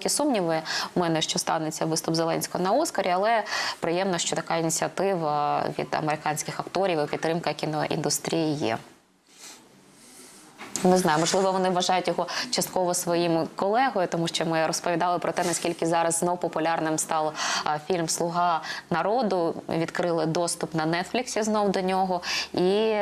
деякі сумніви у мене, що станеться виступ Зеленського на Оскарі, але приємно, що така ініціатива від американських акторів і підтримка кіноіндустрії є. Не знаю, можливо, вони вважають його частково своїм колегою, тому що ми розповідали про те, наскільки зараз знов популярним став фільм «Слуга народу». Відкрили доступ на Нетфліксі знов до нього, і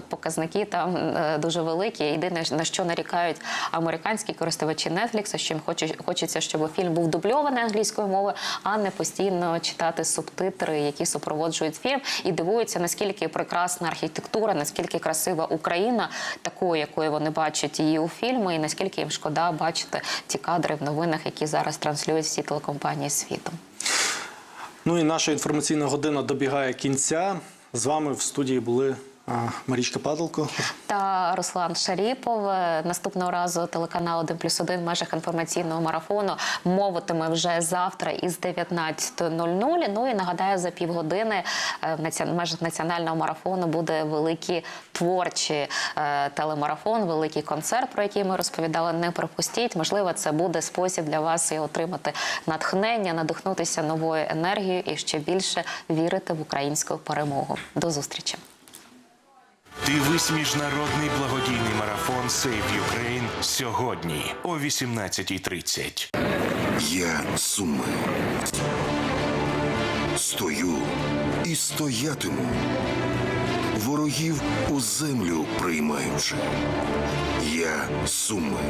показники там дуже великі. Єдине, на що нарікають американські користувачі Нетфлікса, що їм хочеться, щоб фільм був дубльований англійською мовою, а не постійно читати субтитри, які супроводжують фільм. І дивуються, наскільки прекрасна архітектура, наскільки красива Україна, такою, якою вони бачать її у фільмі, і наскільки їм шкода бачити ті кадри в новинах, які зараз транслюють всі телекомпанії світу. Ну і наша інформаційна година добігає кінця. З вами в студії були Марічка Падалко та Руслан Шаріпов. Наступного разу телеканал 1+1 в межах інформаційного марафону мовитиме вже завтра із 19:00. Ну і нагадаю, за півгодини в межах національного марафону буде великий творчий телемарафон, великий концерт, про який ми розповідали. Не пропустіть. Можливо, це буде спосіб для вас і отримати натхнення, надихнутися новою енергією і ще більше вірити в українську перемогу. До зустрічі! Дивись міжнародний благодійний марафон Save Ukraine сьогодні о 18:30. Я Суми. Стою і стоятиму, ворогів у землю приймаючи. Я Суми.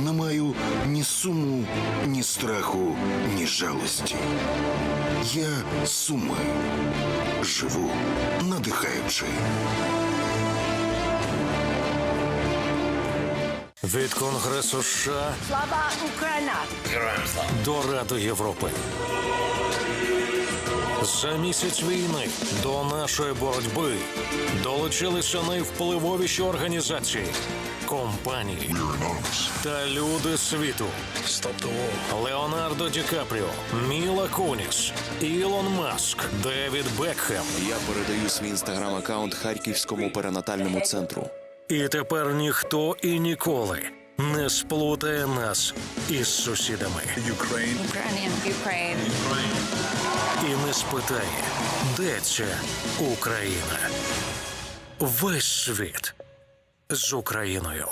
Не маю ні суму, ні страху, ні жалості. Я Суми. Живу, надихаючи. Від Конгресу США Слава Україна! до Ради Європи. За місяць війни до нашої боротьби долучилися найвпливовіші організації, компанії та люди світу. Леонардо Ді Капріо, Міла Куніс, Ілон Маск, Девід Бекхем. Я передаю свій інстаграм-аккаунт Харківському перинатальному центру. І тепер ніхто і ніколи не сплутає нас із сусідами. Ukraine. І не спитає, де ця Україна. Весь світ з Україною.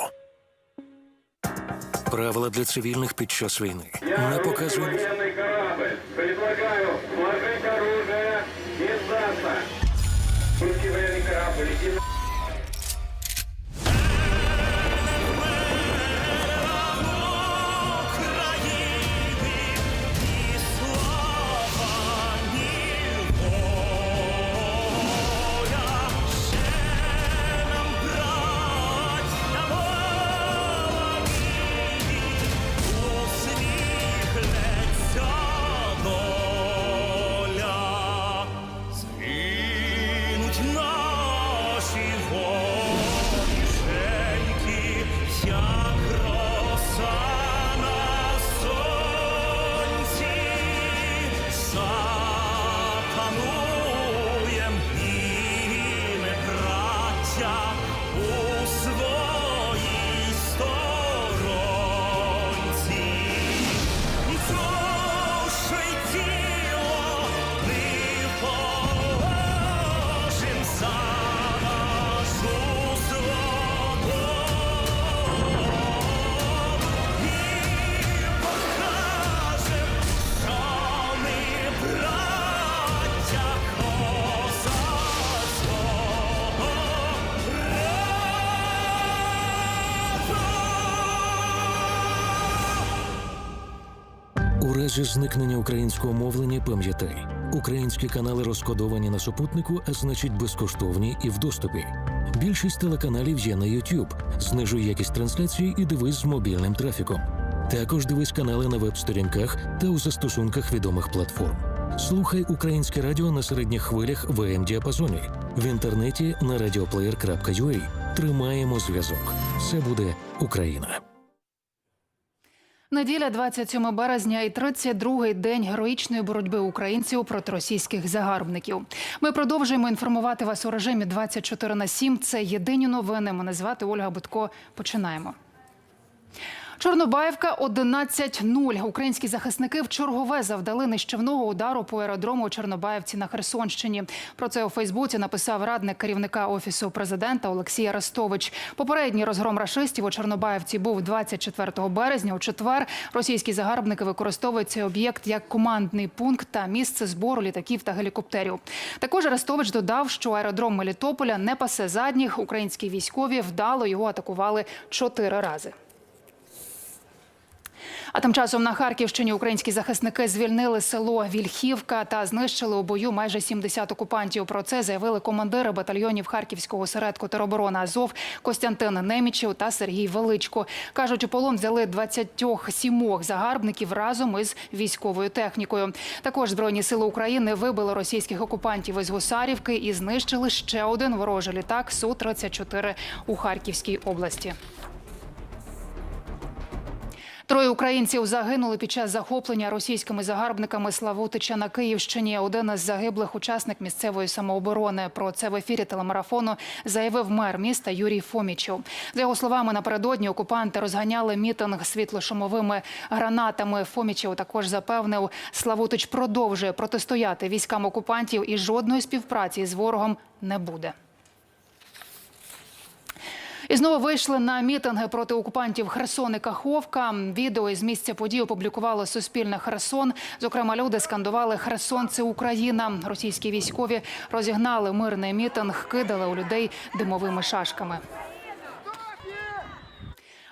Правила для цивільних під час війни. Не показуй. Воєнний корабль. Предлагаю сложить оружие и сдаться. Русский военный корабль, иди на... У разі зникнення українського мовлення пам'ятай, українські канали розкодовані на супутнику, а значить безкоштовні і в доступі. Більшість телеканалів є на YouTube. Знижуй якість трансляції і дивись з мобільним трафіком. Також дивись канали на веб-сторінках та у застосунках відомих платформ. Слухай українське радіо на середніх хвилях в АМ-діапазоні. В інтернеті на radioplayer.ua. Тримаємо зв'язок. Все буде Україна. Неділя, 27 березня і 32-й день героїчної боротьби українців проти російських загарбників. Ми продовжуємо інформувати вас у режимі 24/7. Це єдині новини. Мене звати Ольга Будко. Починаємо. Чорнобаївка 11-0. Українські захисники вчергове завдали нищівного удару по аеродрому у Чорнобаївці на Херсонщині. Про це у Фейсбуці написав радник керівника Офісу президента Олексій Арестович. Попередній розгром рашистів у Чорнобаївці був 24 березня. У четвер російські загарбники використовують цей об'єкт як командний пункт та місце збору літаків та гелікоптерів. Також Арестович додав, що аеродром Мелітополя не пасе задніх. Українські військові вдало його атакували 4 рази. А тим часом на Харківщині українські захисники звільнили село Вільхівка та знищили у бою майже 70 окупантів. Про це заявили командири батальйонів Харківського осередку тероборони «Азов» Костянтин Немічев та Сергій Величко. Кажуть, у полон взяли 27 загарбників разом із військовою технікою. Також Збройні сили України вибили російських окупантів із Гусарівки і знищили ще один ворожий літак Су-34 у Харківській області. 3 українців загинули під час захоплення російськими загарбниками Славутича на Київщині. Один із загиблих – учасник місцевої самооборони. Про це в ефірі телемарафону заявив мер міста Юрій Фомічев. За його словами, напередодні окупанти розганяли мітинг світлошумовими гранатами. Фомічев також запевнив, Славутич продовжує протистояти військам окупантів і жодної співпраці з ворогом не буде. І знову вийшли на мітинги проти окупантів Херсон і Каховка. Відео із місця подій опублікувало Суспільне Херсон. Зокрема, люди скандували «Херсон – це Україна». Російські військові розігнали мирний мітинг, кидали у людей димовими шашками.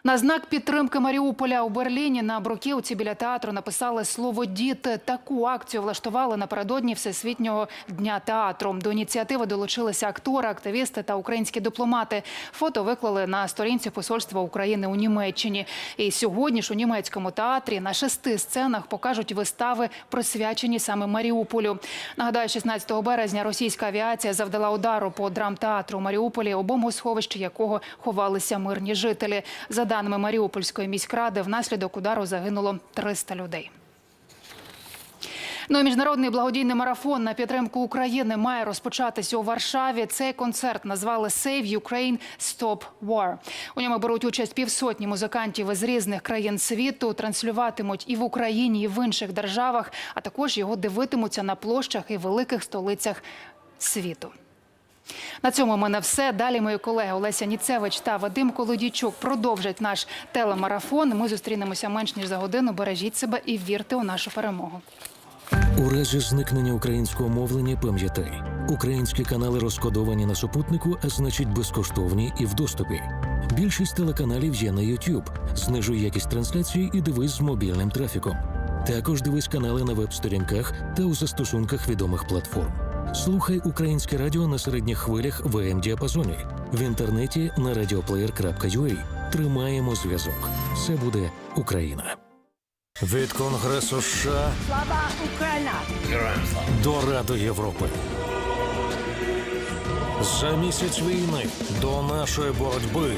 На знак підтримки Маріуполя у Берліні на бруківці біля театру написали слово «діти». Таку акцію влаштували напередодні Всесвітнього дня театру. До ініціативи долучилися актори, активісти та українські дипломати. Фото виклали на сторінці посольства України у Німеччині. І сьогодні ж у німецькому театрі на 6 сценах покажуть вистави, присвячені саме Маріуполю. Нагадаю, 16 березня російська авіація завдала удару по драмтеатру у Маріуполі, у бомбосховищі якого ховалися мирні жителі. За даними Маріупольської міськради, внаслідок удару загинуло 300 людей. Ну і міжнародний благодійний марафон на підтримку України має розпочатися у Варшаві. Цей концерт назвали Save Ukraine, Stop War. У ньому беруть участь 500 музикантів із різних країн світу. Транслюватимуть і в Україні, і в інших державах, а також його дивитимуться на площах і великих столицях світу. На цьому в мене все. Далі мої колеги Олеся Ніцевич та Вадим Колодійчук продовжать наш телемарафон. Ми зустрінемося менш ніж за годину. Бережіть себе і вірте у нашу перемогу. У разі зникнення українського мовлення пам'ятай. Українські канали розкодовані на супутнику, а значить безкоштовні і в доступі. Більшість телеканалів є на YouTube. Знижуй якість трансляції і дивись з мобільним трафіком. Також дивись канали на веб-сторінках та у застосунках відомих платформ. Слухай українське радіо на середніх хвилях в АМ-діапазоні. В інтернеті на radioplayer.ua. Тримаємо зв'язок. Все буде Україна. Від Конгресу США Слава Україна! до Ради Європи. За місяць війни до нашої боротьби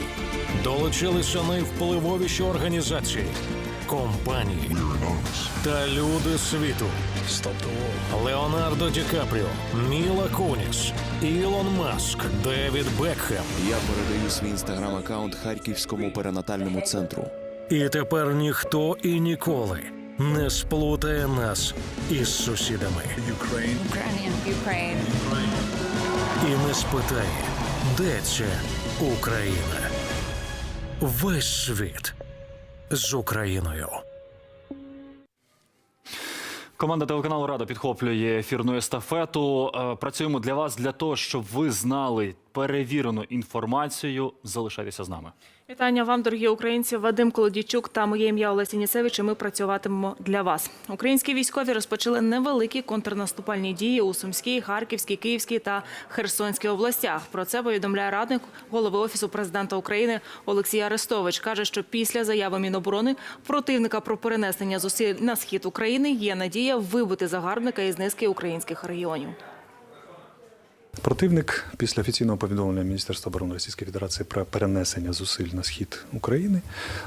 долучилися найвпливовіші організації, компанії та люди світу. Леонардо Ді Капріо, Міла Куніс, Ілон Маск, Девід Бекхем. Я передаю свій інстаграм-аккаунт Харківському перинатальному центру. І тепер ніхто і ніколи не сплутає нас із сусідами. Ukraine. І не спитає, де ця Україна. Весь світ з Україною. Команда телеканалу «Рада» підхоплює ефірну естафету. Працюємо для вас, для того, щоб ви знали перевірену інформацію. Залишайтеся з нами. Вітання вам, дорогі українці. Вадим Колодійчук та моє ім'я Олеся Ніцевич. І ми працюватимемо для вас. Українські військові розпочали невеликі контрнаступальні дії у Сумській, Харківській, Київській та Херсонській областях. Про це повідомляє радник голови Офісу президента України Олексій Арестович. Каже, що після заяви Міноборони противника про перенесення зусиль на схід України є надія вибити загарбника із низки українських регіонів. Противник після офіційного повідомлення Міністерства оборони Російської Федерації про перенесення зусиль на схід України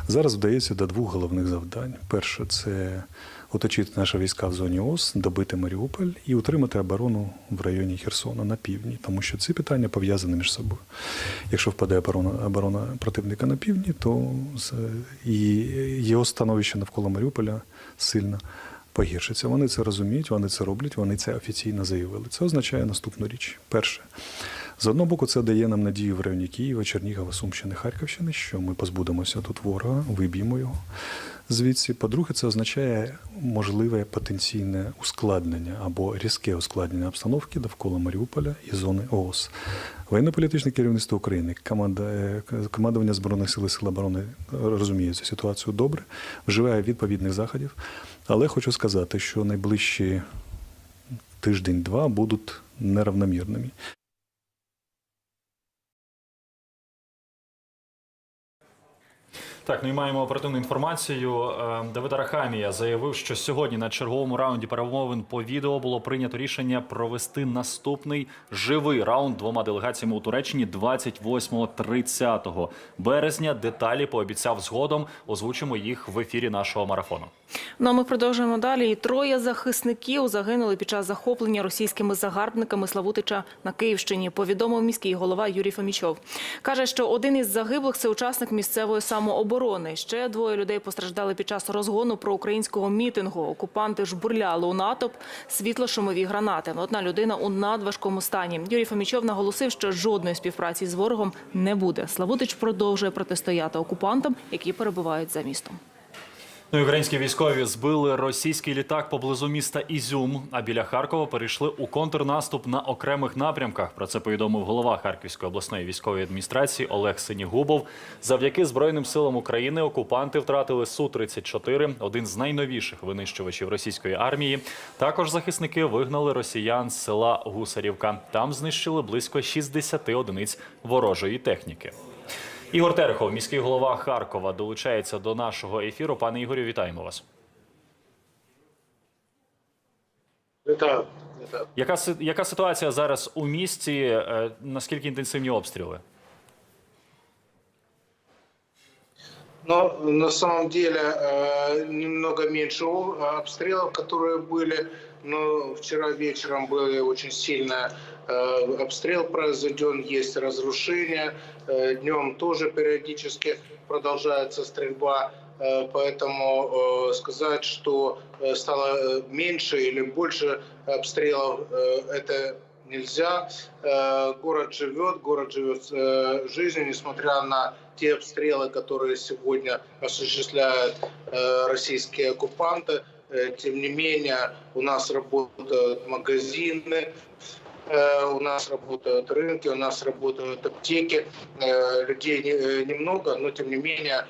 зараз вдається до двох головних завдань. Перше – це оточити наші війська в зоні ООС, добити Маріуполь і утримати оборону в районі Херсона на півдні, тому що ці питання пов'язані між собою. Якщо впаде оборона противника на півдні, то і його становище навколо Маріуполя сильно погіршиться. Вони це розуміють, вони це роблять, вони це офіційно заявили. Це означає наступну річ. Перше, з одного боку, це дає нам надію в районі Києва, Чернігова, Сумщини, Харківщини, що ми позбудемося тут ворога, виб'ємо його звідси. По-друге, це означає можливе потенційне ускладнення або різке ускладнення обстановки довкола Маріуполя і зони ООС. Воєнно-політичне керівництво України, командування Збройних сил і Сил оборони розуміє цю ситуацію добре, вживає відповідних заходів. Але хочу сказати, що найближчі тиждень-два будуть неравномірними. Так, ну і маємо оперативну інформацію. Давид Арахамія заявив, що сьогодні на черговому раунді перемовин по відео було прийнято рішення провести наступний живий раунд двома делегаціями у Туреччині 28-30 березня. Деталі пообіцяв згодом. Озвучимо їх в ефірі нашого марафону. Ну а ми продовжуємо далі. І троє захисників загинули під час захоплення російськими загарбниками Славутича на Київщині, повідомив міський голова Юрій Фомічов. Каже, що один із загиблих – це учасник місцевої самооборони. Ще двоє людей постраждали під час розгону проукраїнського мітингу. Окупанти жбурляли у натовп світло-шумові гранати. Одна людина у надважкому стані. Юрій Фомічов наголосив, що жодної співпраці з ворогом не буде. Славутич продовжує протистояти окупантам, які перебувають за містом. Ну, українські військові збили російський літак поблизу міста Ізюм, а біля Харкова перейшли у контрнаступ на окремих напрямках. Про це повідомив голова Харківської обласної військової адміністрації Олег Синігубов. Завдяки Збройним силам України окупанти втратили Су-34, один з найновіших винищувачів російської армії. Також захисники вигнали росіян з села Гусарівка. Там знищили близько 60 одиниць ворожої техніки. Ігор Терехов, міський голова Харкова, долучається до нашого ефіру. Пане Ігорю, вітаємо вас. Вітаю. Яка ситуація зараз у місті? Наскільки інтенсивні обстріли? Но на самом деле немного меньше обстрелов, которые были. Но вчера вечером был очень сильный обстрел произведен, есть разрушения. Днем тоже периодически продолжается стрельба. Поэтому сказать, что стало меньше или больше обстрелов, это нельзя. Город живет жизнью, несмотря на те обстрелы, которые сегодня осуществляют российские оккупанты. Тем не менее, у нас работают магазины, у нас работают рынки, у нас работают аптеки. Людей немного, но тем не менее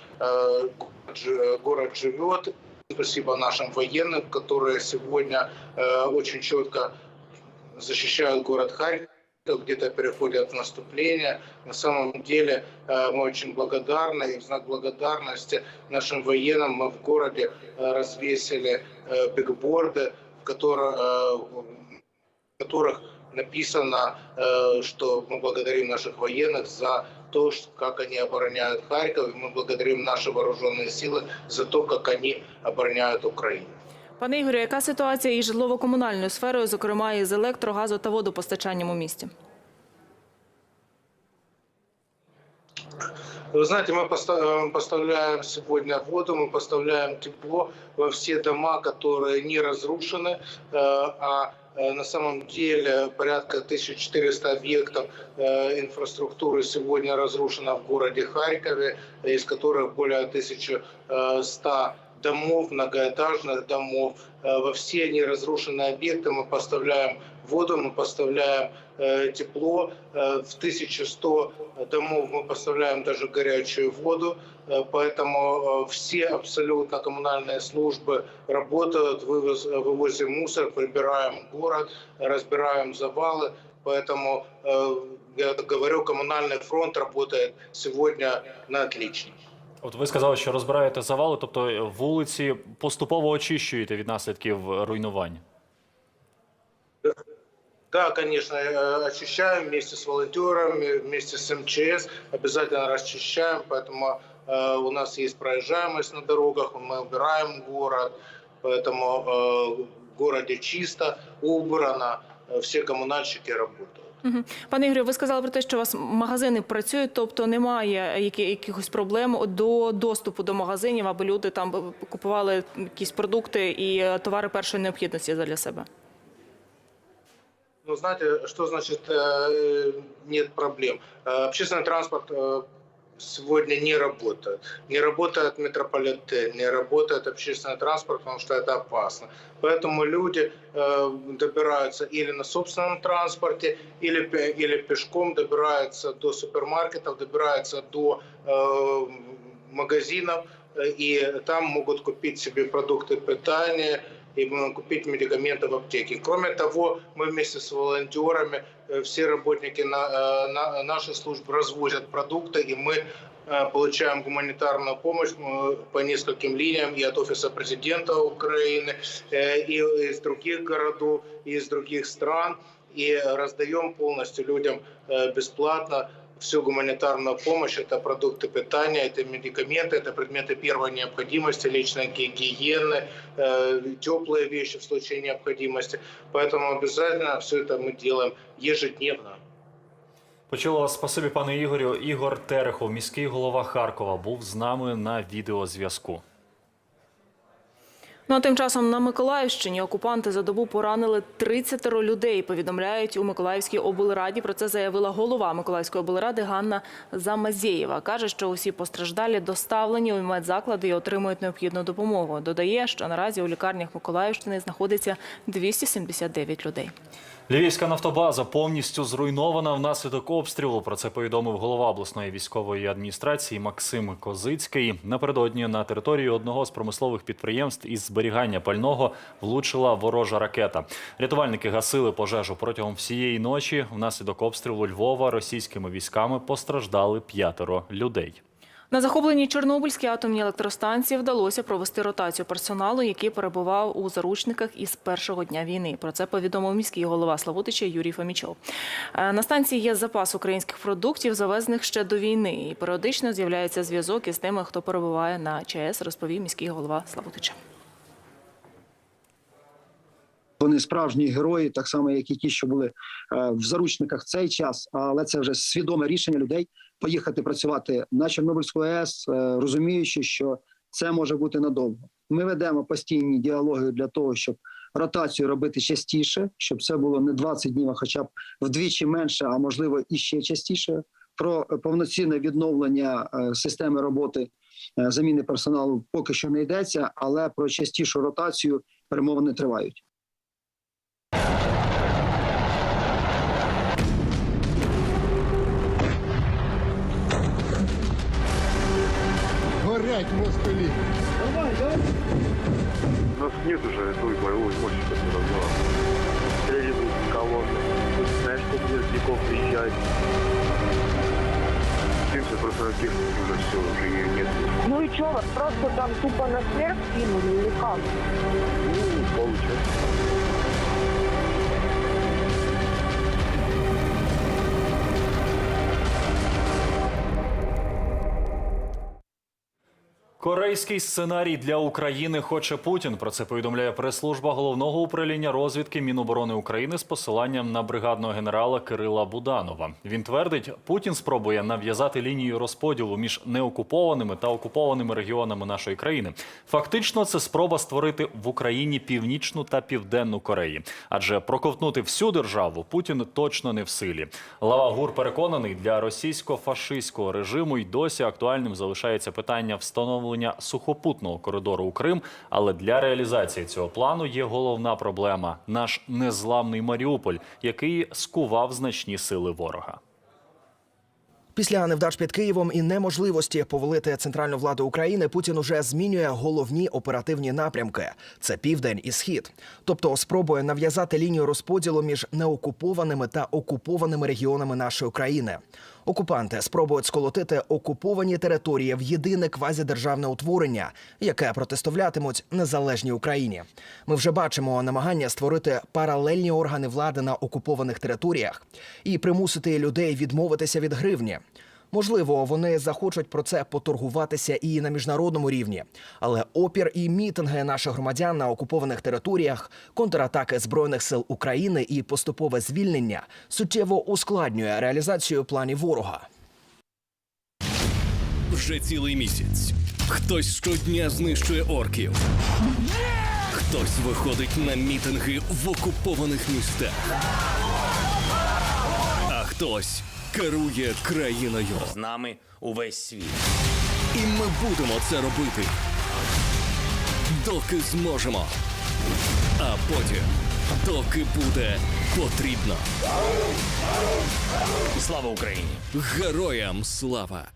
город живет. Спасибо нашим военным, которые сегодня очень четко защищают город Харьков, где-то переходят в наступление. На самом деле мы очень благодарны, и в знак благодарности нашим военным мы в городе развесили бигборды, в которых написано, что мы благодарим наших военных за то, как они обороняют Харьков, и мы благодарим наши вооруженные силы за то, как они обороняют Украину. Пане Ігорю, яка ситуація із житлово-комунальною сферою, зокрема із електро-, газо- та водопостачанням у місті? Вы знаете, мы поставляем сегодня воду, мы поставляем тепло во все дома, которые не разрушены, а на самом деле порядка 1400 объектов инфраструктуры сегодня разрушено в городе Харькове, из которых более 1100 домов, многоэтажных домов. Во все неразрушенные объекты мы поставляем воду, мы поставляем тепло. В 1100 домов мы поставляем даже горячую воду. Поэтому все абсолютно коммунальные службы работают, вывозим мусор, прибираем город, разбираем завалы. Поэтому, я говорю, коммунальный фронт работает сегодня на отлично. От ви сказали, що розбираєте завали, тобто вулиці поступово очищуєте від наслідків руйнувань. Да, конечно, очищаем вместе с волонтерами, вместе с МЧС, обязательно расчищаем, поэтому у нас есть проезжаемость на дорогах, мы убираем город, поэтому в городе чисто, убрано, все коммунальщики работают. Пане Ігорю, ви сказали про те, що у вас магазини працюють, тобто немає якихось проблем до доступу до магазинів, аби люди там купували якісь продукти і товари першої необхідності для себе? Ну, знаете, что значит нет проблем? Общественный транспорт сегодня не работает. Не работает метрополитен, не работает общественный транспорт, потому что это опасно. Поэтому люди добираются или на собственном транспорте, или пешком добираются до супермаркетов, добираются до магазинов, и там могут купить себе продукты питания, и купить медикаменты в аптеке. Кроме того, мы вместе с волонтерами, все работники наших служб развозят продукты, и мы получаем гуманитарную помощь по нескольким линиям и от Офиса президента Украины, и из других городов, и из других стран, и раздаем полностью людям бесплатно всю гуманитарную помощь. Это продукты питания, это медикаменты, это предметы первой необходимости, личной гигиены, теплые вещи в случае необходимости. Поэтому обязательно все это мы делаем ежедневно. Почула вас. Спасибі, пане Ігорю. Ігор Терехов, міський голова Харкова, був з нами на відеозв'язку. Ну а тим часом на Миколаївщині окупанти за добу поранили 30 людей, повідомляють у Миколаївській облраді. Про це заявила голова Миколаївської облради Ганна Замазєєва. Каже, що усі постраждалі доставлені у медзаклади і отримують необхідну допомогу. Додає, що наразі у лікарнях Миколаївщини знаходиться 279 людей. Львівська нафтобаза повністю зруйнована внаслідок обстрілу. Про це повідомив голова обласної військової адміністрації Максим Козицький. Напередодні на територію одного з промислових підприємств із зберігання пального влучила ворожа ракета. Рятувальники гасили пожежу протягом всієї ночі. Внаслідок обстрілу Львова російськими військами постраждали 5 людей. На захопленій Чорнобильській атомній електростанції вдалося провести ротацію персоналу, який перебував у заручниках із першого дня війни. Про це повідомив міський голова Славутича Юрій Фомічов. На станції є запас українських продуктів, завезених ще до війни. І періодично з'являється зв'язок із тими, хто перебуває на ЧАЕС, розповів міський голова Славутича. Вони справжні герої, так само, як і ті, що були в заручниках в цей час, але це вже свідоме рішення людей поїхати працювати на Чорнобильську АЕС, розуміючи, що це може бути надовго. Ми ведемо постійні діалоги для того, щоб ротацію робити частіше, щоб це було не 20 днів, а хоча б вдвічі менше, а можливо і ще частіше. Про повноцінне відновлення системи роботи, заміни персоналу поки що не йдеться, але про частішу ротацію перемовини тривають. Горять москали. Давай, давай. У нас нет уже той боевой мощи, которая была. Стреливают с колонны. Знаешь, сколько ездников приезжает. Просто на технике уже все, уже ее нет. Ну и что, вас просто там тупо на смерть кинули или как? Ну, получается. Корейський сценарій для України хоче Путін. Про це повідомляє прес-служба Головного управління розвідки Міноборони України з посиланням на бригадного генерала Кирила Буданова. Він твердить, Путін спробує нав'язати лінію розподілу між неокупованими та окупованими регіонами нашої країни. Фактично, це спроба створити в Україні Північну та Південну Кореї. Адже проковтнути всю державу Путін точно не в силі. Глава ГУР переконаний, для російсько-фашистського режиму й досі актуальним залишається питання встановлення сухопутного коридору у Крим, але для реалізації цього плану є головна проблема – наш незламний Маріуполь, який скував значні сили ворога. Після невдач під Києвом і неможливості повалити центральну владу України, Путін уже змінює головні оперативні напрямки – це Південь і Схід. Тобто спробує нав'язати лінію розподілу між неокупованими та окупованими регіонами нашої країни. Окупанти спробують сколотити окуповані території в єдине квазідержавне утворення, яке протиставлятимуть незалежній Україні. Ми вже бачимо намагання створити паралельні органи влади на окупованих територіях і примусити людей відмовитися від гривні. Можливо, вони захочуть про це поторгуватися і на міжнародному рівні. Але опір і мітинги наших громадян на окупованих територіях, контратаки Збройних сил України і поступове звільнення суттєво ускладнює реалізацію планів ворога. Вже цілий місяць. Хтось щодня знищує орків. Хтось виходить на мітинги в окупованих містах. А хтось керує країною. З нами увесь світ. І ми будемо це робити, доки зможемо. А потім, доки буде потрібно. Слава Україні! Героям слава!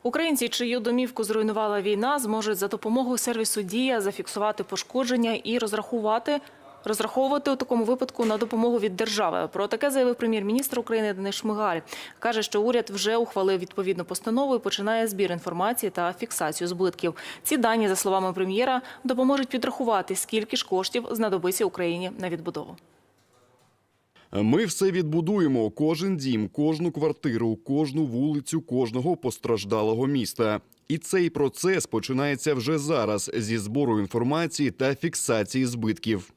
Українці, чию домівку зруйнувала війна, зможуть за допомогою сервісу «Дія» зафіксувати пошкодження і розраховувати у такому випадку на допомогу від держави. Про таке заявив прем'єр-міністр України Денис Шмигаль. Каже, що уряд вже ухвалив відповідну постанову і починає збір інформації та фіксацію збитків. Ці дані, за словами прем'єра, допоможуть підрахувати, скільки ж коштів знадобиться Україні на відбудову. Ми все відбудуємо. Кожен дім, кожну квартиру, кожну вулицю, кожного постраждалого міста. І цей процес починається вже зараз зі збору інформації та фіксації збитків.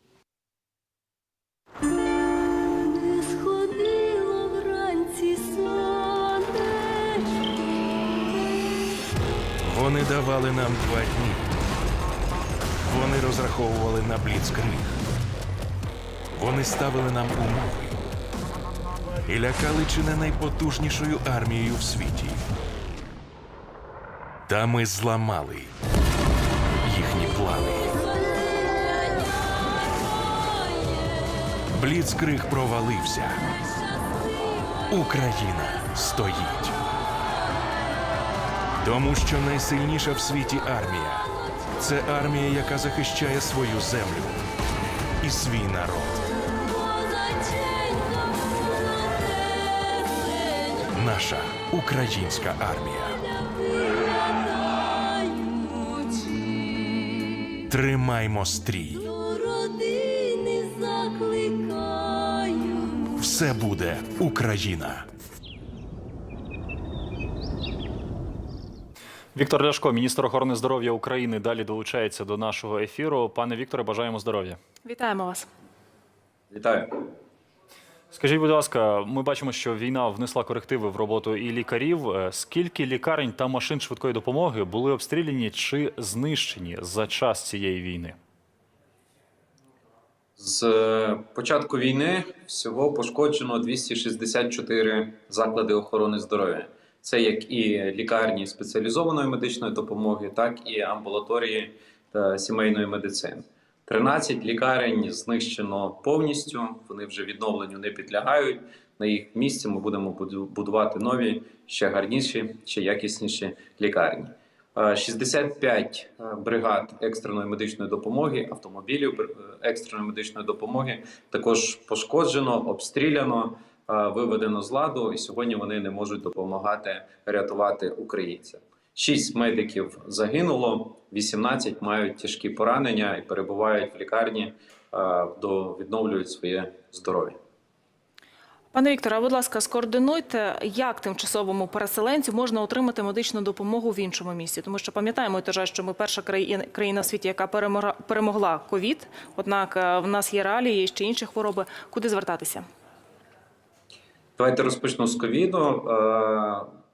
Вони давали нам 2 дні. Вони розраховували на бліцкриг. Вони ставили нам умови. І лякали чи не найпотужнішою армією в світі. Та ми зламали їхні плани. Бліцкриг провалився. Україна стоїть. Тому що найсильніша в світі армія – це армія, яка захищає свою землю і свій народ. Наша українська армія. Тримаймо стрій. Все буде Україна. Віктор Ляшко, міністр охорони здоров'я України, далі долучається до нашого ефіру. Пане Вікторе, бажаємо здоров'я. Вітаємо вас. Вітаю. Скажіть, будь ласка, ми бачимо, що війна внесла корективи в роботу і лікарів. Скільки лікарень та машин швидкої допомоги були обстріляні чи знищені за час цієї війни? З початку війни всього пошкоджено 264 заклади охорони здоров'я. Це як і лікарні спеціалізованої медичної допомоги, так і амбулаторії та сімейної медицини. 13 лікарень знищено повністю, вони вже відновленню не підлягають. На їх місці ми будемо будувати нові, ще гарніші, ще якісніші лікарні. 65 бригад екстреної медичної допомоги, автомобілів екстреної медичної допомоги також пошкоджено, обстріляно, виведено з ладу, і сьогодні вони не можуть допомагати рятувати українців. 6 медиків загинуло, 18 мають тяжкі поранення і перебувають в лікарні, відновлюють своє здоров'я. Пане Вікторе, а будь ласка, скоординуйте, як тимчасовому переселенцю можна отримати медичну допомогу в іншому місті? Тому що пам'ятаємо теж, що ми перша країна в світі, яка перемогла ковід, однак в нас є реалії, ще інші хвороби. Куди звертатися? Давайте розпочну з ковіду.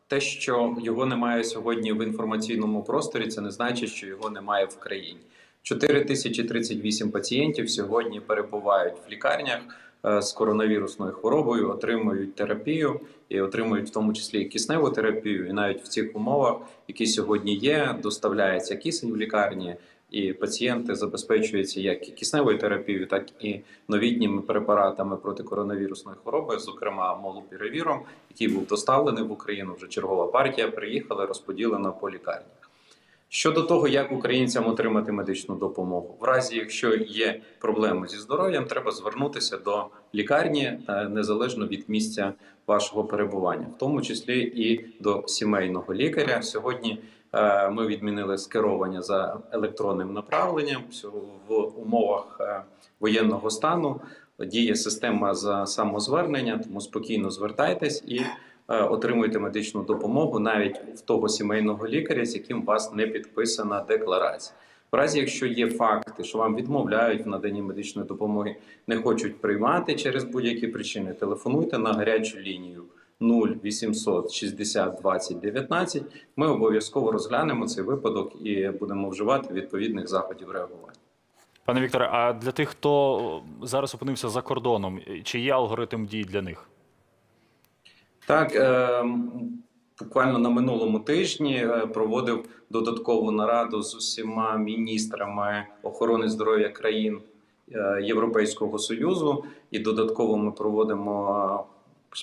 Те, що його немає сьогодні в інформаційному просторі, це не значить, що його немає в країні. 4038 пацієнтів сьогодні перебувають в лікарнях з коронавірусною хворобою, отримують терапію і отримують в тому числі і кисневу терапію. І навіть в цих умовах, які сьогодні є, доставляється кисень в лікарні, і пацієнти забезпечуються як і кисневою терапією, так і новітніми препаратами проти коронавірусної хвороби, зокрема молнупіравіром, який був доставлений в Україну. Вже чергова партія приїхала, розподілена по лікарнях. Щодо того, як українцям отримати медичну допомогу, в разі, якщо є проблеми зі здоров'ям, треба звернутися до лікарні незалежно від місця вашого перебування, в тому числі і до сімейного лікаря. Сьогодні ми відмінили скерування за електронним направленням. В умовах воєнного стану діє система за самозвернення, тому спокійно звертайтесь і отримуєте медичну допомогу навіть в того сімейного лікаря, з яким у вас не підписана декларація. В разі, якщо є факти, що вам відмовляють в наданні медичної допомоги, не хочуть приймати через будь-які причини, телефонуйте на гарячу лінію 0800 60 20 19. Ми обов'язково розглянемо цей випадок і будемо вживати відповідних заходів реагування. Пане Вікторе, а для тих, хто зараз опинився за кордоном, чи є алгоритм дій для них? Так, буквально на минулому тижні проводив додаткову нараду з усіма міністрами охорони здоров'я країн Європейського Союзу, і додатково ми проводимо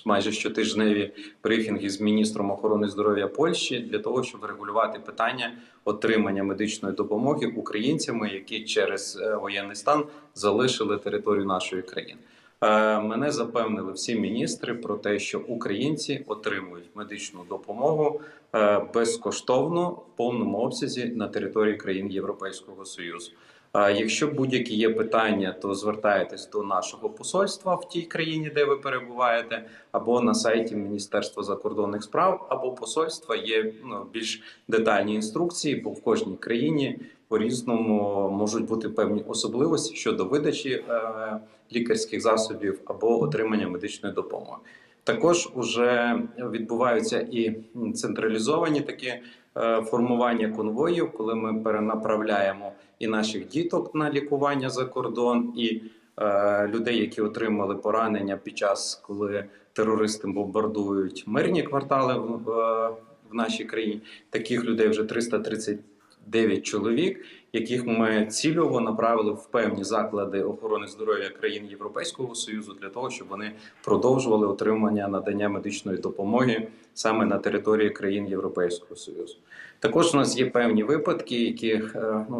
майже щотижневі брифінги з міністром охорони здоров'я Польщі для того, щоб врегулювати питання отримання медичної допомоги українцями, які через воєнний стан залишили територію нашої країни. Мене запевнили всі міністри про те, що українці отримують медичну допомогу безкоштовно в повному обсязі на території країн Європейського Союзу. Якщо будь-які є питання, то звертайтесь до нашого посольства в тій країні, де ви перебуваєте, або на сайті Міністерства закордонних справ, або посольства. Є більш детальні інструкції, бо в кожній країні по-різному можуть бути певні особливості щодо видачі лікарських засобів або отримання медичної допомоги. Також вже відбуваються і централізовані такі формування конвоїв, коли ми перенаправляємо і наших діток на лікування за кордон, і людей, які отримали поранення під час, коли терористи бомбардують мирні квартали в нашій країні. Таких людей вже 339 чоловік, яких ми цільово направили в певні заклади охорони здоров'я країн Європейського Союзу для того, щоб вони продовжували отримання надання медичної допомоги саме на території країн Європейського Союзу. Також у нас є певні випадки, яких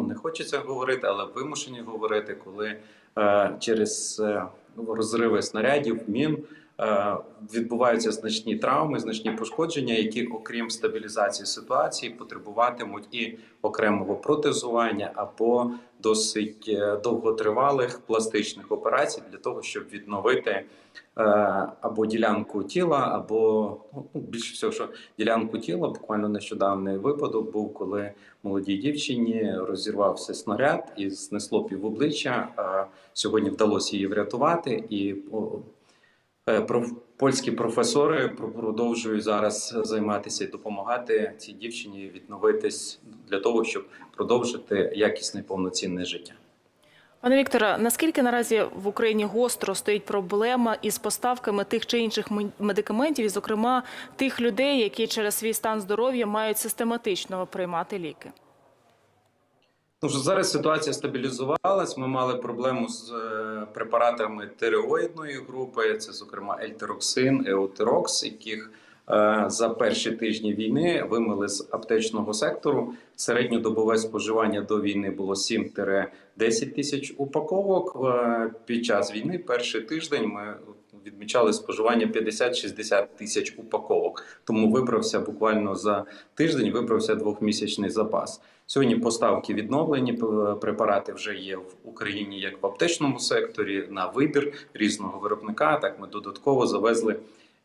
не хочеться говорити, але вимушені говорити, коли через розриви снарядів, мін відбуваються значні травми, значні пошкодження, які, окрім стабілізації ситуації, потребуватимуть і окремого протезування або досить довготривалих пластичних операцій для того, щоб відновити або ділянку тіла, або більше всього, що ділянку тіла. Буквально нещодавний випадок був, коли молодій дівчині розірвався снаряд і знесло півобличчя. Сьогодні вдалося її врятувати, і польські професори продовжують зараз займатися і допомагати цій дівчині відновитись для того, щоб продовжити якісне повноцінне життя. Пане Вікторе, наскільки наразі в Україні гостро стоїть проблема із поставками тих чи інших медикаментів, і, зокрема, тих людей, які через свій стан здоров'я мають систематично приймати ліки? Зараз ситуація стабілізувалась. Ми мали проблему з препаратами тиреоїдної групи, це, зокрема, ельтероксин, еутерокс, яких за перші тижні війни вимили з аптечного сектору. Середньодобове споживання до війни було 7-10 тисяч упаковок. Під час війни перший тиждень ми відмічали споживання 50-60 тисяч упаковок. Тому виправся буквально за тиждень, виправся двохмісячний запас. Сьогодні поставки відновлені, препарати вже є в Україні як в аптечному секторі, на вибір різного виробника. Так ми додатково завезли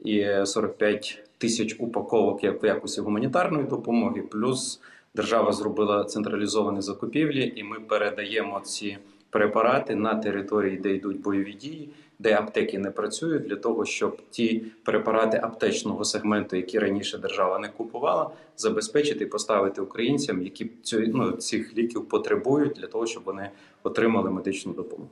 і 45 тисяч упаковок як в якості гуманітарної допомоги, плюс держава зробила централізовані закупівлі, і ми передаємо ці препарати на території, де йдуть бойові дії, де аптеки не працюють, для того, щоб ті препарати аптечного сегменту, які раніше держава не купувала, забезпечити і поставити українцям, які цих ліків потребують, для того, щоб вони отримали медичну допомогу.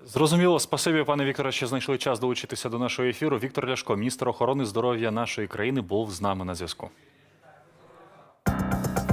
Зрозуміло. Спасибі, пане Вікторе, що знайшли час долучитися до нашого ефіру. Віктор Ляшко, міністр охорони здоров'я нашої країни, був з нами на зв'язку.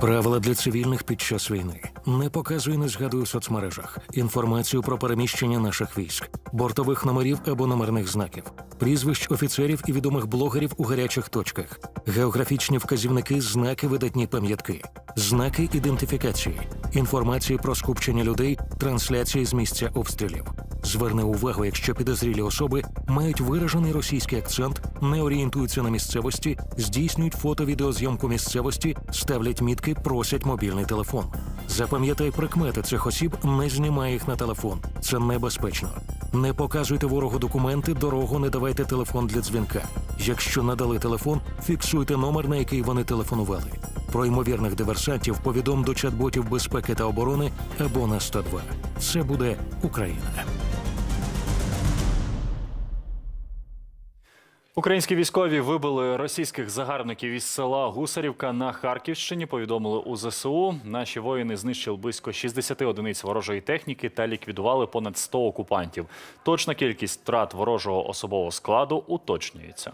Правила для цивільних під час війни. Не показуй, не згадуй у соцмережах. Інформацію про переміщення наших військ, бортових номерів або номерних знаків, прізвищ офіцерів і відомих блогерів у гарячих точках, географічні вказівники, знаки, видатні пам'ятки, знаки ідентифікації, інформації про скупчення людей, трансляції з місця обстрілів. Зверни увагу, якщо підозрілі особи мають виражений російський акцент, не орієнтуються на місцевості, здійснюють фото-відеозйомку місцевості, ставлять мітки, просять мобільний телефон. Запам'ятай прикмети цих осіб, не знімай їх на телефон. Це небезпечно. Не показуйте ворогу документи, дорогу, не давайте телефон для дзвінка. Якщо надали телефон, фіксуйте номер, на який вони телефонували. Про ймовірних диверсантів повідом до чат-ботів безпеки та оборони або на 102. Це буде Україна. Українські військові вибили російських загарбників із села Гусарівка на Харківщині, повідомили у ЗСУ. Наші воїни знищили близько 60 одиниць ворожої техніки та ліквідували понад 100 окупантів. Точна кількість втрат ворожого особового складу уточнюється.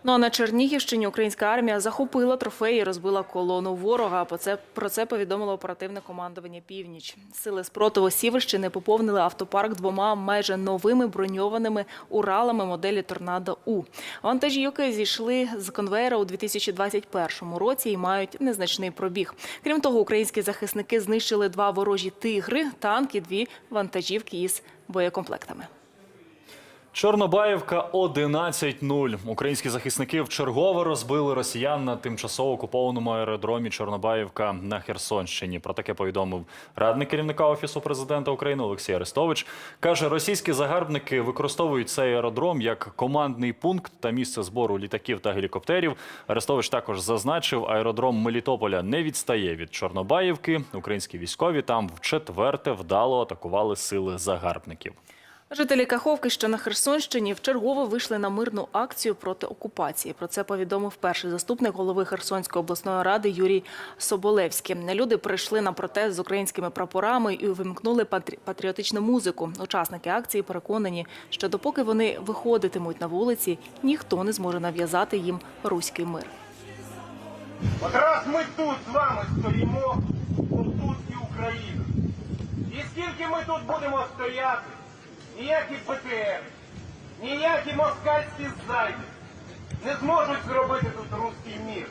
Ну а на Чернігівщині українська армія захопила трофеї і розбила колону ворога. Про це повідомило оперативне командування «Північ». Сили спротиву Сіверщини поповнили автопарк 2 майже новими броньованими Уралами моделі «Торнадо-У». Вантажівки зійшли з конвейера у 2021 році і мають незначний пробіг. Крім того, українські захисники знищили 2 ворожі «Тигри», танк і 2 вантажівки із боєкомплектами. Чорнобаївка 11-0. Українські захисники вчергово розбили росіян на тимчасово окупованому аеродромі Чорнобаївка на Херсонщині. Про таке повідомив радник керівника Офісу президента України Олексій Арестович. Каже, російські загарбники використовують цей аеродром як командний пункт та місце збору літаків та гелікоптерів. Арестович також зазначив, аеродром Мелітополя не відстає від Чорнобаївки. Українські військові там вчетверте вдало атакували сили загарбників. Жителі Каховки, що на Херсонщині, вчергово вийшли на мирну акцію проти окупації. Про це повідомив перший заступник голови Херсонської обласної ради Юрій Соболевський. Люди прийшли на протест з українськими прапорами і увімкнули патріотичну музику. Учасники акції переконані, що допоки вони виходитимуть на вулиці, ніхто не зможе нав'язати їм руський мир. От раз ми тут з вами стоїмо, тут і Україна. І скільки ми тут будемо стояти, ніякі ПТР, ніякі москальські зайди не зможуть зробити тут руський мір.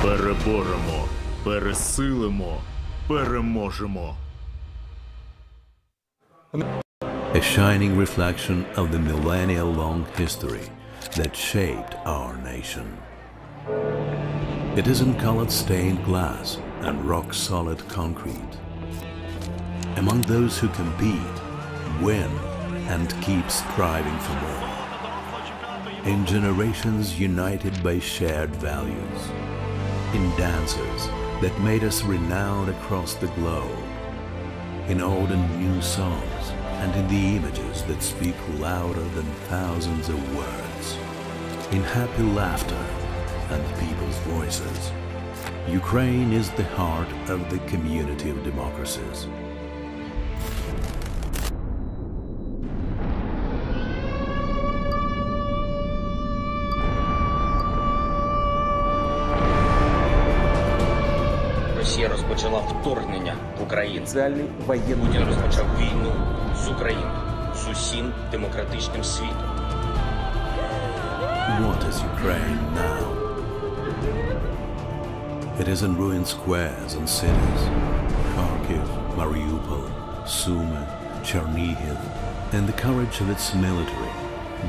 Переборемо, пересилимо, переможемо. A shining reflection of the millennia-long history that shaped our nation. It is in colored stained glass and rock-solid concrete. Among those who compete, win, and keep striving for more. In generations united by shared values. In dances that made us renowned across the globe. In old and new songs, and in the images that speak louder than thousands of words. In happy laughter and people's voices. Ukraine is the heart of the community of democracies. Росія розпочала вторгнення в Україну. Путін розпочав війну з Україною, з усім демократичним світом. What is Ukraine now? It is in ruined squares and cities. Kharkiv, Mariupol, Sumy, Chernihiv, and the courage of its military,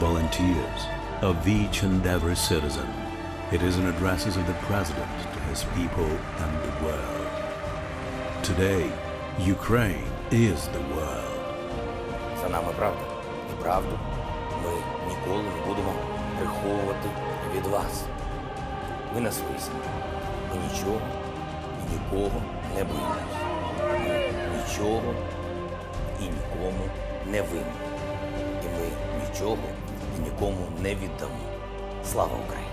volunteers, of each and every citizen. It is in addresses of the President to his people and the world. Today, Ukraine is the world. За нами правда. І правду ми ніколи не будемо приховувати від вас. Ви на своїй землі. Ми нічого і нікого не боїмося. Ми нічого і нікому не винні. І ми нічого і нікому не віддамо. Слава Україні!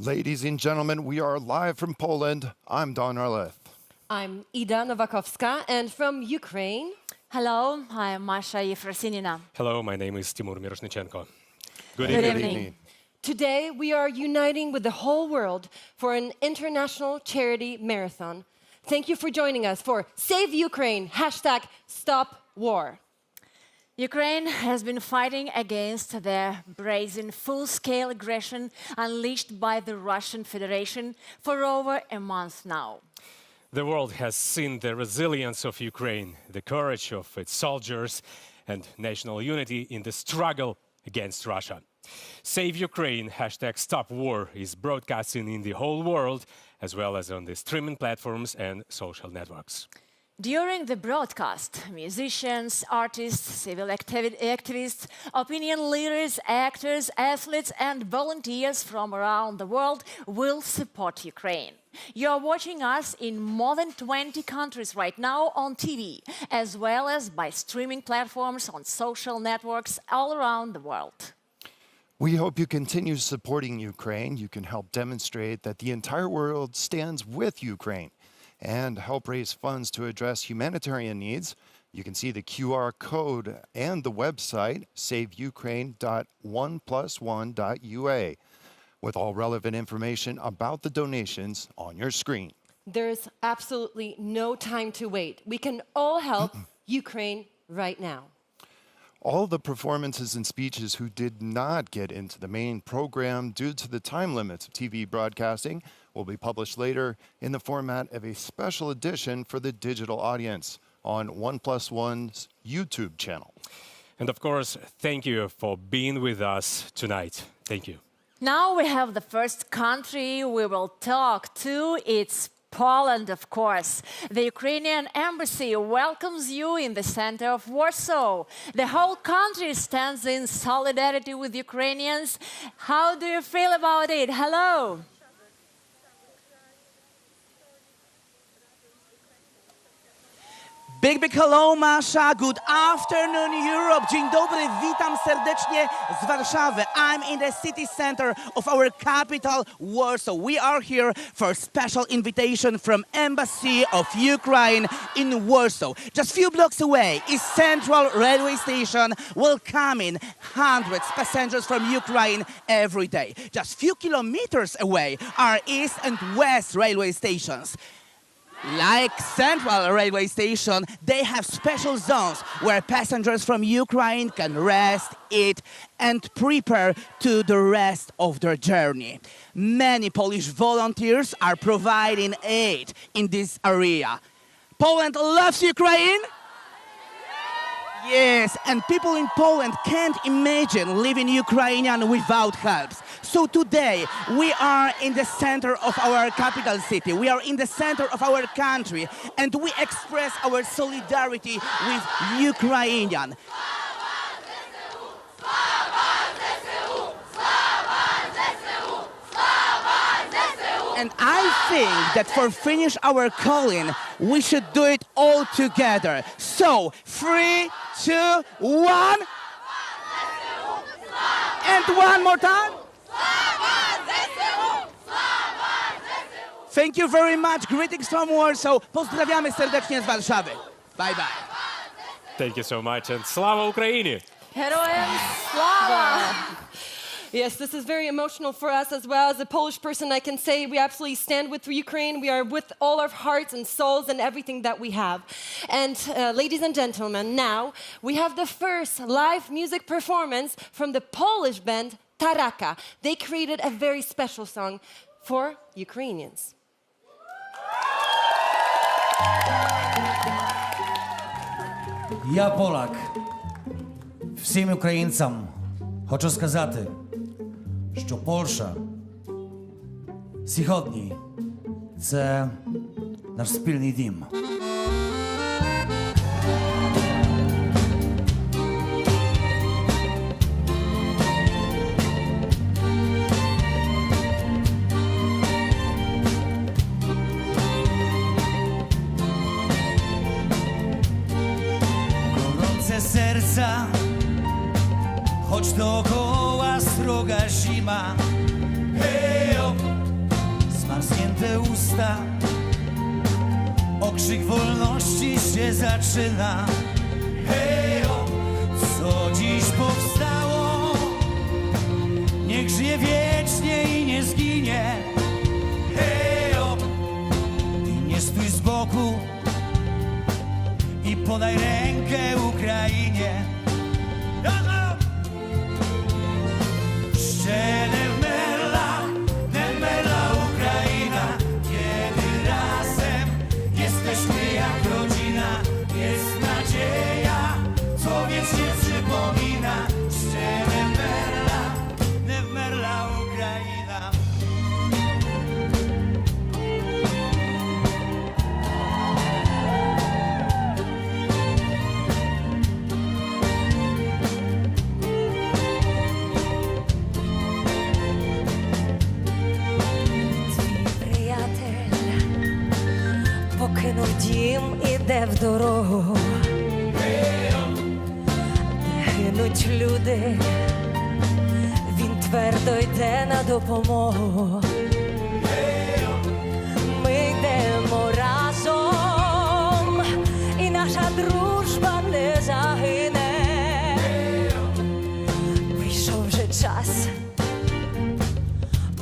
Ladies and gentlemen, we are live from Poland. I'm Don Arleth. I'm Ida Novakowska, and from Ukraine. Hello, I'm Masha Yefrosinina. Hello, my name is Timur Mirosnichenko. Good evening. Today, we are uniting with the whole world for an international charity marathon. Thank you for joining us for Save Ukraine, #StopWar. Ukraine has been fighting against the brazen full-scale aggression unleashed by the Russian Federation for over a month now. The world has seen the resilience of Ukraine, the courage of its soldiers, and national unity in the struggle against Russia. Save Ukraine, #StopWar is broadcasting in the whole world, as well as on the streaming platforms and social networks. During the broadcast, musicians, artists, civil activists, opinion leaders, actors, athletes, and volunteers from around the world will support Ukraine. You are watching us in more than 20 countries right now on TV, as well as by streaming platforms on social networks all around the world. We hope you continue supporting Ukraine. You can help demonstrate that the entire world stands with Ukraine and help raise funds to address humanitarian needs. You can see the QR code and the website, saveukraine.1+1.ua, with all relevant information about the donations on your screen. There's absolutely no time to wait. We can all help Ukraine right now. All the performances and speeches who did not get into the main program due to the time limits of TV broadcasting will be published later in the format of a special edition for the digital audience on 1+1's YouTube channel. And of course, thank you for being with us tonight. Thank you. Now we have the first country we will talk to. It's Poland, of course. The Ukrainian embassy welcomes you in the center of Warsaw. The whole country stands in solidarity with Ukrainians. How do you feel about it? Hello. Big hello, Masha. Good afternoon, Europe. Dzień dobry, witam serdecznie z Warszawy. I'm in the city center of our capital, Warsaw. We are here for a special invitation from Embassy of Ukraine in Warsaw. Just few blocks away is Central Railway Station, welcoming hundreds of passengers from Ukraine every day. Just few kilometers away are East and West railway stations. Like Central Railway Station, they have special zones where passengers from Ukraine can rest, eat, and prepare to the rest of their journey. Many Polish volunteers are providing aid in this area. Poland loves Ukraine? Yes, and people in Poland can't imagine living Ukrainian without help. So today, we are in the center of our capital city. We are in the center of our country, and we express our solidarity with Ukrainian. And I think that for finish our calling, we should do it all together. So, 3, 2, 1. And one more time. Thank you very much. Greetings from Warsaw. Pozdrawiamy serdecznie z Warszawy. Bye bye. Thank you so much, and Slava Ukraini! Herojem Slava! Yes, this is very emotional for us as well. As a Polish person, I can say we absolutely stand with Ukraine. We are with all our hearts and souls and everything that we have. And ladies and gentlemen, now we have the first live music performance from the Polish band Taraka. They created a very special song for Ukrainians. Я Полак. Всім українцям хочу сказати, що Польща сьогодні – це наш спільний дім. Gorące serca, choć dookoła sroga zima. Hey, oh. zamknięte usta, okrzyk wolności się zaczyna. Hejo, co dziś powstało, niech żyje wiecznie i nie zginie. Hejo, i nie stój z boku i podaj rękę Ukrainie. Ще не вмерла Україна, kiedy razem jesteśmy jak rodzina. Jest nadzieja, co wiecznie przypomina. Ще не вмерла Україна. Покинув дім, іде в дорогу, де гинуть люди, він твердо йде на допомогу. Ми йдемо разом, і наша дружба не загине. Прийшов вже час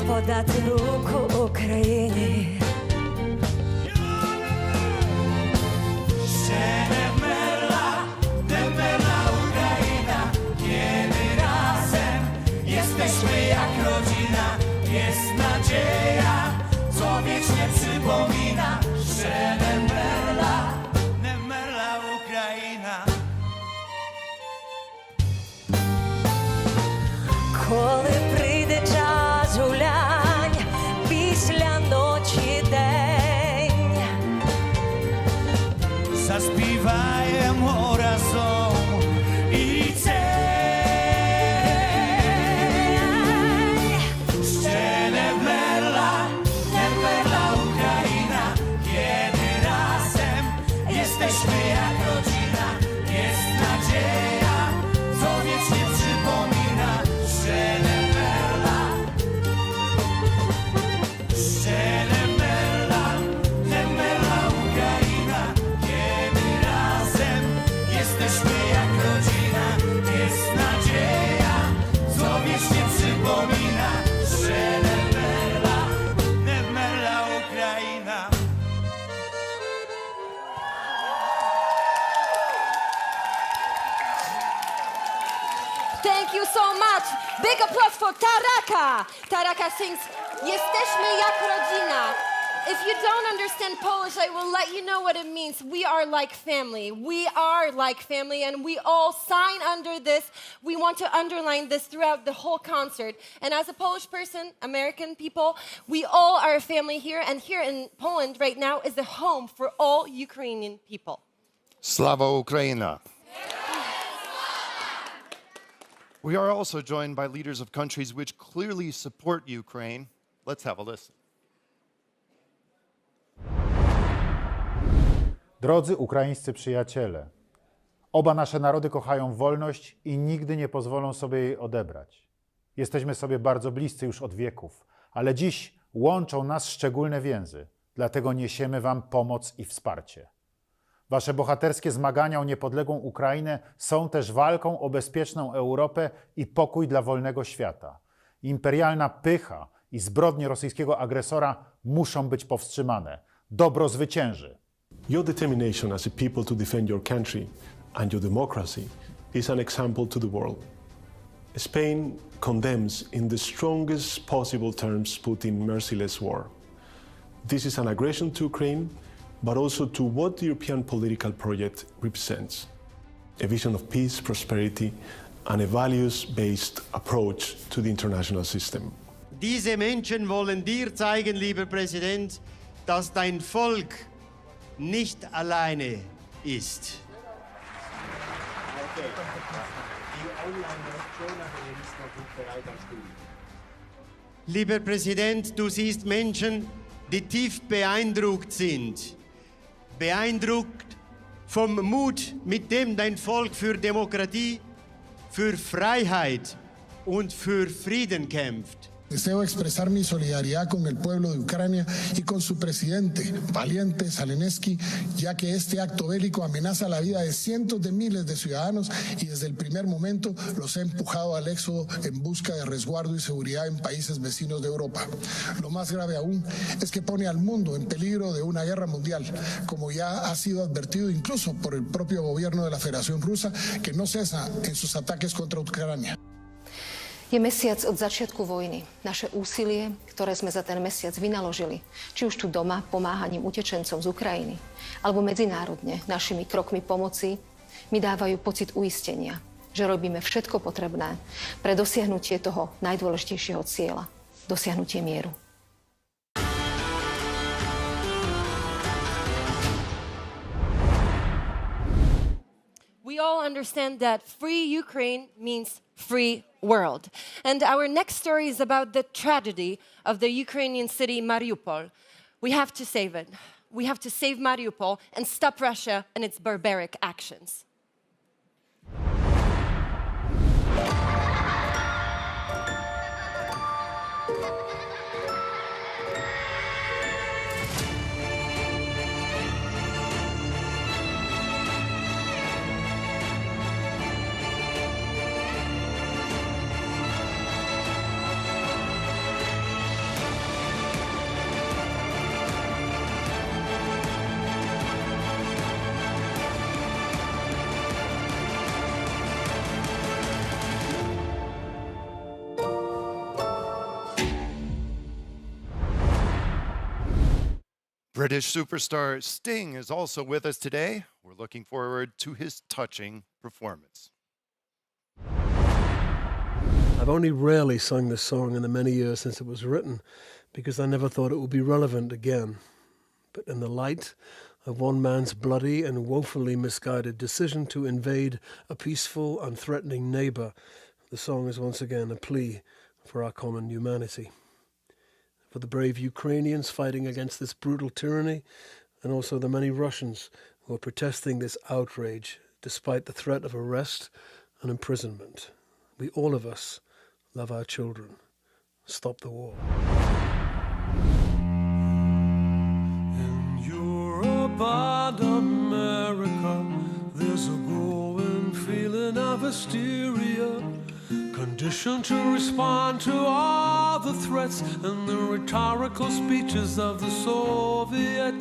подати руку Україні. Ще не вмерла Україна, kiedy razem jesteśmy jak rodzina. Jest nadzieja, co wiecznie przypomina. Ще не вмерла Україна. Коли прийде час гулянь, після ночі день, заспіваємо разом і цей. Ще не вмерла Україна, kiedy razem jesteśmy jak rodzina. Jest nadzieja, co wiecznie przypomina. Ще не wmерла Україna, kiedy razem jesteśmy jak rodzina. Jest nadzieja, co wiecznie przypomina. Ще не вмерла Україна. Thank you so much. Big applause for Taraka. Taraka sings Jesteśmy jak rodzina. If you don't understand Polish, I will let you know what it means. We are like family. We are like family, and we all sign under this. We want to underline this throughout the whole concert. And as a Polish person, American people, we all are a family here. And here in Poland right now is the home for all Ukrainian people. Slava Ukraina. We are also joined by leaders of countries which clearly support Ukraine. Let's have a listen. Drodzy ukraińscy przyjaciele, oba nasze narody kochają wolność i nigdy nie pozwolą sobie jej odebrać. Jesteśmy sobie bardzo bliscy już od wieków, ale dziś łączą nas szczególne więzy, dlatego niesiemy wam pomoc i wsparcie. Wasze bohaterskie zmagania o niepodległą Ukrainę są też walką o bezpieczną Europę i pokój dla wolnego świata. Imperialna pycha i zbrodnie rosyjskiego agresora muszą być powstrzymane. Dobro zwycięży. Your determination as a people to defend your country and your democracy is an example to the world. Spain condemns in the strongest possible terms Putin's merciless war. This is an aggression to Ukraine, but also to what the European political project represents. A vision of peace, prosperity, and a values-based approach to the international system. Diese Menschen wollen dir zeigen, lieber Präsident, dass dein Volk nicht alleine ist. Lieber Präsident, du siehst Menschen, die tief beeindruckt sind. Beeindruckt vom Mut, mit dem dein Volk für Demokratie, für Freiheit und für Frieden kämpft. Deseo expresar mi solidaridad con el pueblo de Ucrania y con su presidente, valiente Zelensky, ya que este acto bélico amenaza la vida de cientos de miles de ciudadanos y desde el primer momento los ha empujado al éxodo en busca de resguardo y seguridad en países vecinos de Europa. Lo más grave aún es que pone al mundo en peligro de una guerra mundial, como ya ha sido advertido incluso por el propio gobierno de la Federación Rusa, que no cesa en sus ataques contra Ucrania. Je mesiac od začiatku vojny. Naše úsilie, ktoré sme za ten mesiac vynaložili, či už tu doma pomáhaním utečencom z Ukrajiny, alebo medzinárodne našimi krokmi pomoci, mi dávajú pocit uistenia, že robíme všetko potrebné pre dosiahnutie toho najdôležitejšieho cieľa, dosiahnutie mieru. We all understand that free Ukraine means free world. And our next story is about the tragedy of the Ukrainian city Mariupol. We have to save it. We have to save Mariupol and stop Russia and its barbaric actions. British superstar Sting is also with us today. We're looking forward to his touching performance. I've only rarely sung this song in the many years since it was written because I never thought it would be relevant again. But in the light of one man's bloody and woefully misguided decision to invade a peaceful, unthreatening neighbor, the song is once again a plea for our common humanity. For the brave Ukrainians fighting against this brutal tyranny, and also the many Russians who are protesting this outrage despite the threat of arrest and imprisonment. We, all of us, love our children. Stop the war. In Europe and America, there's a growing feeling of hysteria, conditioned to respond to all the threats and the rhetorical speeches of the Soviet.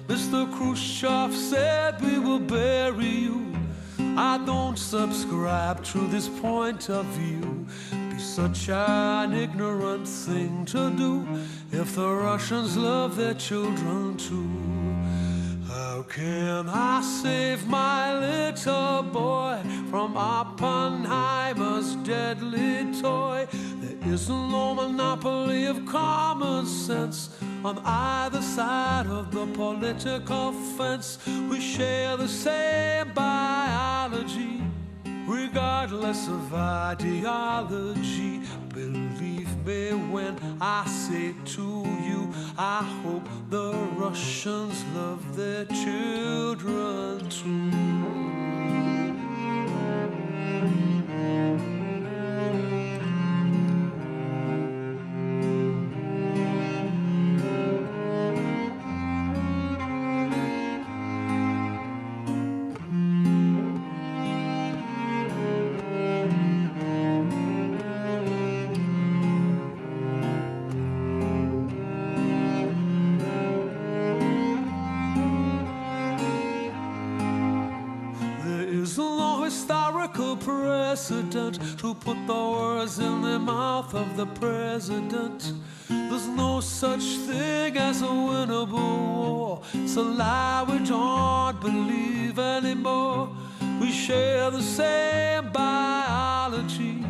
Mr. Khrushchev said we will bury you. I don't subscribe to this point of view. Be such an ignorant thing to do if the Russians love their children too. How can I save my little boy from Oppenheimer's deadly toy? There is no monopoly of common sense on either side of the political fence. We share the same biology, regardless of ideology. Believe me when I say to you, I hope the Russians love their children too. Precedent to put the words in the mouth of the president. There's no such thing as a winnable war. It's a lie we don't believe anymore. We share the same biology,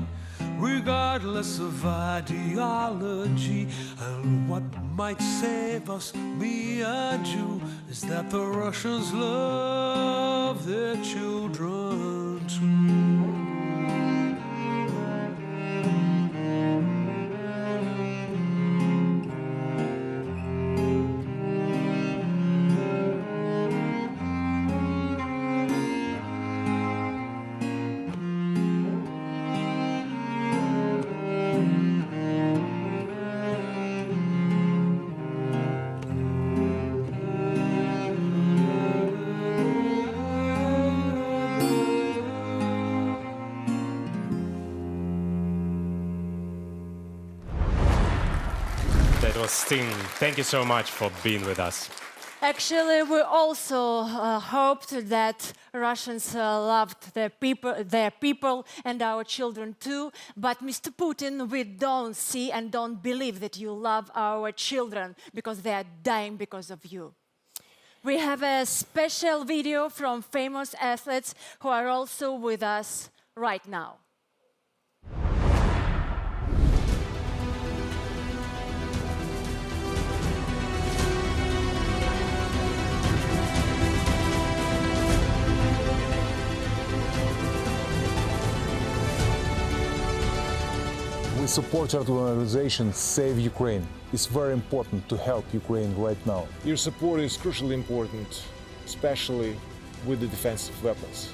regardless of ideology. And what might save us, me and you, is that the Russians love their children too. Sting. Thank you so much for being with us. Actually, we also hoped that Russians loved their people and our children too. But Mr. Putin, we don't see and don't believe that you love our children because they are dying because of you. We have a special video from famous athletes who are also with us right now. We support charity organization Save Ukraine. It's very important to help Ukraine right now. Your support is crucially important, especially with the defensive weapons.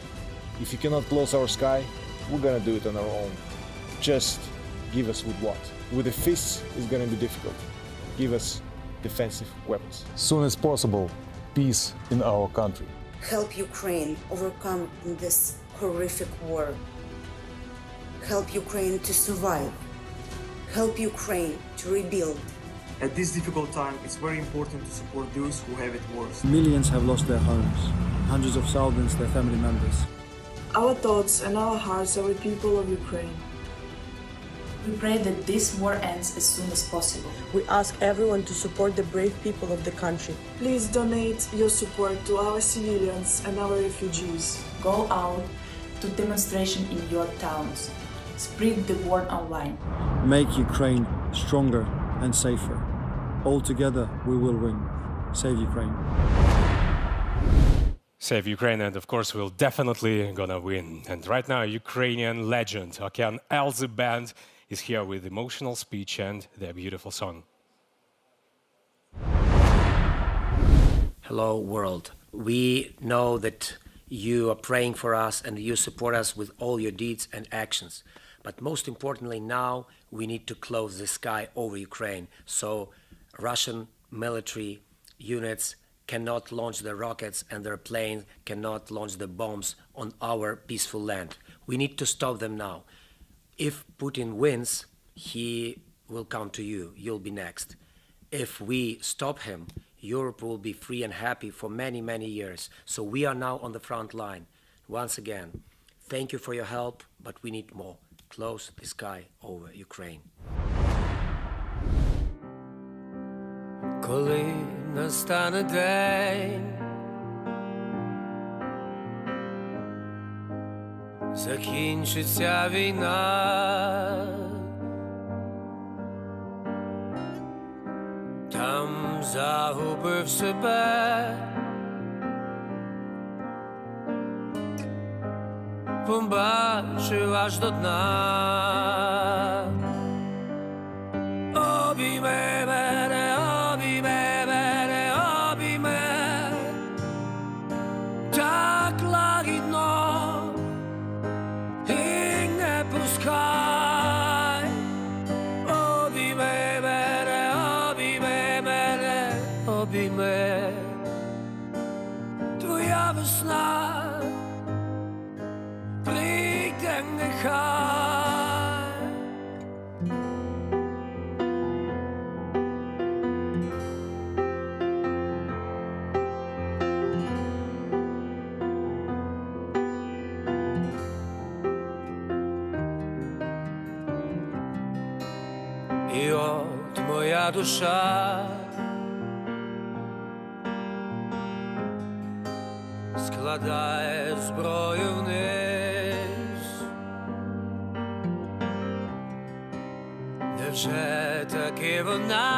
If you cannot close our sky, we're gonna do it on our own. Just give us with what? With the fists, it's gonna be difficult. Give us defensive weapons. Soon as possible, peace in our country. Help Ukraine overcome this horrific war. Help Ukraine to survive. Help Ukraine to rebuild. At this difficult time, it's very important to support those who have it worse. Millions have lost their homes, hundreds of thousands their family members. Our thoughts and our hearts are with people of Ukraine. We pray that this war ends as soon as possible. We ask everyone to support the brave people of the country. Please donate your support to our civilians and our refugees. Go out to demonstration in your towns. Spread the word online. Make Ukraine stronger and safer. All together we will win. Save Ukraine. Save Ukraine, and of course we'll definitely gonna win. And right now, Ukrainian legend Okean Elzy Band is here with emotional speech and their beautiful song. Hello, world. We know that you are praying for us and you support us with all your deeds and actions. But most importantly, now we need to close the sky over Ukraine so Russian military units cannot launch their rockets and their planes cannot launch the bombs on our peaceful land. We need to stop them now. If Putin wins, he will come to you. You'll be next. If we stop him, Europe will be free and happy for many, many years. So we are now on the front line. Once again, thank you for your help, but we need more. Close the sky over Ukraine. Коли настане день, закінчиться війна, там загубив себе, побачив аж до дна. Обійми мене, обійми мене, обійми, так лагідно і не пускай. Обійми мене, обійми мене, обійми, твоя весна прийде нехай. І от моя душа складає зброю вниз. Невже таки вона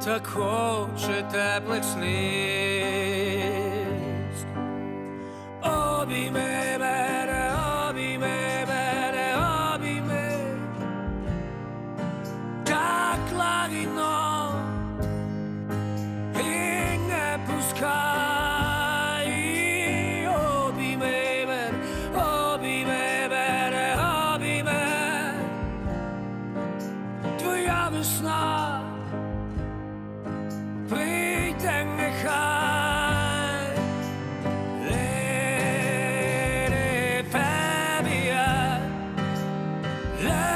так хоче теплих сліз? Обійми мене, обійми мене, обійми, так лагідно і не пускай. Обійми мене, обійми мене, обійми, твоя весна прийде нехай. Let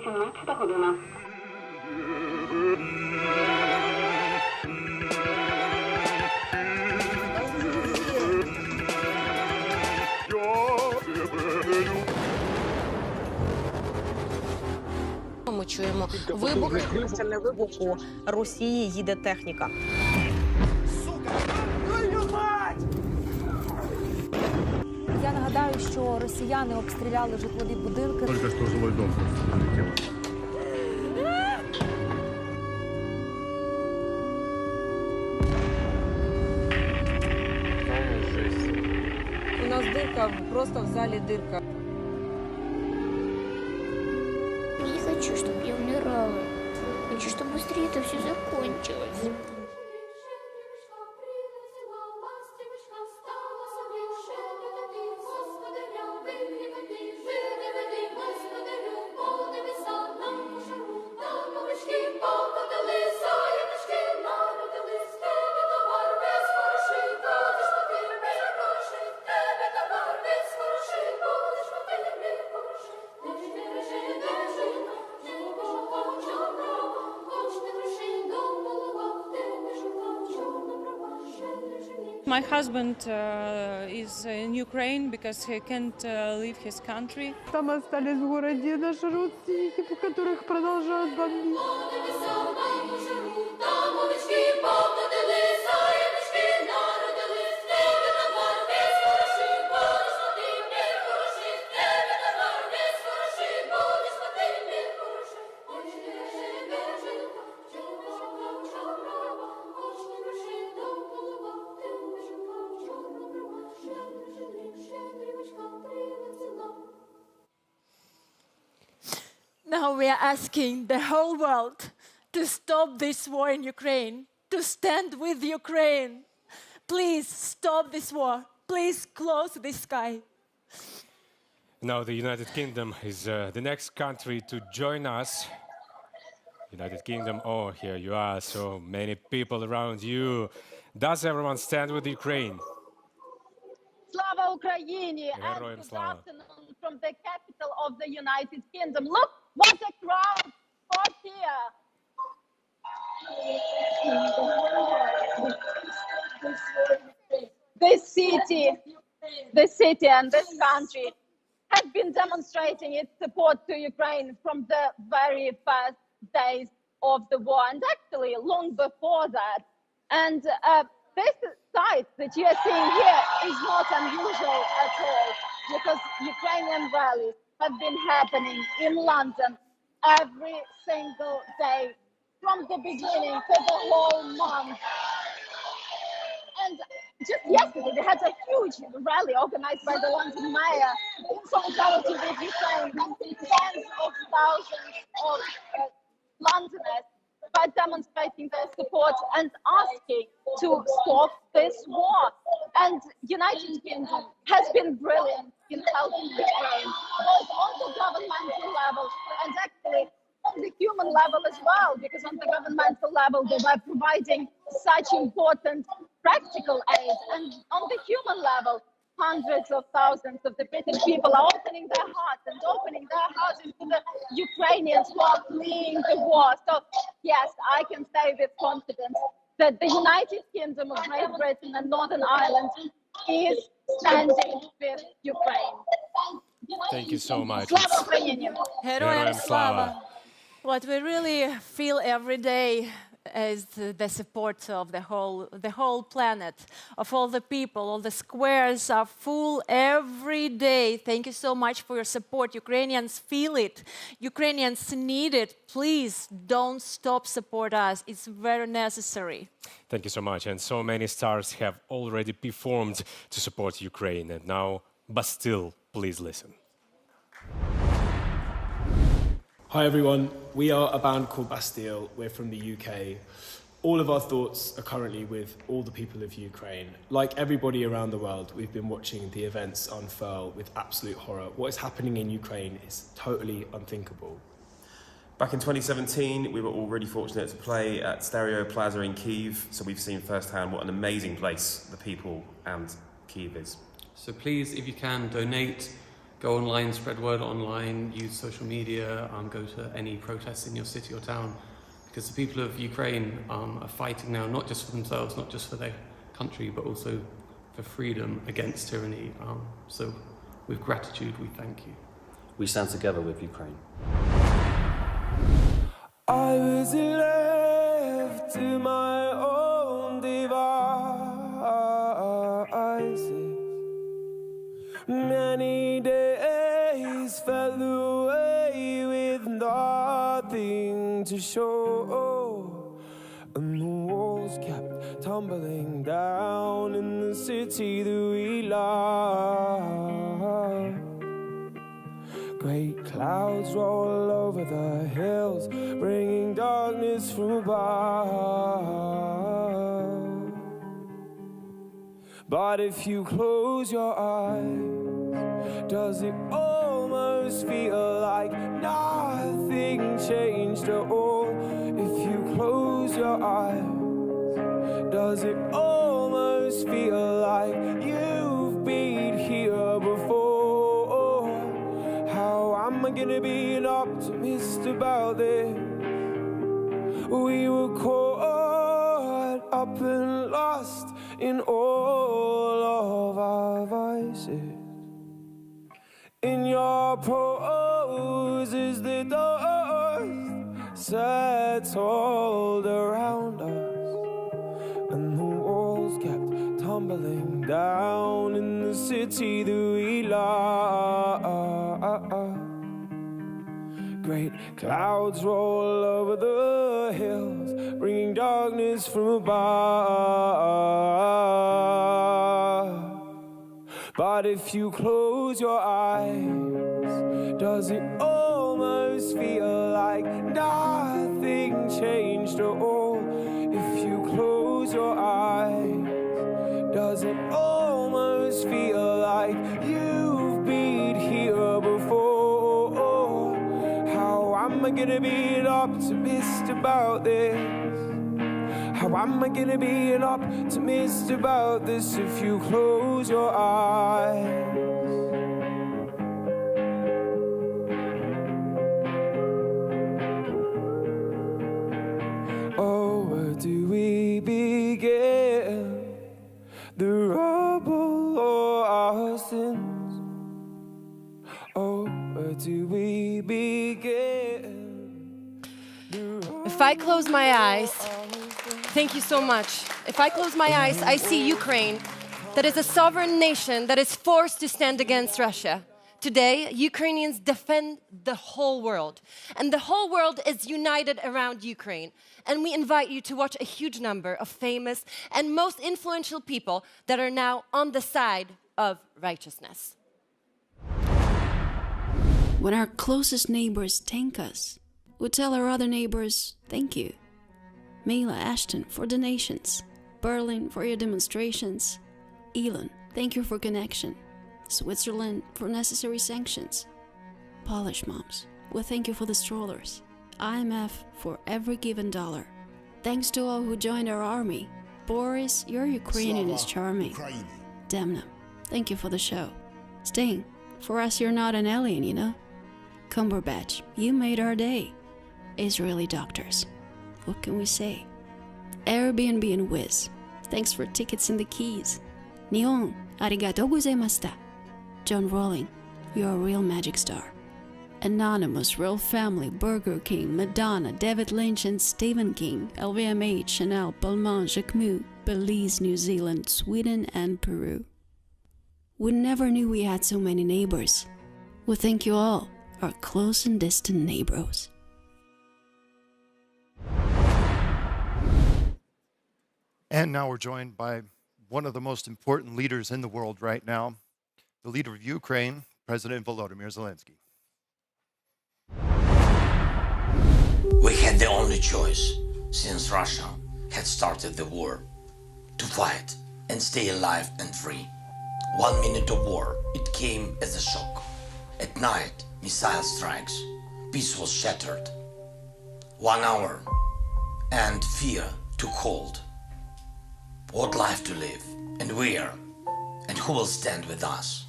18 година. Ми чуємо вибух. Це не вибуху. Росії їде техніка. Я нагадаю, що росіяни обстріляли житлові будинки. Тільки що жилий дом прилетів. У нас дырка, просто в зале дырка. Не хочу, чтобы я умирала. Хочу, чтобы быстрее это все закончилось. My husband is in Ukraine because he can't leave his country. Там остались в городе наши родственники, которых продолжают бомбить. Now we are asking the whole world to stop this war in Ukraine, to stand with Ukraine. Please stop this war. Please close this sky. Now the United Kingdom is the next country to join us. United Kingdom, oh, here you are, so many people around you. Does everyone stand with Ukraine? Slava Ukraini! Героям And good слава. afternoon from the capital of the United Kingdom. Look what a crowd got here! This city and this country have been demonstrating its support to Ukraine from the very first days of the war, and actually long before that. And this sight that you are seeing here is not unusual at all, because Ukrainian rallies have been happening in London every single day from the beginning for the whole month. And just yesterday, we had a huge rally organized by the London mayor in solidarity with Ukraine. Tens of thousands of Londoners by demonstrating their support and asking to stop this war. And United Kingdom has been brilliant in helping Ukraine, both on the governmental level and actually on the human level as well, because on the governmental level they were providing such important practical aid, and on the human level hundreds of thousands of the British people are opening their hearts and opening their houses to the Ukrainians who are fleeing the war. So yes, I can say with confidence that the United Kingdom of Great Britain and Northern Ireland is standing with Ukraine. Thank you so much. Slava Ukraini! Героям слава! What we really feel every day is the support of the whole planet, of all the people. All the squares are full every day. Thank you so much for your support. Ukrainians feel it. Ukrainians need it. Please don't stop support us. It's very necessary. Thank you so much. And so many stars have already performed to support Ukraine. And now, Bastille, please listen. Hi everyone, we are a band called Bastille. We're from the UK. All of our thoughts are currently with all the people of Ukraine. Like everybody around the world, we've been watching the events unfurl with absolute horror. What is happening in Ukraine is totally unthinkable. Back in 2017, we were all really fortunate to play at Stereo Plaza in Kyiv, so we've seen firsthand what an amazing place the people and Kyiv is. So please, if you can, donate Go online, spread word online, use social media, go to any protests in your city or town. Because the people of Ukraine are fighting now, not just for themselves, not just for their country, but also for freedom against tyranny. So with gratitude, we thank you. We stand together with Ukraine. I was left to my own devices. Many days fell away with nothing to show, and the walls kept tumbling down in the city that we love. Great clouds roll over the hills, bringing darkness from above. But if you close your eyes, does it almost feel like nothing changed at all? If you close your eyes, does it almost feel like you've been here before? How am I gonna be an optimist about this? We were caught up and lost in all of our vices. In your poses, the dust settled around us, and the walls kept tumbling down in the city that we love. Great clouds roll over the hills, bringing darkness from above. But if you close your eyes, does it almost feel like nothing changed at all? If you close your eyes, does it almost feel like you've been here before? How am I gonna be an optimist about this? How am I gonna be an optimist about this if you close your eyes? Oh, where do we begin? The rubble or our sins? Oh, where do we begin? If I close my eyes, thank you so much. If I close my eyes, I see Ukraine, that is a sovereign nation that is forced to stand against Russia. Today, Ukrainians defend the whole world, and the whole world is united around Ukraine. And we invite you to watch a huge number of famous and most influential people that are now on the side of righteousness. When our closest neighbors thank us, we tell our other neighbors, thank you. Mela Ashton for donations, Berlin for your demonstrations, Elon, thank you for connection, Switzerland for necessary sanctions, Polish moms, well thank you for the strollers, IMF for every given dollar. Thanks to all who joined our army. Boris, your Ukrainian is charming. Demna, thank you for the show. Sting, for us you're not an alien, you know. Cumberbatch, you made our day. Israeli doctors, what can we say? Airbnb and Wiz, thanks for tickets and the keys. Neon, arigatou gozaimashita. John Rowling, you're a real magic star. Anonymous, Royal Family, Burger King, Madonna, David Lynch and Stephen King, LVMH, Chanel, Balmain, Jacquemus, Belize, New Zealand, Sweden and Peru. We never knew we had so many neighbors. We thank you all, our close and distant neighbors. And now we're joined by one of the most important leaders in the world right now, the leader of Ukraine, President Volodymyr Zelensky. We had the only choice, since Russia had started the war, to fight and stay alive and free. 1 minute of war, it came as a shock. At night, missile strikes, peace was shattered. 1 hour, and fear took hold. What life to live, and where, and who will stand with us?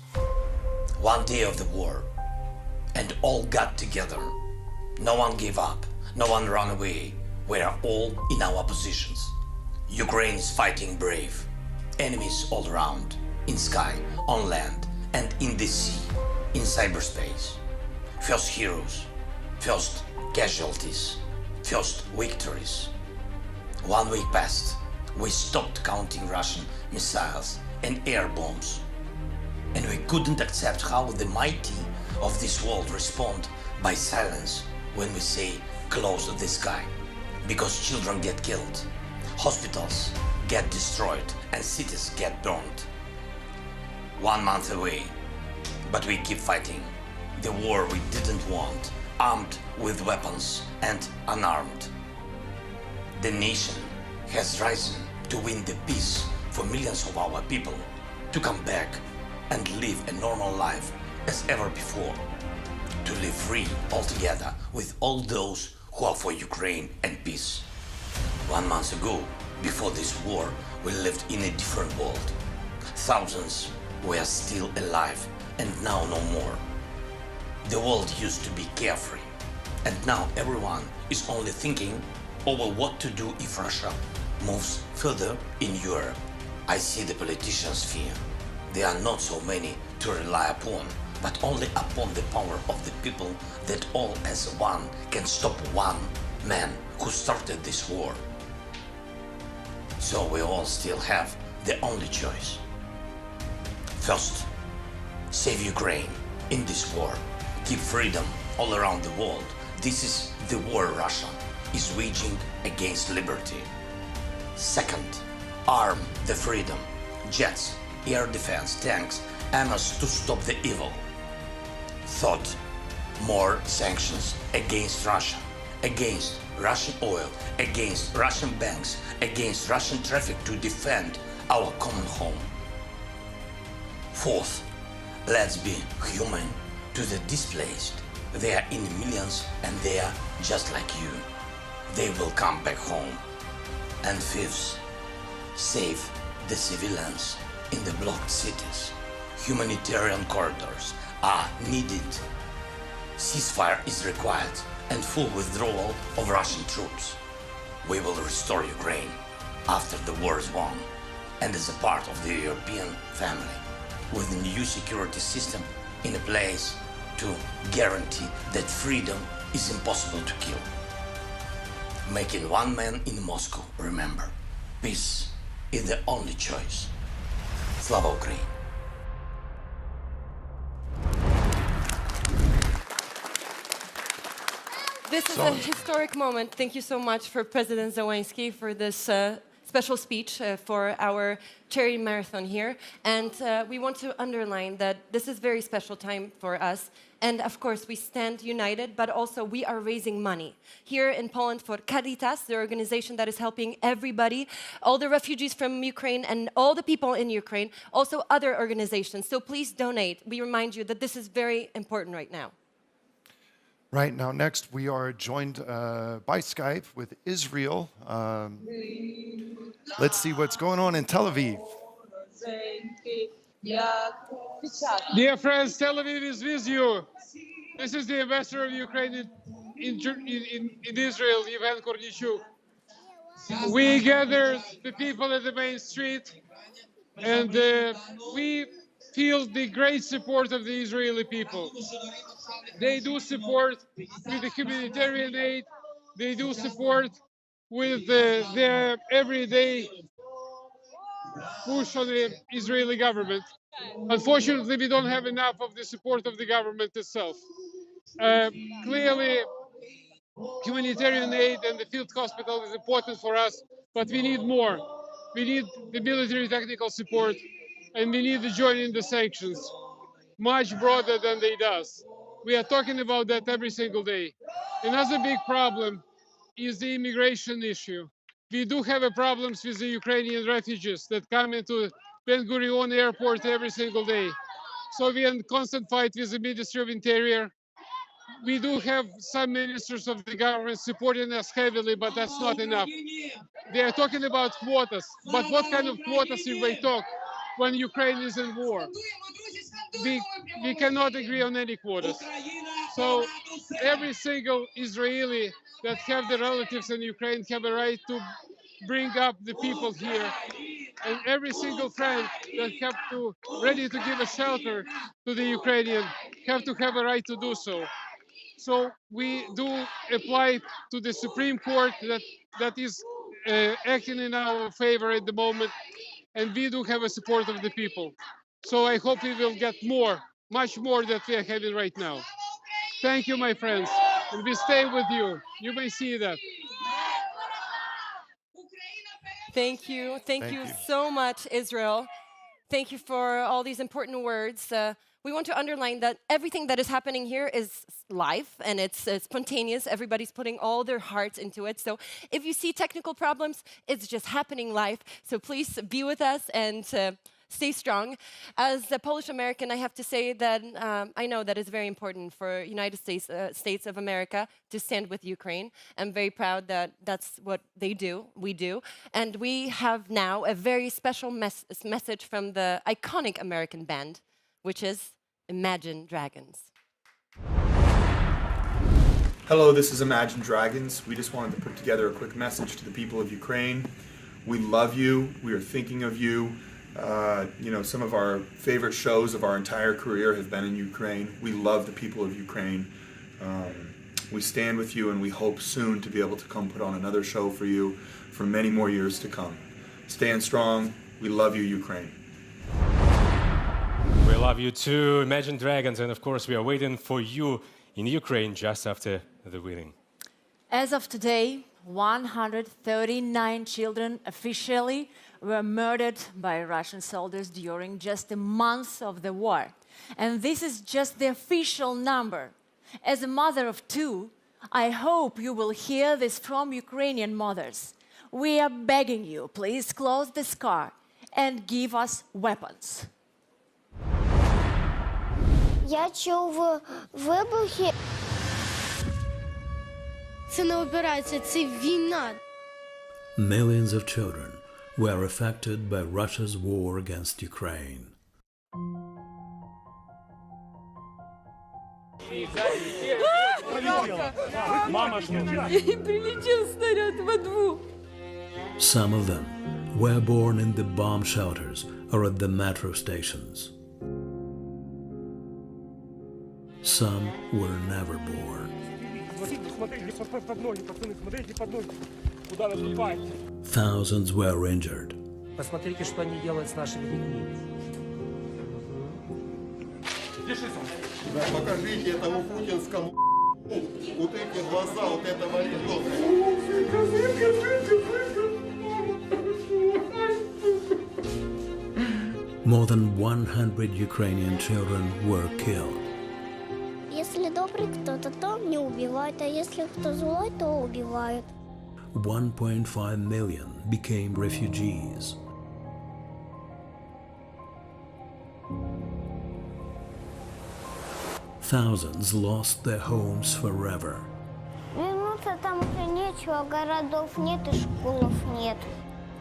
One day of the war, and all got together. No one gave up, no one ran away. We are all in our positions. Ukraine is fighting brave. Enemies all around, in sky, on land, and in the sea, in cyberspace. First heroes, first casualties, first victories. 1 week passed. We stopped counting Russian missiles and air bombs. And we couldn't accept how the mighty of this world respond by silence when we say close the sky. Because children get killed, hospitals get destroyed, and cities get burned. 1 month away, but we keep fighting. The war we didn't want, armed with weapons and unarmed. The nation has risen to win the peace for millions of our people to come back and live a normal life as ever before. To live free altogether with all those who are for Ukraine and peace. 1 month ago, before this war, we lived in a different world. Thousands were still alive, and now no more. The world used to be carefree, and now everyone is only thinking over what to do if Russia moves further in Europe. I see the politicians' fear. There are not so many to rely upon, but only upon the power of the people that all as one can stop one man who started this war. So we all still have the only choice. First, save Ukraine in this war. Keep freedom all around the world. This is the war Russia is waging against liberty. Second, arm the freedom. Jets, air defense, tanks, arms to stop the evil. Third, more sanctions against Russia, against Russian oil, against Russian banks, against Russian traffic to defend our common home. Fourth, let's be human to the displaced. They are in millions and they are just like you. They will come back home. And fifth, save the civilians in the blocked cities. Humanitarian corridors are needed. Ceasefire is required and full withdrawal of Russian troops. We will restore Ukraine after the war is won and as a part of the European family with a new security system in place to guarantee that freedom is impossible to kill. Making one man in Moscow remember, peace is the only choice. Slava Ukraini! This is a historic moment. Thank you so much for President Zelensky for this special speech for our charity marathon here. And we want to underline that this is a very special time for us. And of course, we stand united, but also we are raising money here in Poland for Caritas, the organization that is helping everybody, all the refugees from Ukraine and all the people in Ukraine, also other organizations. So please donate. We remind you that this is very important right now. Right now, next we are joined by Skype with Israel. Let's see what's going on in Tel Aviv. Dear friends, Tel Aviv is with you. This is the ambassador of Ukraine in Israel, Yevhen Kornichuk. We gathered the people at the main street, and we feel the great support of the Israeli people. They do support with the humanitarian aid. They do support with their everyday push on the Israeli government. Unfortunately, we don't have enough of the support of the government itself. Clearly, humanitarian aid and the field hospital is important for us, but we need more. We need the military technical support, and we need to join in the sanctions much broader than they does. We are talking about that every single day. Another big problem is the immigration issue. We do have problems with the Ukrainian refugees that come into Ben Gurion airport every single day. So we are in constant fight with the Ministry of Interior. We do have some ministers of the government supporting us heavily, but that's not enough. They are talking about quotas, but what kind of quotas if they talk when Ukraine is in war? we cannot agree on any quotas. So every single Israeli that have the relatives in Ukraine have a right to bring up the people here. And every single friend that have to ready to give a shelter to the Ukrainian have to have a right to do so. So we do apply to the Supreme Court that is acting in our favor at the moment, and we do have a support of the people. So I hope we will get more, much more than we are having right now. Thank you, my friends, and we stay with you. You may see that. Thank you. Thank you so much, Israel. Thank you for all these important words. We want to underline that everything that is happening here is live and it's spontaneous. Everybody's putting all their hearts into it. So if you see technical problems, it's just happening live. So please be with us and stay strong. As a Polish American, I have to say that I know that it's very important for United States of America to stand with Ukraine. I'm very proud that that's what they do, we do. And we have now a very special message from the iconic American band, which is Imagine Dragons. Hello, this is Imagine Dragons. We just wanted to put together a quick message to the people of Ukraine. We love you. We are thinking of you. Some of our favorite shows of our entire career have been in Ukraine. We love the people of Ukraine. We stand with you, and we hope soon to be able to come put on another show for you for many more years to come. Stand strong. We love you, Ukraine. We love you too, Imagine Dragons, and of course we are waiting for you in Ukraine just after the winning. As of today, 139 children officially were murdered by Russian soldiers during just a month of the war. And this is just the official number. As a mother of two, I hope you will hear this from Ukrainian mothers. We are begging you, please close this car and give us weapons. Я чув вибухи. Це не операція, це війна. Millions of children were affected by Russia's war against Ukraine. Some of them were born in the bomb shelters or at the metro stations. Some were never born. Thousands were injured. Посмотрите, что они делают с нашими детьми. Покажите этому путинскому вот эти глаза, вот этого ребенка. More than 100 Ukrainian children were killed. Если добрый кто-то, то не убивают, а если кто злой, то убивают. 1.5 million became refugees. Thousands lost their homes forever. Вернуться там уже нечего, городов нет и школов нет.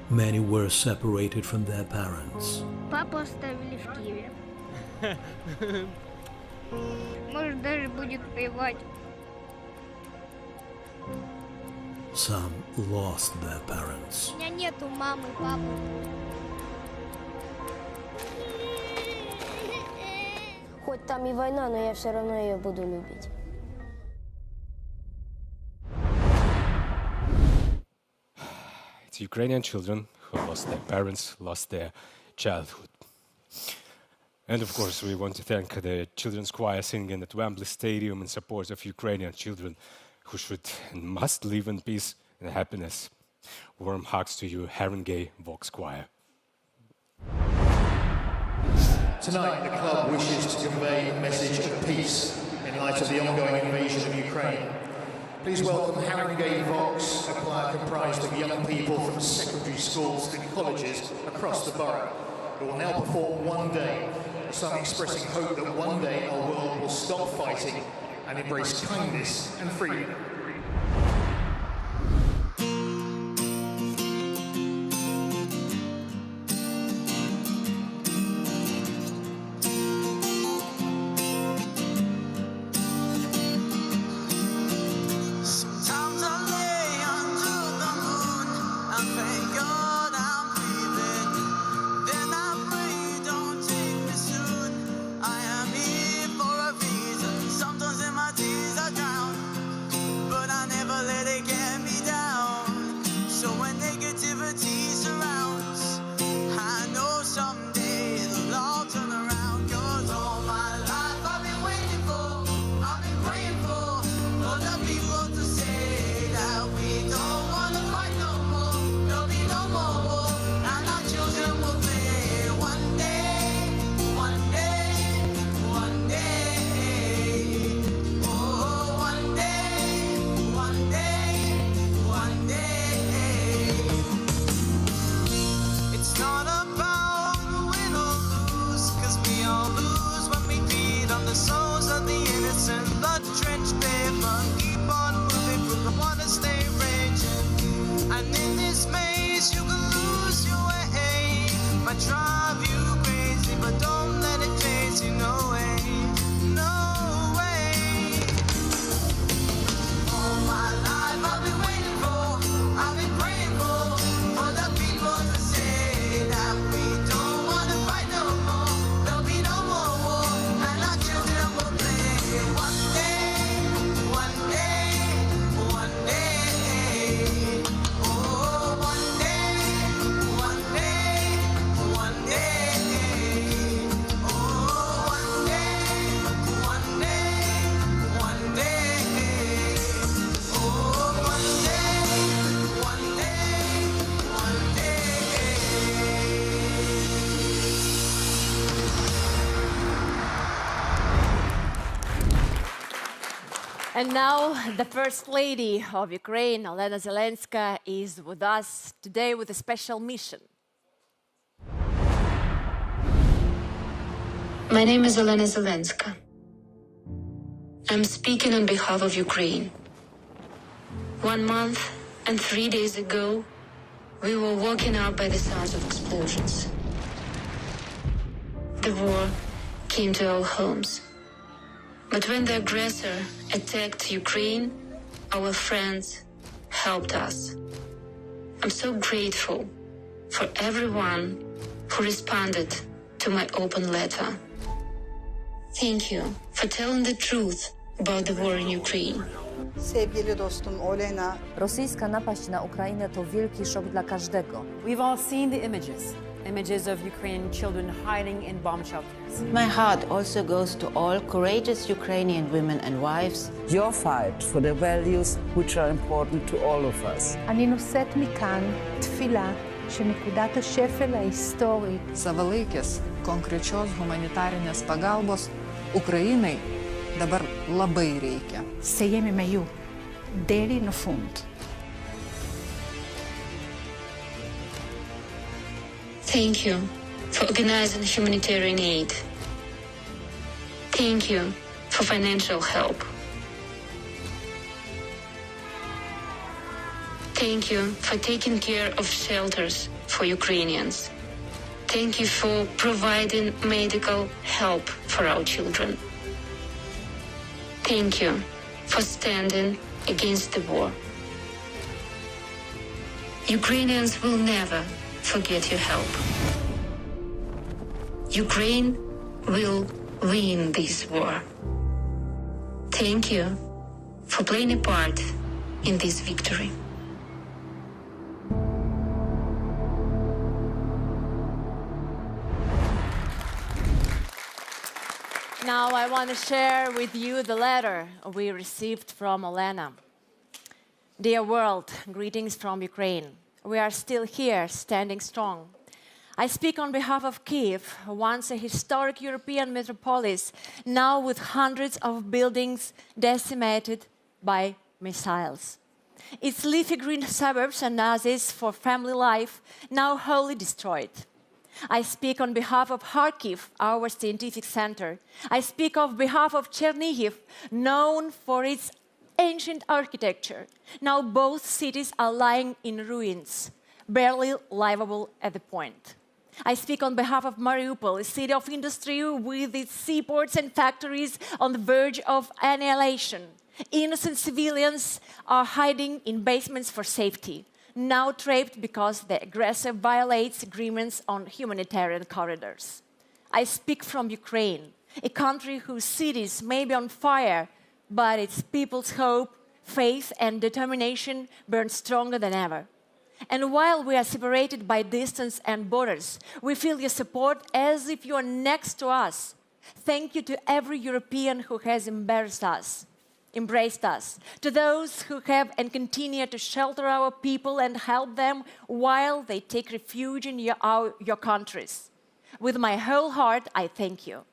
Many were separated from their parents. Папу оставили в Киеве. Может, даже будет воевать. Some lost their parents. У меня нету мамы, папы. Хоть там и война, но я все равно ее буду любить. It's Ukrainian children who lost their parents, lost their childhood. And of course, we want to thank the children's choir singing at Wembley Stadium in support of Ukrainian children who should and must live in peace and happiness. Warm hugs to you, Haringey Vox Choir. Tonight, the club wishes to convey a message of peace in light of the ongoing invasion of Ukraine. Please welcome Haringey Vox, a choir comprised of young people from secondary schools and colleges across the borough, who will now perform One Day, a song expressing hope that one day our world will stop fighting and embrace kindness and freedom. And now the First Lady of Ukraine, Olena Zelenska, is with us today with a special mission. My name is Olena Zelenska. I'm speaking on behalf of Ukraine. 1 month and 3 days ago, we were woken up by the sounds of explosions. The war came to our homes. But when the aggressor attacked Ukraine, our friends helped us. I'm so grateful for everyone who responded to my open letter. Thank you for telling the truth about the war in Ukraine. Sevgili dostum Olena. Rosyjska napaść na Ukrainę to wielki szok dla każdego. We've all seen the images of Ukrainian children hiding in bomb shelters. My heart also goes to all courageous Ukrainian women and wives. Your fight for the values which are important to all of us. אני נושאת מכאן תפילה שנקודת השפל ההיסטורית. Savalaikės konkrečios humanitarinės pagalbos Ukrainai dabar labai reikia. Sejame jų dėlį nuo fund. Thank you for organizing humanitarian aid. Thank you for financial help. Thank you for taking care of shelters for Ukrainians. Thank you for providing medical help for our children. Thank you for standing against the war. Ukrainians will never forget your help. Ukraine will win this war. Thank you for playing a part in this victory. Now I want to share with you the letter we received from Olena. Dear world, greetings from Ukraine. We are still here, standing strong. I speak on behalf of Kiev, once a historic European metropolis, now with hundreds of buildings decimated by missiles. Its leafy green suburbs and oases for family life now wholly destroyed. I speak on behalf of Kharkiv, our scientific center. I speak on behalf of Chernihiv, known for its ancient architecture. Now both cities are lying in ruins, barely livable at the point. I speak on behalf of Mariupol, a city of industry with its seaports and factories on the verge of annihilation. Innocent civilians are hiding in basements for safety, now trapped because the aggressor violates agreements on humanitarian corridors. I speak from Ukraine, a country whose cities may be on fire, but its people's hope, faith, and determination burn stronger than ever. And while we are separated by distance and borders, we feel your support as if you are next to us. Thank you to every European who has embraced us, to those who have and continue to shelter our people and help them while they take refuge in your countries. With my whole heart, I thank you.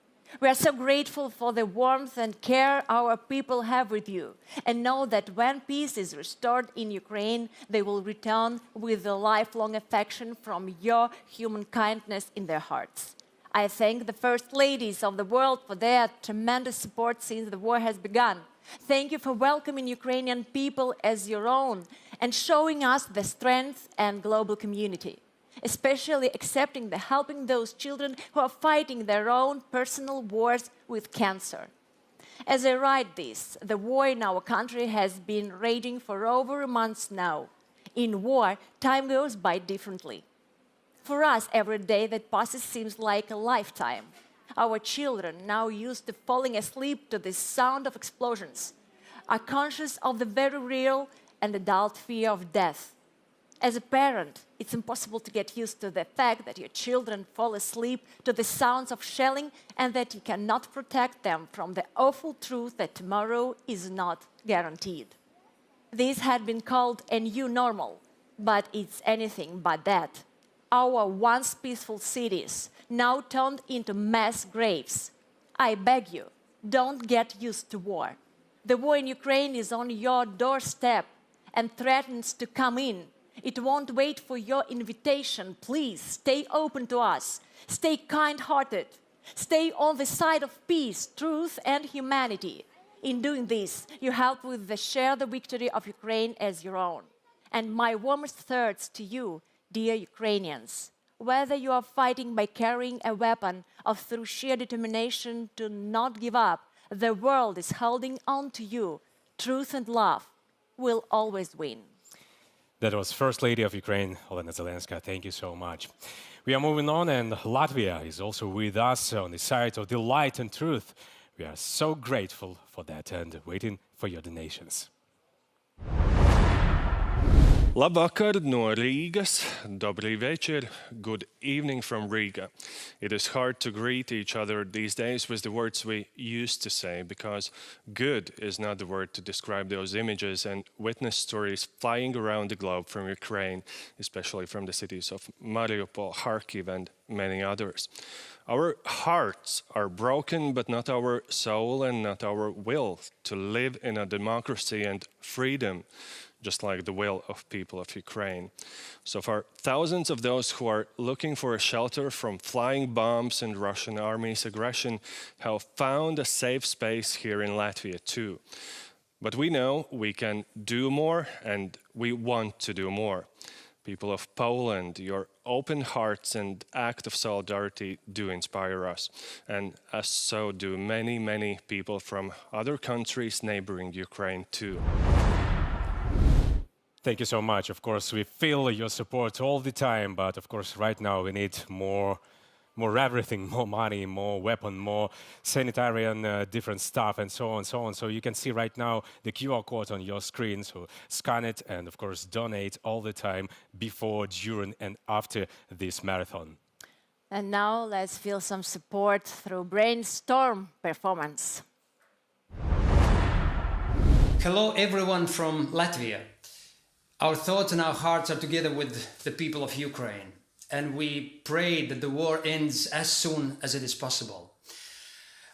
We are so grateful for the warmth and care our people have with you, and know that when peace is restored in Ukraine, they will return with a lifelong affection from your human kindness in their hearts. I thank the first ladies of the world for their tremendous support since the war has begun. Thank you for welcoming Ukrainian people as your own and showing us the strength and global community, especially accepting the helping those children who are fighting their own personal wars with cancer. As I write this, the war in our country has been raging for over a month now. In war, time goes by differently. For us, every day that passes seems like a lifetime. Our children, now used to falling asleep to the sound of explosions, are conscious of the very real and adult fear of death. As a parent, it's impossible to get used to the fact that your children fall asleep to the sounds of shelling and that you cannot protect them from the awful truth that tomorrow is not guaranteed. This had been called a new normal, but it's anything but that. Our once peaceful cities, now turned into mass graves. I beg you, don't get used to war. The war in Ukraine is on your doorstep and threatens to come in. It won't wait for your invitation. Please stay open to us. Stay kind-hearted. Stay on the side of peace, truth, and humanity. In doing this, you help with the share the victory of Ukraine as your own. And my warmest thoughts to you, dear Ukrainians. Whether you are fighting by carrying a weapon or through sheer determination to not give up, the world is holding on to you. Truth and love will always win. That was First Lady of Ukraine, Olena Zelenska. Thank you so much. We are moving on, and Latvia is also with us on the side of the light and truth. We are so grateful for that and waiting for your donations. Labvakar no Rīgas, Dobrý večer, good evening from Riga. It is hard to greet each other these days with the words we used to say, because good is not the word to describe those images and witness stories flying around the globe from Ukraine, especially from the cities of Mariupol, Kharkiv, and many others. Our hearts are broken, but not our soul and not our will to live in a democracy and freedom, just like the will of people of Ukraine. So for thousands of those who are looking for a shelter from flying bombs and Russian army's aggression have found a safe space here in Latvia too. But we know we can do more, and we want to do more. People of Poland, your open hearts and act of solidarity do inspire us, and as so do many, many people from other countries neighboring Ukraine too. Thank you so much. Of course, we feel your support all the time, but of course, right now we need more everything, more money, more weapon, more sanitarian, different stuff, and so on, so on. So you can see right now the QR code on your screen, so scan it and, of course, donate all the time before, during, and after this marathon. And now let's feel some support through Brainstorm performance. Hello, everyone from Latvia. Our thoughts and our hearts are together with the people of Ukraine, and we pray that the war ends as soon as it is possible.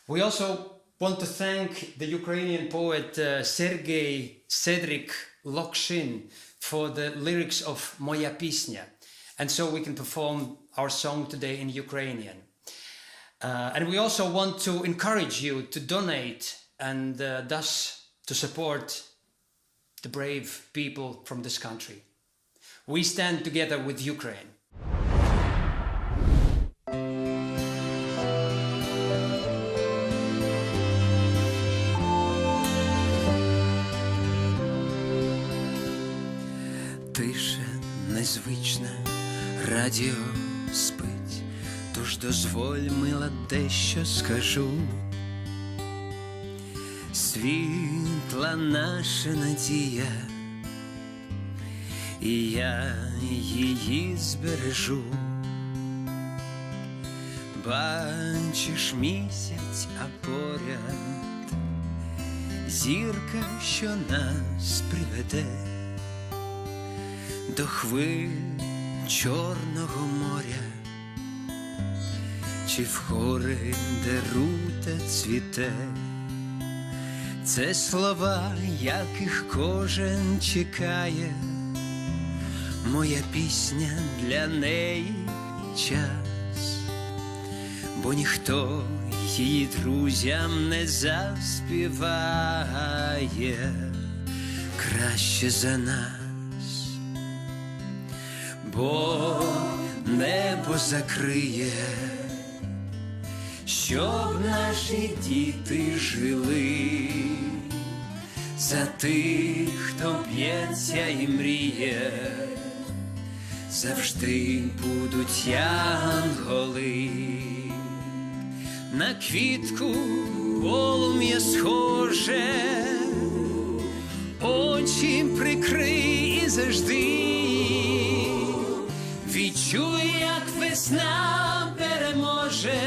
We also want to thank the Ukrainian poet Sergei Cedric Lokshin for the lyrics of Moya Pisnya, and so we can perform our song today in Ukrainian. And we also want to encourage you to donate and thus to support the brave people from this country. We stand together with Ukraine. Тиша незвична, радіо спить, тож дозволь, мила, дещо скажу. Світла наша надія, і я її збережу. Бачиш місяць, а поряд зірка, що нас приведе до хвиль Чорного моря, чи в гори, де рута цвіте. Це слова, яких кожен чекає, моя пісня для неї час, бо ніхто її друзям не заспіває краще за нас, бо небо закриє, щоб наші діти жили, за тих, хто б'ється і мріє, завжди будуть янголи. На квітку полум'я схоже, очі прикрий і завжди відчуй, як весна переможе.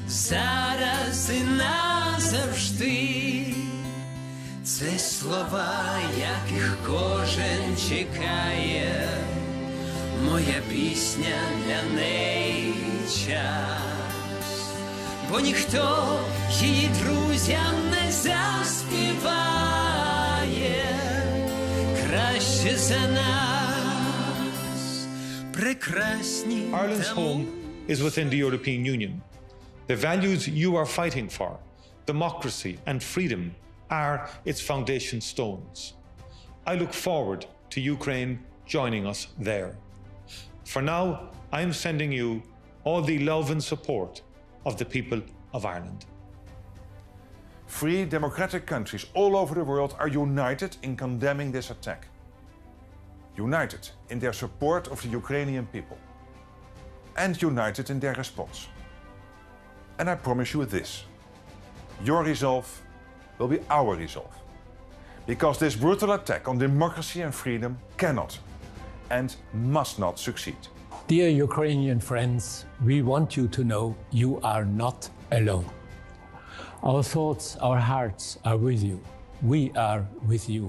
Зараз і назавжди. Це слова, яких кожен чекає, моя пісня для неї час, бо ніхто її друзям не заспіває чи за нас прекрасні. Ireland's home is within the European Union. The values you are fighting for, democracy and freedom, are its foundation stones. I look forward to Ukraine joining us there. For now, I am sending you all the love and support of the people of Ireland. Free democratic countries all over the world are united in condemning this attack. United in their support of the Ukrainian people. And united in their response. And I promise you this. Your resolve will be our resolve. Because this brutal attack on democracy and freedom cannot and must not succeed. Dear Ukrainian friends, we want you to know you are not alone. Our thoughts, our hearts are with you. We are with you.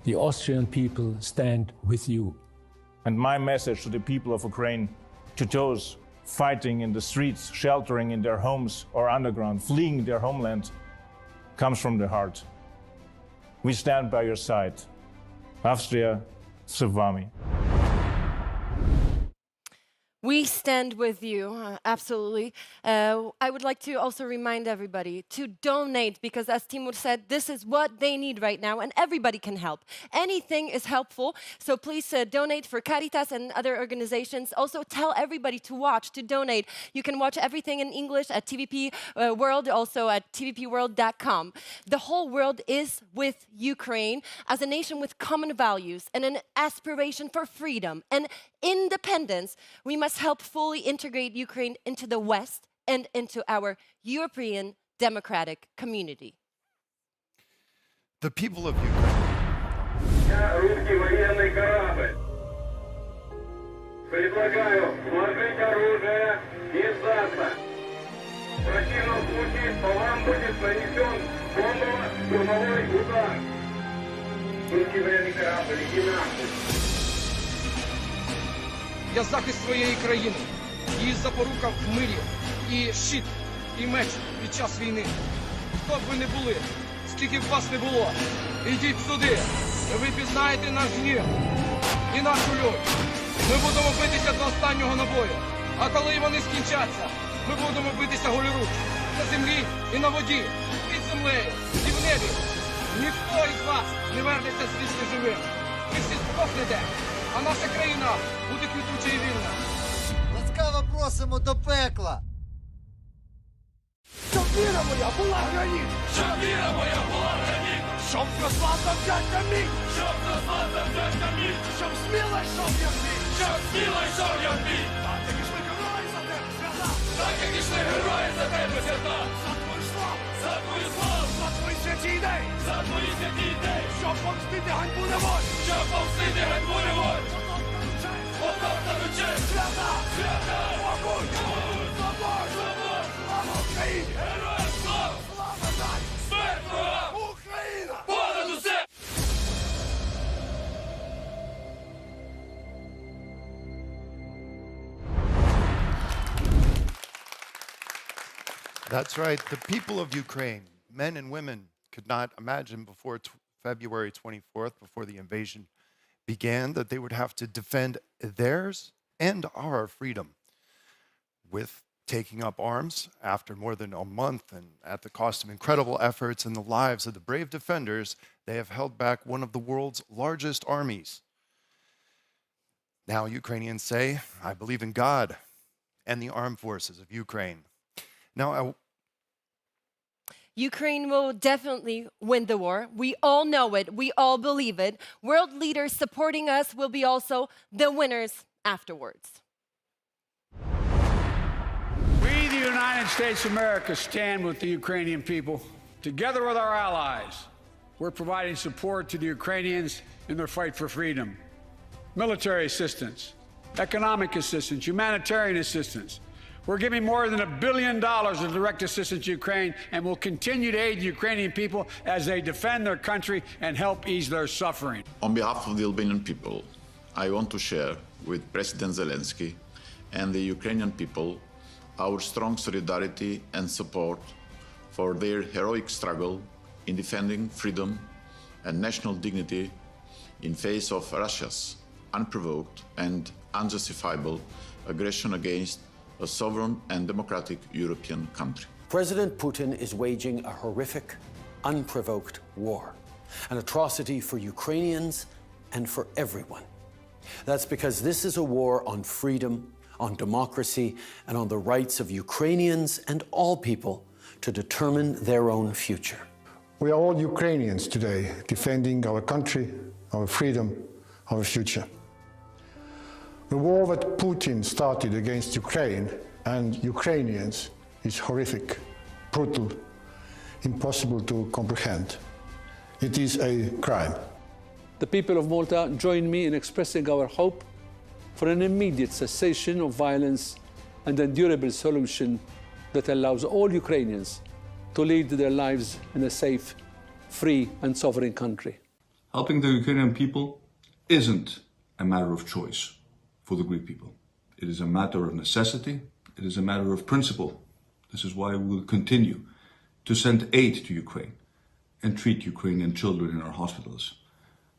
The Austrian people stand with you. And my message to the people of Ukraine, to those fighting in the streets, sheltering in their homes or underground, fleeing their homeland, comes from the heart. We stand by your side. Austria, z wami. We stand with you, absolutely. I would like to also remind everybody to donate, because as Timur said, this is what they need right now, and everybody can help. Anything is helpful, so please donate for Caritas and other organizations. Also tell everybody to watch, to donate. You can watch everything in English at TVP World, also at tvpworld.com. The whole world is with Ukraine as a nation with common values and an aspiration for freedom and independence. We must help fully integrate Ukraine into the West and into our European democratic community. The people of Ukraine. Русский военный корабль. Предлагаю сложить оружие и сдаться. В противном случае по вам будет нанесен бомбово-штурмовой удар. Русский военный корабль, иди нахуй. Я захист своєї країни, її запорука в мирі, і щит, і меч під час війни. Хто б ви не були, скільки б вас не було, ідіть сюди, і ви пізнаєте наш гнів і нашу лють. Ми будемо битися до останнього набою, а коли вони скінчаться, ми будемо битися голіруч, на землі і на воді, під землею і в небі. Ніхто із вас не вернеться звідси живим. Ви всі здохнете. А наша країна буде квітуча і вільна. Ласкаво просимо до пекла. Щоб віра моя була граніт! Щоб віра моя була граніт! Щоб зросла завзяття мій! Щоб зросла завзяття мій! Щоб сміло йшов я в бій! Щоб сміло йшов я в бій! Так як ішли герої за тебе свята! Так як ішли герої за тебе свята! За твою славу! За твою славу! За твої святі ідеї! За твої святі ідеї! Щоб помстити ганьбу неволі! Щоб помстити ганьбу неволі! Потоптану честь! Свята! Свята! Огонь! Свободу! Свободу! Слава Україні! Героям слава! Слава далі! Смерть ворогам! Україна! Понад усе! That's right. The people of Ukraine, men and women, could not imagine before February 24th, before the invasion began, that they would have to defend theirs and our freedom with taking up arms after more than a month, and at the cost of incredible efforts and the lives of the brave defenders, they have held back one of the world's largest armies. Now Ukrainians say, I believe in God and the armed forces of Ukraine. Now, Ukraine will definitely win the war. We all know it. We all believe it. World leaders supporting us will be also the winners afterwards. We, the United States of America, stand with the Ukrainian people. Together with our allies, we're providing support to the Ukrainians in their fight for freedom. Military assistance, economic assistance, humanitarian assistance. We're giving more than $1 billion of direct assistance to Ukraine, and will continue to aid the Ukrainian people as they defend their country and help ease their suffering. On behalf of the Albanian people, I want to share with President Zelensky and the Ukrainian people our strong solidarity and support for their heroic struggle in defending freedom and national dignity in face of Russia's unprovoked and unjustifiable aggression against a sovereign and democratic European country. President Putin is waging a horrific, unprovoked war, an atrocity for Ukrainians and for everyone. That's because this is a war on freedom, on democracy, and on the rights of Ukrainians and all people to determine their own future. We are all Ukrainians today, defending our country, our freedom, our future. The war that Putin started against Ukraine and Ukrainians is horrific, brutal, impossible to comprehend. It is a crime. The people of Malta join me in expressing our hope for an immediate cessation of violence and a durable solution that allows all Ukrainians to lead their lives in a safe, free and sovereign country. Helping the Ukrainian people isn't a matter of choice for the Greek people. It is a matter of necessity. It is a matter of principle. This is why we will continue to send aid to Ukraine and treat Ukrainian children in our hospitals.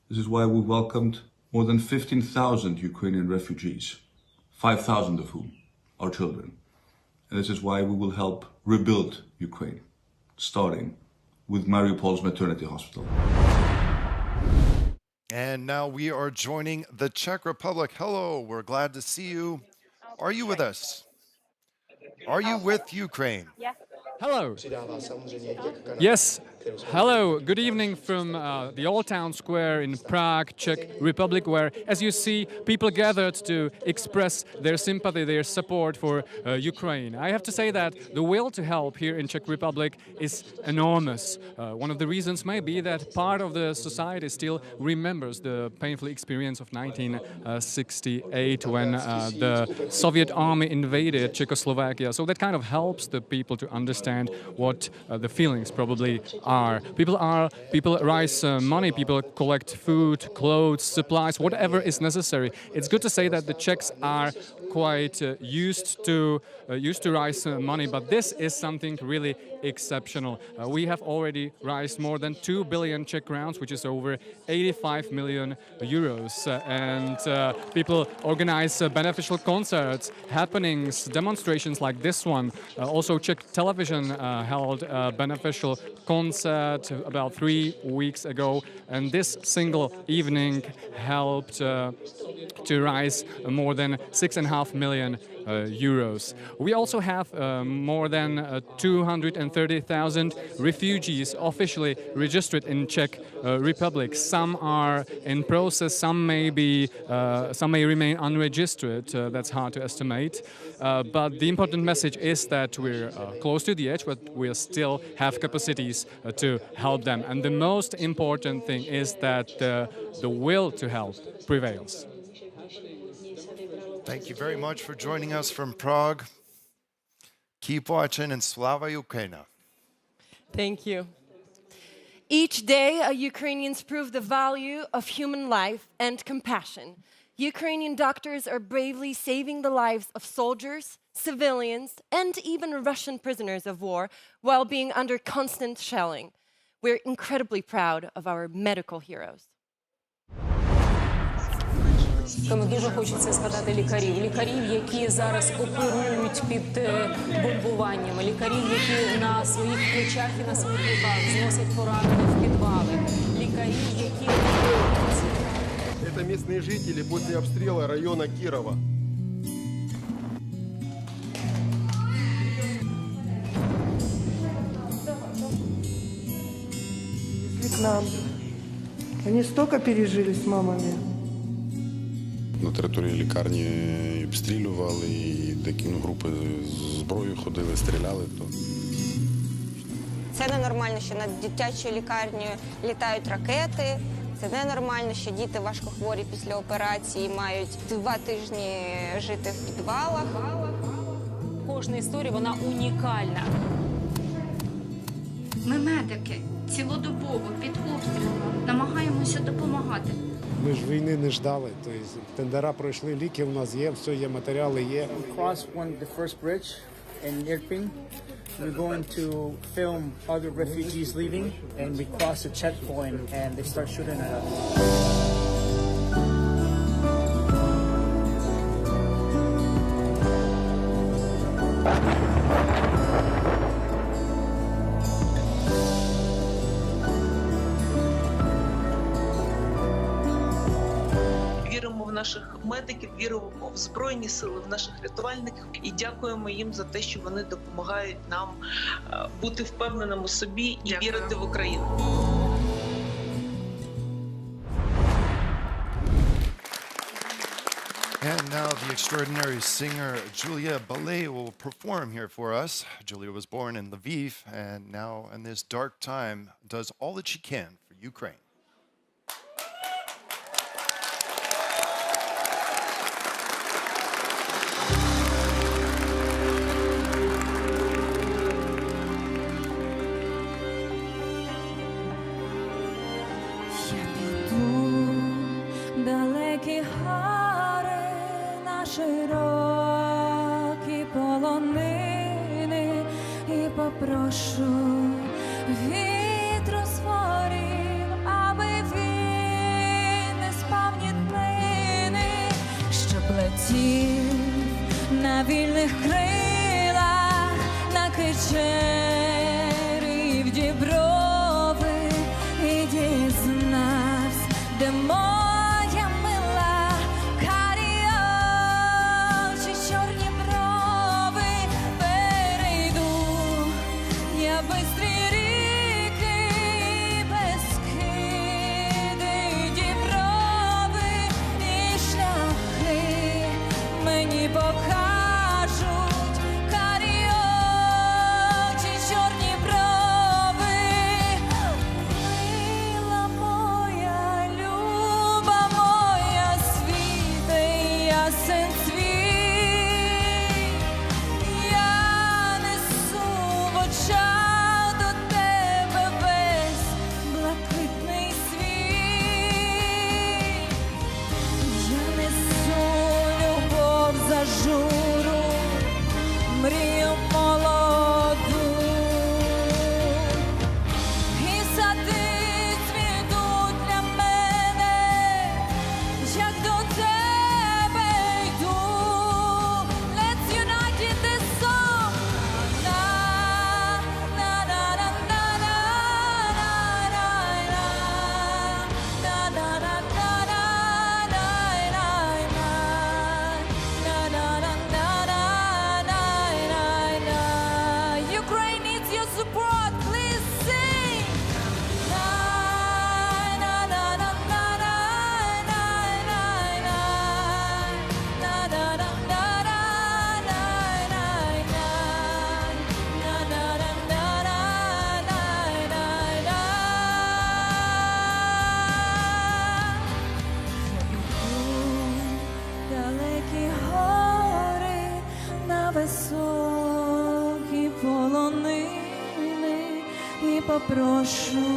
This is why we welcomed more than 15,000 Ukrainian refugees, 5,000 of whom are children. And this is why we will help rebuild Ukraine, starting with Mariupol's maternity hospital. And now we are joining the Czech Republic. Hello, we're glad to see you. Are you with us? Are you with Ukraine? Yeah. Hello. Yes. Hello. Good evening from the Old Town Square in Prague, Czech Republic, where, as you see, people gathered to express their sympathy, their support for Ukraine. I have to say that the will to help here in Czech Republic is enormous. One of the reasons may be that part of the society still remembers the painful experience of 1968 when the Soviet army invaded Czechoslovakia. So that kind of helps the people to understand what the feelings probably are. People raise money, people collect food, clothes, supplies, whatever is necessary. It's good to say that the Czechs are quite used to raise money, but this is something really exceptional. We have already raised more than 2 billion Czech crowns, which is over 85 million euros. And people organize beneficial concerts, happenings, demonstrations like this one. Also, Czech television held a beneficial concert about 3 weeks ago, and this single evening helped to raise more than 6.5 million euros. We also have more than 230,000 refugees officially registered in Czech Republic. Some are in process, some may remain unregistered. That's hard to estimate. But the important message is that we're close to the edge, but we still have capacities to help them. And the most important thing is that the will to help prevails. Thank you very much for joining us from Prague. Keep watching and Slava Ukraina. Thank you. Each day, Ukrainians prove the value of human life and compassion. Ukrainian doctors are bravely saving the lives of soldiers, civilians, and even Russian prisoners of war while being under constant shelling. We're incredibly proud of our medical heroes. Тому дуже хочеться згадати лікарів, які зараз оперують під бомбуваннями, лікарів, які на своїх плечах і на своїх руках зносять поранених в підвали, лікарів, які... Это местные жители после обстрела района Кирова. К нам. Они столько пережили с мамами. На території лікарні обстрілювали, і такі групи з зброєю ходили, стріляли. Це ненормально, що над дитячою лікарнею літають ракети. Це ненормально, що діти важкохворі після операції мають 2 тижні жити в підвалах. Кожна історія, вона унікальна. Ми медики цілодобово під обстрілом намагаємося допомагати. Ми ж війни не ждали, тобто тендера пройшли, ліки у нас є, все є, матеріали є. We crossed the first bridge in Irpin. We're going to film other refugees leaving, and we cross a checkpoint, and they start shooting at us. Віримо в наших медиків, віримо в Збройні Сили, в наших рятувальників і дякуємо їм за те, що вони допомагають нам бути впевненими в собі і вірити в Україну. And now the extraordinary singer Julia Ballet will perform here for us. Julia was born in Lviv and now in this dark time does all that she can for Ukraine. Далекі гори на широкі полонини і попрошу вітру зворів, аби він не спав ні днини, щоб летів на вільних крилах, на Кичері в Діброви і дізнався, де моя мила, карі очі, чорні брови, перейду я бистрі ріки, Бескиди, Діброви і шляхи мені покажуть, карі очі, чорні брови. Мила моя, люба моя, світе, ясен світ, я несу в очах до тебе весь блакитний світ. Я несу любов зажуру, мрію молоду. І сади цвітуть для мене, як до тебе йду. Let's unite in this song. Na, na, na, na, na, na, na, na, na. Na, na, na, na, na, na, na, na. Na, na, na, na, na, na, na, na. Ukraine needs your support. Please sing. Na, na, na, na, na, na, na, na, na. Na, na, na, na, na, na, na, na. Na, na, na, na, na, na, na, na. Далекі гори на високі полонини і попрошу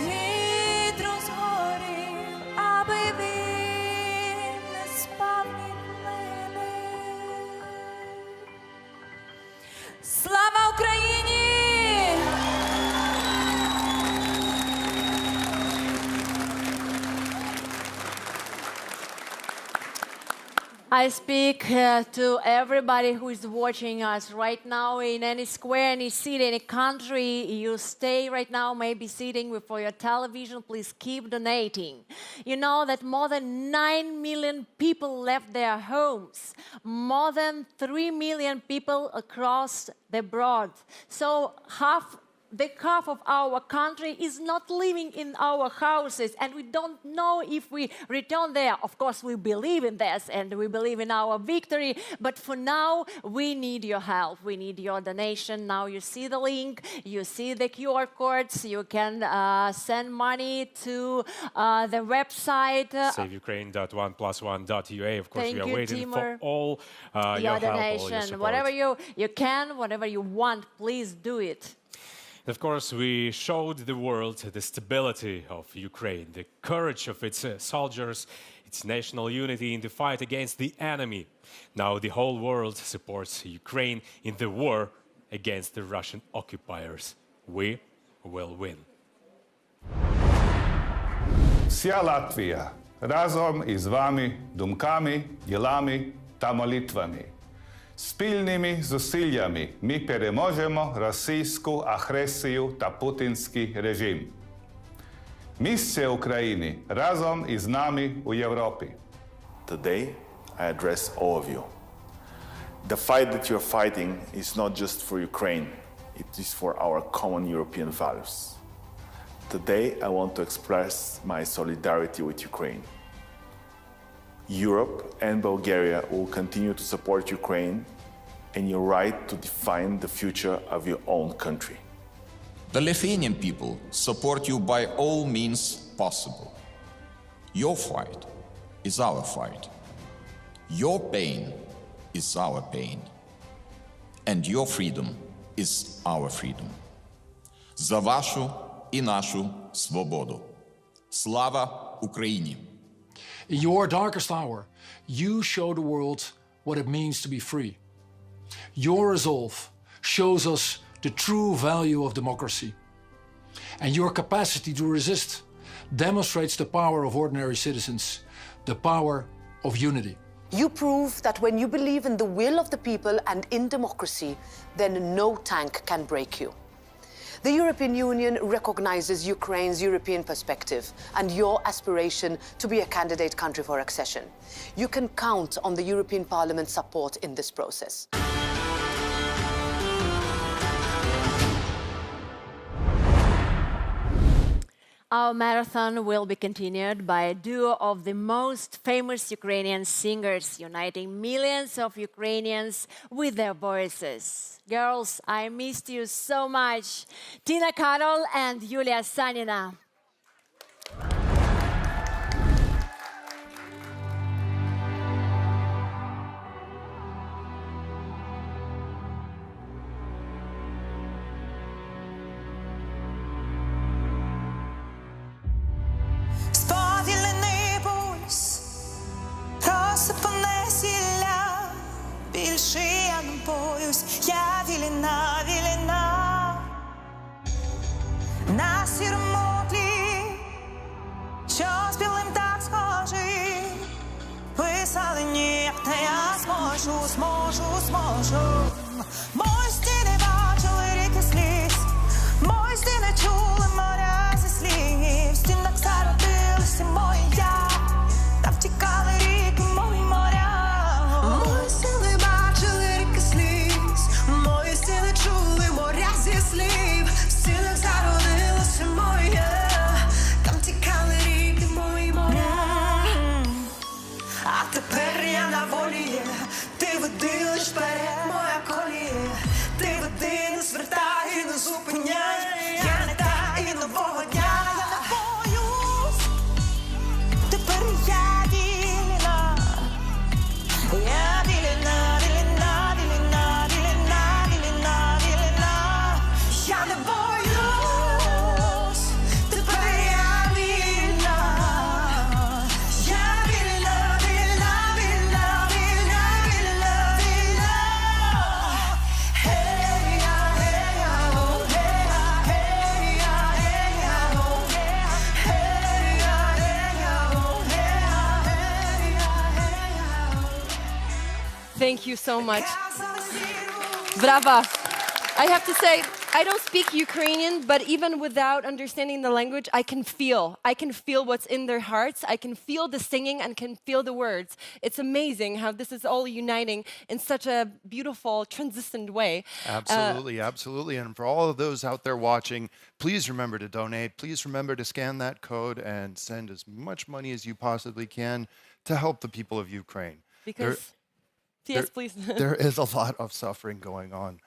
вітру згорів, аби він не спав ні днини. Слава Україні! I speak to everybody who is watching us right now in any square, any city, any country. You stay right now, maybe sitting before your television. Please keep donating. You know that more than 9 million people left their homes. More than 3 million people across the broad. So half of our country is not living in our houses, and we don't know if we return there. Of course, we believe in this, and we believe in our victory, but for now, we need your help. We need your donation. Now you see the link, you see the QR codes, you can send money to the website. SaveUkraine.1+1.ua. Of course, Thank we are you, waiting Timur. for all Your help, all donation. your support. Whatever you can, whatever you want, please do it. Of course, we showed the world the stability of Ukraine, the courage of its soldiers, its national unity in the fight against the enemy. Now the whole world supports Ukraine in the war against the Russian occupiers. We will win. Вся Латвія разом із вами думками, ділами та молитвами. Спільними зусиллями ми переможемо російську агресію та путінський режим. Місце України разом із нами у Європі. Today, I address all of you. The fight that you're fighting is not just for Ukraine, it is for our common European values. Today, I want to express my solidarity with Ukraine. Europe and Bulgaria will continue to support Ukraine and your right to define the future of your own country. The Lithuanian people support you by all means possible. Your fight is our fight. Your pain is our pain. And your freedom is our freedom. За вашу і нашу свободу. Слава Україні! In your darkest hour, you show the world what it means to be free. Your resolve shows us the true value of democracy. And your capacity to resist demonstrates the power of ordinary citizens, the power of unity. You prove that when you believe in the will of the people and in democracy, then no tank can break you. The European Union recognizes Ukraine's European perspective and your aspiration to be a candidate country for accession. You can count on the European Parliament's support in this process. Our marathon will be continued by a duo of the most famous Ukrainian singers, uniting millions of Ukrainians with their voices. Girls, I missed you so much. Tina Karol and Yulia Sanina. Сповільнений пульс, розсипане сілля, більше я не боюсь, я вільна, вільна. На сірому тлі, що з білим так схожий, писали ні, та я зможу, зможу, зможу. Мої стіни бачили ріки сліз, мої стіни чули моря зі слів, в стінах зародилися мої я, та втікали ріки мої моря. Мої стіни бачили ріки сліз, мої стіни чули моря зі слів, в стінах зародилися мої я, там втікали ріки мої моря. А тепер я на волі, ти веди лиш вперед, моя колія, ти веди, не звертай, не зупиняй, я не та і нового дня, я не боюсь, тепер я вільна, я вільна, вільна, вільна, вільна, вільна, вільна, я не боюсь, тепер я вільна, я вільна, вільна, вільна, вільна, вільна, вільна. Hey ya, hey ya, oh hey ya, hey ya, hey ya, oh hey ya, hey ya, hey ya, oh hey ya, hey ya, hey ya. Thank you so much. Brava. I have to say, I don't speak Ukrainian, but even without understanding the language, I can feel what's in their hearts. I can feel the singing and can feel the words. It's amazing how this is all uniting in such a beautiful, transcendent way. Absolutely, absolutely. And for all of those out there watching, please remember to donate. Please remember to scan that code and send as much money as you possibly can to help the people of Ukraine. Because, yes, please. There is a lot of suffering going on.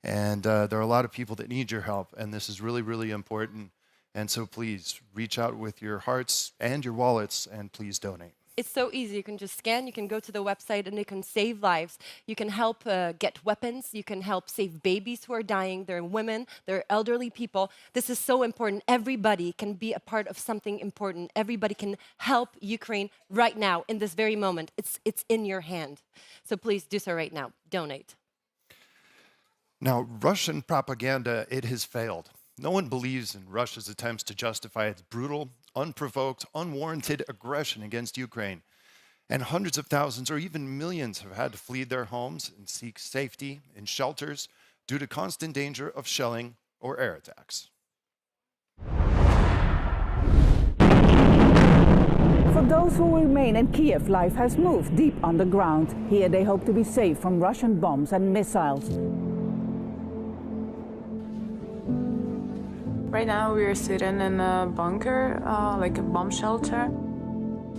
And there are a lot of people that need your help. And this is really, really important. And so please reach out with your hearts and your wallets and please donate. It's so easy. You can just scan, you can go to the website and you can save lives. You can help get weapons. You can help save babies who are dying. There are women, there are elderly people. This is so important. Everybody can be a part of something important. Everybody can help Ukraine right now in this very moment. It's in your hand. So please do so right now. Donate. Now, Russian propaganda, it has failed. No one believes in Russia's attempts to justify its brutal, unprovoked, unwarranted aggression against Ukraine. And hundreds of thousands or even millions have had to flee their homes and seek safety in shelters due to constant danger of shelling or air attacks. For those who remain in Kiev, life has moved deep underground. Here they hope to be safe from Russian bombs and missiles. Right now we are sitting in a bunker, like a bomb shelter.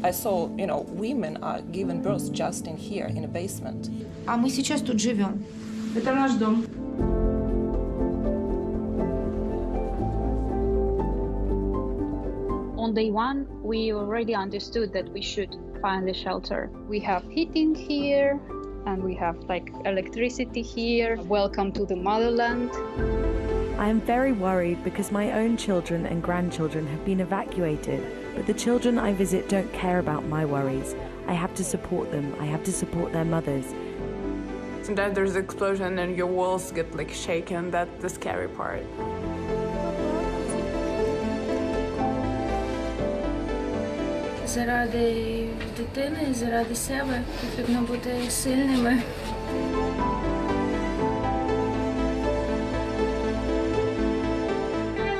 I saw, women are giving birth just in here, in a basement. А мы сейчас тут живем. Это наш дом. On day one, we already understood that we should find a shelter. We have heating here, and we have electricity here. Welcome to the motherland. I am very worried because my own children and grandchildren have been evacuated, but the children I visit don't care about my worries. I have to support them. I have to support their mothers. Sometimes there's an explosion and your walls get shaken. That's the scary part. Заради дитини, заради себе потрібно бути сильними.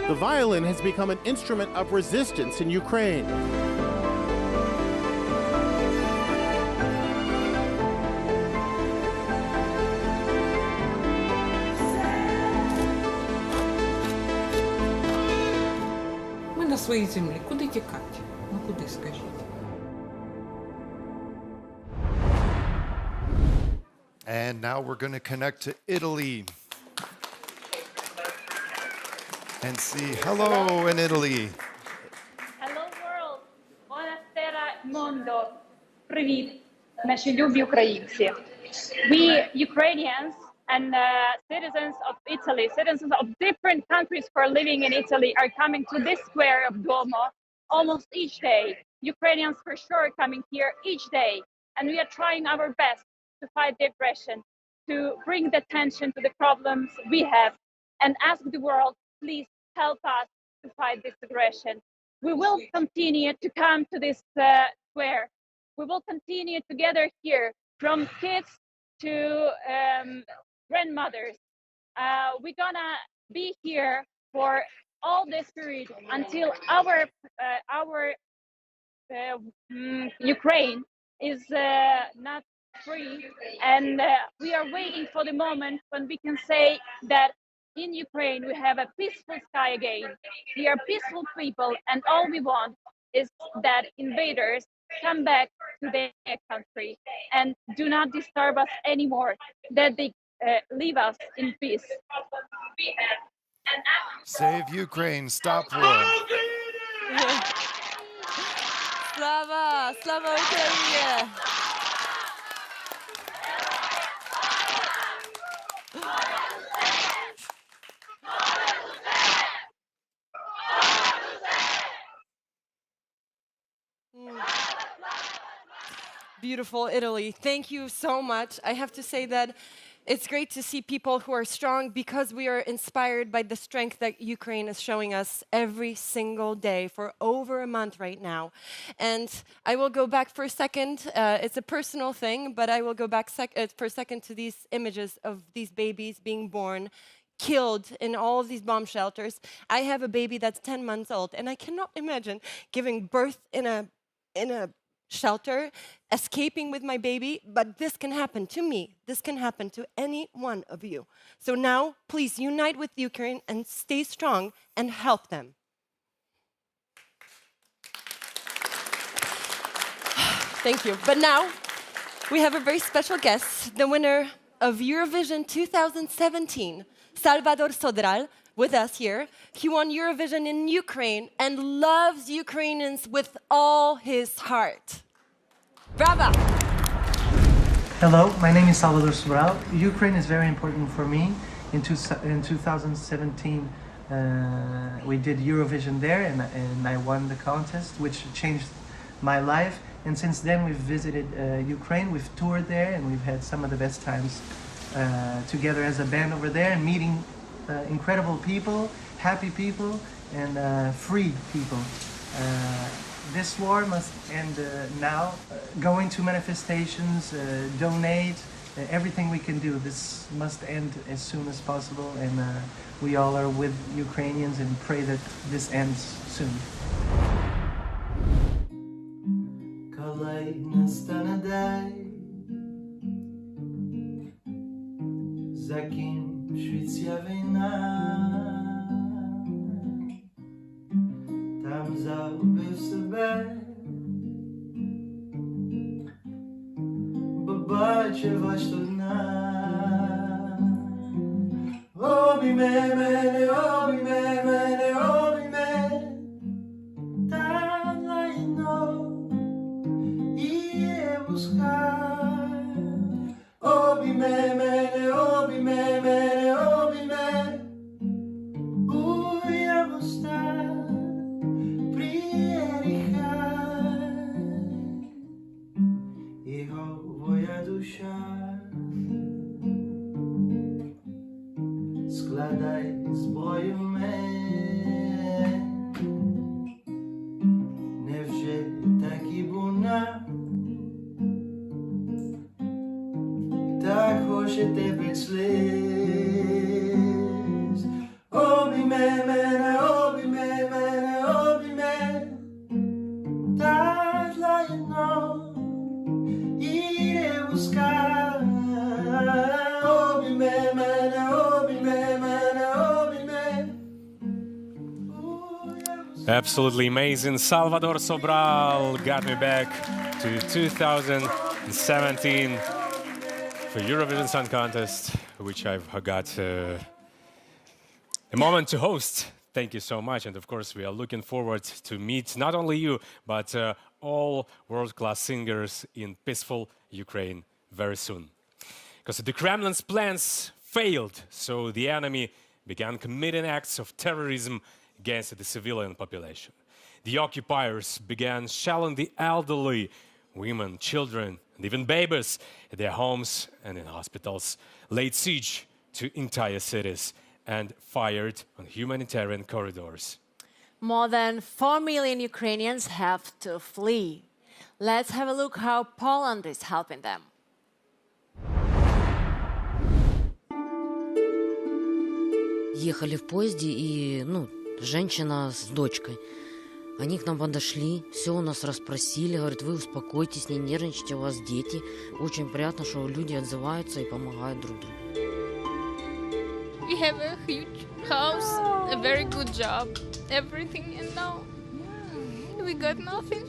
The violin has become an instrument of resistance in Ukraine. Ми на своїй землі. Куди тікати? Ну куди, скажіть? And now we're going to connect to Italy and see hello in Italy. Hello world. Buonasera mondo. Привіт, наші любі українці. We Ukrainians and citizens of Italy, citizens of different countries who are living in Italy are coming to this square of Duomo almost each day. Ukrainians for sure are coming here each day. And we are trying our best to fight the aggression, to bring the attention to the problems we have, and ask the world, please help us to fight this aggression. We will continue to come to this square. We will continue together here, from kids to grandmothers. We're gonna be here for all this period until our Ukraine is not free, and we are waiting for the moment when we can say that in Ukraine we have a peaceful sky again. We are peaceful people, and all we want is that invaders come back to their country and do not disturb us anymore, that they leave us in peace. Save Ukraine, stop war. Slava! Slava Ukraine! Beautiful Italy. Thank you so much. I have to say that it's great to see people who are strong because we are inspired by the strength that Ukraine is showing us every single day for over a month right now. And I will go back for a second. It's a personal thing, but I will go back for a second to these images of these babies being born, killed in all of these bomb shelters. I have a baby that's 10 months old, and I cannot imagine giving birth in a shelter, escaping with my baby, but this can happen to me. This can happen to any one of you. So now, please unite with Ukraine and stay strong and help them. Thank you. But now, we have a very special guest, the winner of Eurovision 2017, Salvador Sobral, with us here. He won Eurovision in Ukraine and loves Ukrainians with all his heart. Bravo! Hello, my name is Salvador Sobral. Ukraine is very important for me. In 2017, we did Eurovision there, and I won the contest, which changed my life. And since then, we've visited Ukraine, we've toured there, and we've had some of the best times together as a band over there, and meeting incredible people, happy people, and free people. this war must end now. Going to manifestations, donate, everything we can do. This must end as soon as possible, and we all are with Ukrainians and pray that this ends soon. Колей настане день, закінчиться війна, там загубив себе, бо бачив аж до дна. Обійми мене, обійми мене, обійми, та лайно і пускай. Обійми мене, обійми мене, обійми, я уста приїхай. Його твоя душа складай зброю мене. Невже так і буна? Так хоче тебе сліз. Обійми мене, обійми мене, обійми, так лайно і не пускай. Обійми мене, обійми мене, обійми. Absolutely amazing. Salvador Sobral got me back to 2017 for Eurovision Song Contest, which I've got a moment to host. Thank you so much. And of course, we are looking forward to meet not only you, but all world-class singers in peaceful Ukraine very soon. Because the Kremlin's plans failed, so the enemy began committing acts of terrorism against the civilian population. The occupiers began shelling the elderly, women, children, and even babies at their homes and in hospitals, laid siege to entire cities, and fired on humanitarian corridors. More than 4 million Ukrainians have to flee. Let's have a look how Poland is helping them. Ехали в поезде, и, женщина с дочкой. Они к нам подошли, все у нас расспросили, говорят, вы успокойтесь, не нервничайте, у вас дети. Очень приятно, что люди отзываются и помогают друг другу. We have a huge house, a very good job, everything, and now we got nothing.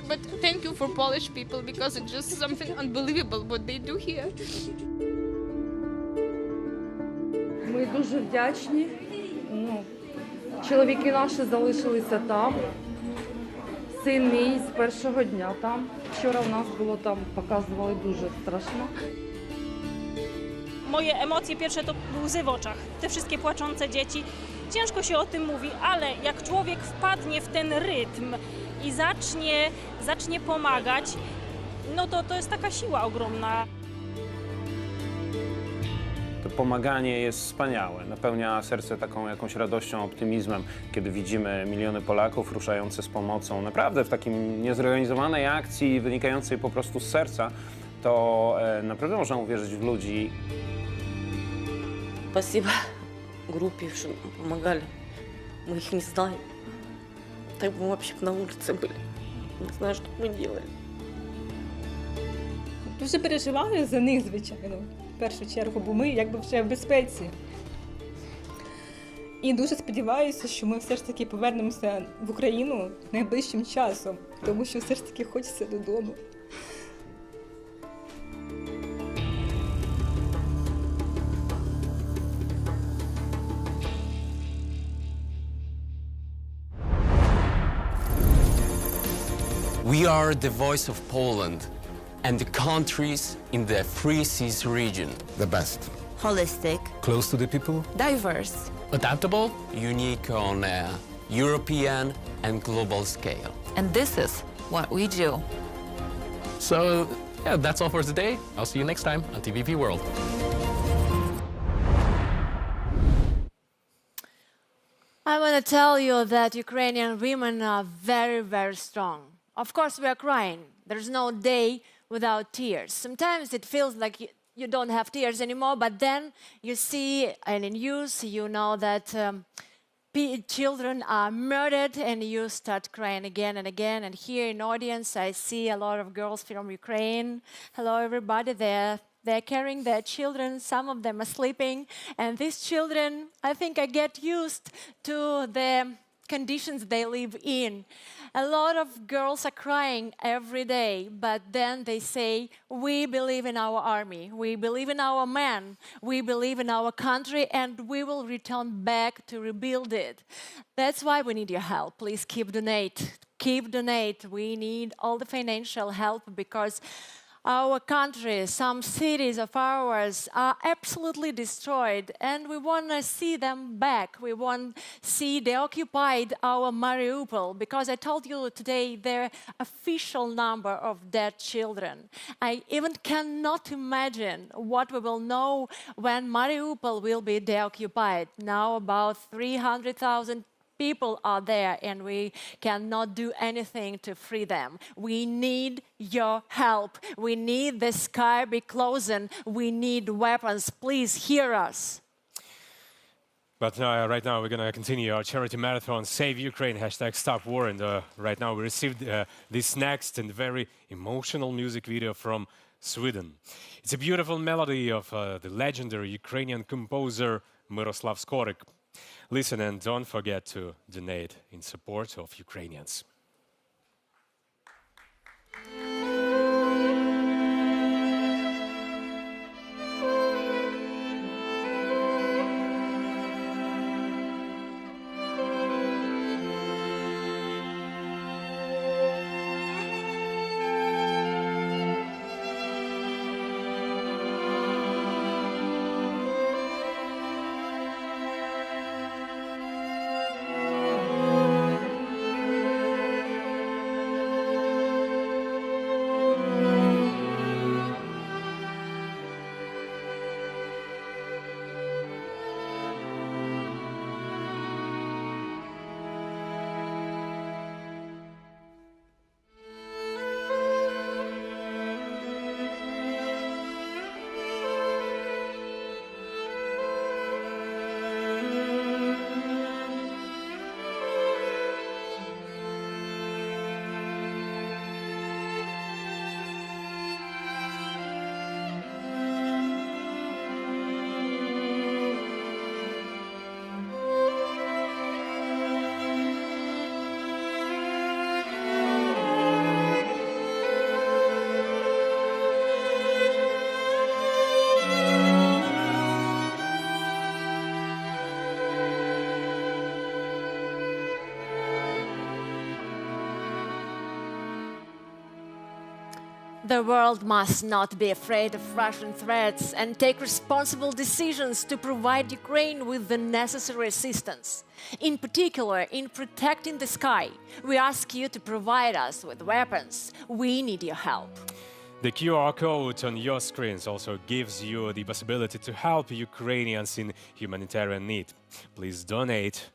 But thank you for Polish people, because it's just something unbelievable what they do here. Ми дуже вдячні. Чоловіки наші залишилися там. Син мій з першого дня там. Вчора у нас було там, показували дуже страшно. Moje emocje pierwsze to łzy w oczach, te wszystkie płaczące dzieci. Ciężko się o tym mówi, ale jak człowiek wpadnie w ten rytm i zacznie pomagać, to jest taka siła ogromna. To pomaganie jest wspaniałe, napełnia serce taką jakąś radością, optymizmem, kiedy widzimy miliony Polaków ruszające z pomocą naprawdę w takim niezorganizowanej akcji wynikającej po prostu z serca, to naprawdę można uwierzyć w ludzi. Спасибо группе, что помогали. Мы их не знаем. Так бы мы вообще на улице были. Не знаю, что мы делаем. Дуже переживаю за них, звичайно, в першу чергу, бо ми якби вже в безпеці. І дуже сподіваюся, що ми все ж таки повернемося в Україну найближчим часом, тому що все ж таки хочеться додому. We are the voice of Poland and the countries in the Free Seas region. The best. Holistic. Close to the people. Diverse. Adaptable. Unique on a European and global scale. And this is what we do. So, yeah, that's all for today. I'll see you next time on TVP World. I want want to tell you that Ukrainian women are very, very strong. Of course, we are crying. There's no day without tears. Sometimes it feels like you don't have tears anymore, but then you see in the news, you know that children are murdered, and you start crying again and again. And here in audience, I see a lot of girls from Ukraine. Hello, everybody there. They're carrying their children. Some of them are sleeping. And these children, I think, I get used to the conditions they live in. A lot of girls are crying every day, but then they say, we believe in our army, we believe in our men, we believe in our country, and we will return back to rebuild it. That's why we need your help. Please keep donate. Keep donate. We need all the financial help because our country, some cities of ours are absolutely destroyed, and we want to see them back. We want to see they occupied our Mariupol, because I told you today their official number of dead children. I even cannot imagine what we will know when Mariupol will be deoccupied. Now about 300,000 people are there, and we cannot do anything to free them. We need your help. We need the sky be closing. We need weapons. Please hear us. But right now we're going to continue our charity marathon, Save Ukraine, #Stop War. And right now we received this next and very emotional music video from Sweden. It's a beautiful melody of the legendary Ukrainian composer Miroslav Skorik. Listen and don't forget to donate in support of Ukrainians. The world must not be afraid of Russian threats and take responsible decisions to provide Ukraine with the necessary assistance. In particular, in protecting the sky, we ask you to provide us with weapons. We need your help. The QR code on your screens also gives you the possibility to help Ukrainians in humanitarian need. Please donate.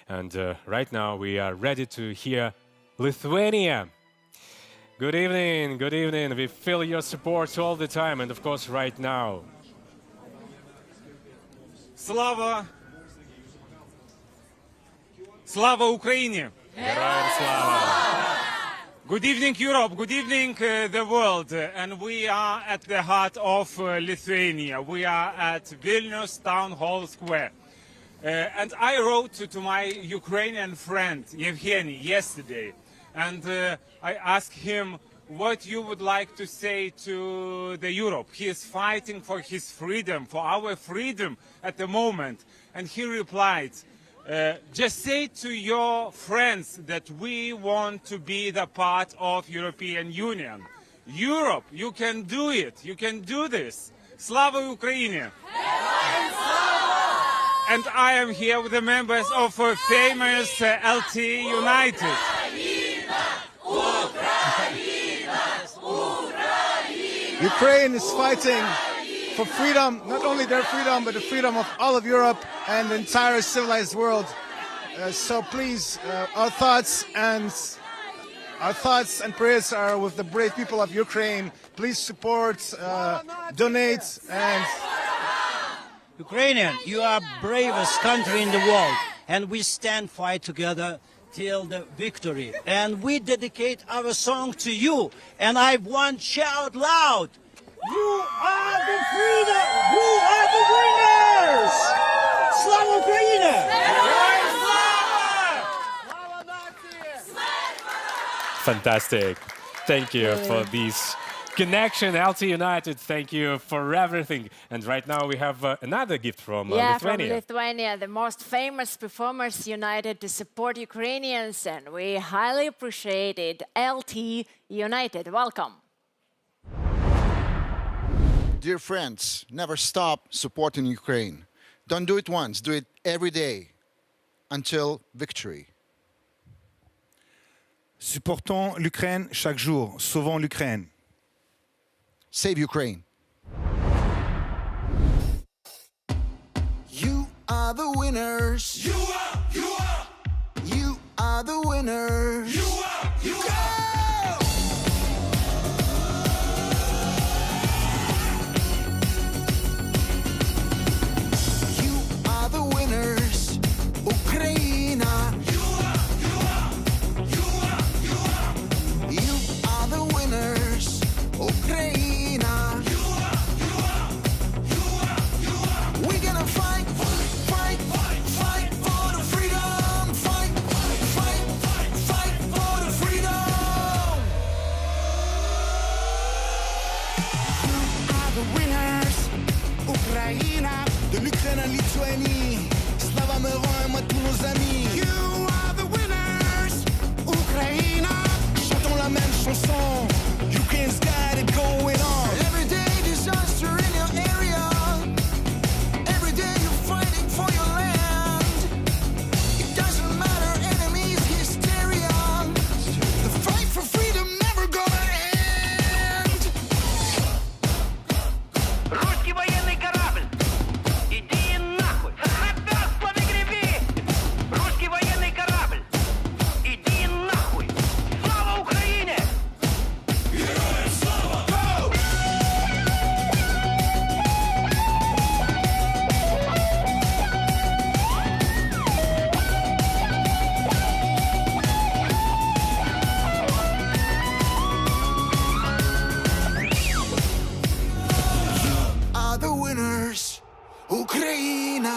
And right now we are ready to hear Lithuania. Good evening, good evening. We feel your support all the time, and of course right now. Слава Україні! Героям слава! Good evening, Europe. Good evening, the world. And we are at the heart of Lithuania. We are at Vilnius Town Hall Square. And I wrote to my Ukrainian friend, Yevgeny, yesterday. And I asked him what you would like to say to the Europe. He is fighting for his freedom, for our freedom at the moment. And he replied, just say to your friends that we want to be the part of European Union. Europe, you can do it. You can do this. Slava Ukraini! And I am here with the members of famous LT United. Ukraine is fighting for freedom, not only their freedom, but the freedom of all of Europe and the entire civilized world. So please, our thoughts and prayers are with the brave people of Ukraine. Please support, donate, and Ukrainian, you are bravest country in the world, and we stand fight together till the victory. And we dedicate our song to you. And I want shout loud. You are the freedom. You are the winners. Slava Ukraine! Fantastic. Thank you for this connection, LT United. Thank you for everything. And right now we have another gift from Lithuania. From Lithuania, the most famous performers united to support Ukrainians, and we highly appreciate it. LT United, welcome. Dear friends, never stop supporting Ukraine. Don't do it once, do it every day until victory. supportons l'Ukraine chaque jour. Sauvons l'Ukraine. Save Ukraine. You are the winners. You are the winners. You are. You are the winners. Ukraina. You are the winners. Ukraina. We're gonna fight for the freedom. Fight for the freedom. You are the winners. Ukraina. De l'Ukraine à Lituanie. Slava me rend à tous nos amis. You are the winners. Ukraina. Chantons la même chanson. Ukraine's got it going on. Everyday disaster in your area. Every day you're fighting for your land. It doesn't matter, enemies, hysteria. The fight for freedom never gonna end. Русский военный корабль, иди нахуй, опять слови греби. Русский военный корабль, иди нахуй. Слава Украине! Героям слава! Are the winners. Ukraina.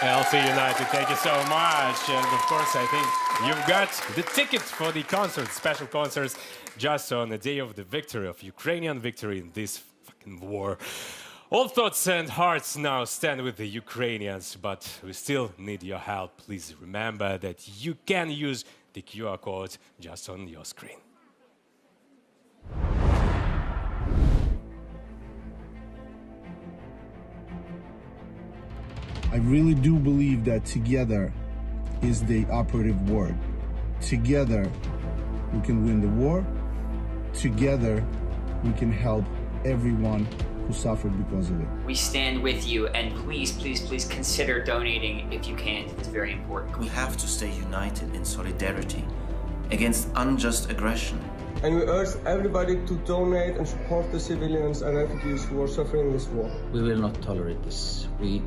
LT United, thank you so much. And of course, I think you've got the ticket for the concert, special concerts, just on the day of the victory, of Ukrainian victory in this fucking war. All thoughts and hearts now stand with the Ukrainians, but we still need your help. Please remember that you can use the QR code just on your screen. I really do believe that together is the operative word. Together, we can win the war. Together, we can help everyone who suffered because of it. We stand with you, and please, please, please consider donating if you can. It's very important. We have to stay united in solidarity against unjust aggression. And we urge everybody to donate and support the civilians and refugees who are suffering this war. We will not tolerate this. We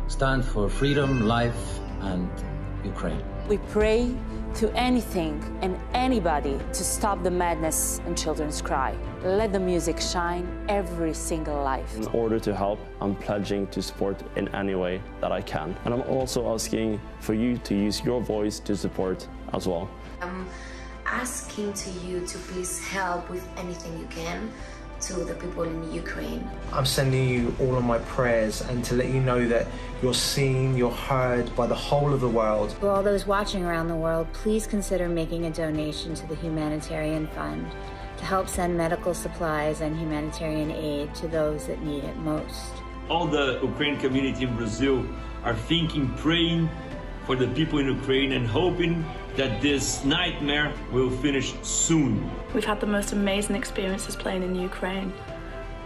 stand for freedom, life, and Ukraine. We pray to anything and anybody to stop the madness and children's cry. Let the music shine every single life. In order to help, I'm pledging to support in any way that I can. And I'm also asking for you to use your voice to support as well. I'm asking to you to please help with anything you can to the people in Ukraine. I'm sending you all of my prayers and to let you know that you're seen, you're heard by the whole of the world. To all those watching around the world, please consider making a donation to the humanitarian fund to help send medical supplies and humanitarian aid to those that need it most. All the Ukrainian community in Brazil are thinking, praying for the people in Ukraine and hoping that this nightmare will finish soon. We've had the most amazing experiences playing in Ukraine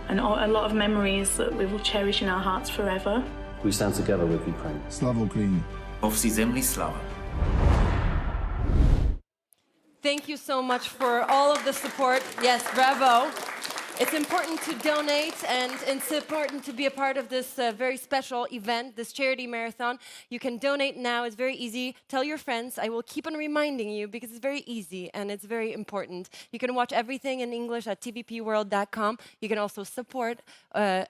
and a lot of memories that we will cherish in our hearts forever. We stand together with Ukraine. Slava Ukraini. Повсій землі слава. Thank you so much for all of the support. Yes, bravo. It's important to donate, and it's important to be a part of this very special event, this charity marathon. You can donate now. It's very easy. Tell your friends. I will keep on reminding you because it's very easy and it's very important. You can watch everything in English at tvpworld.com. You can also support,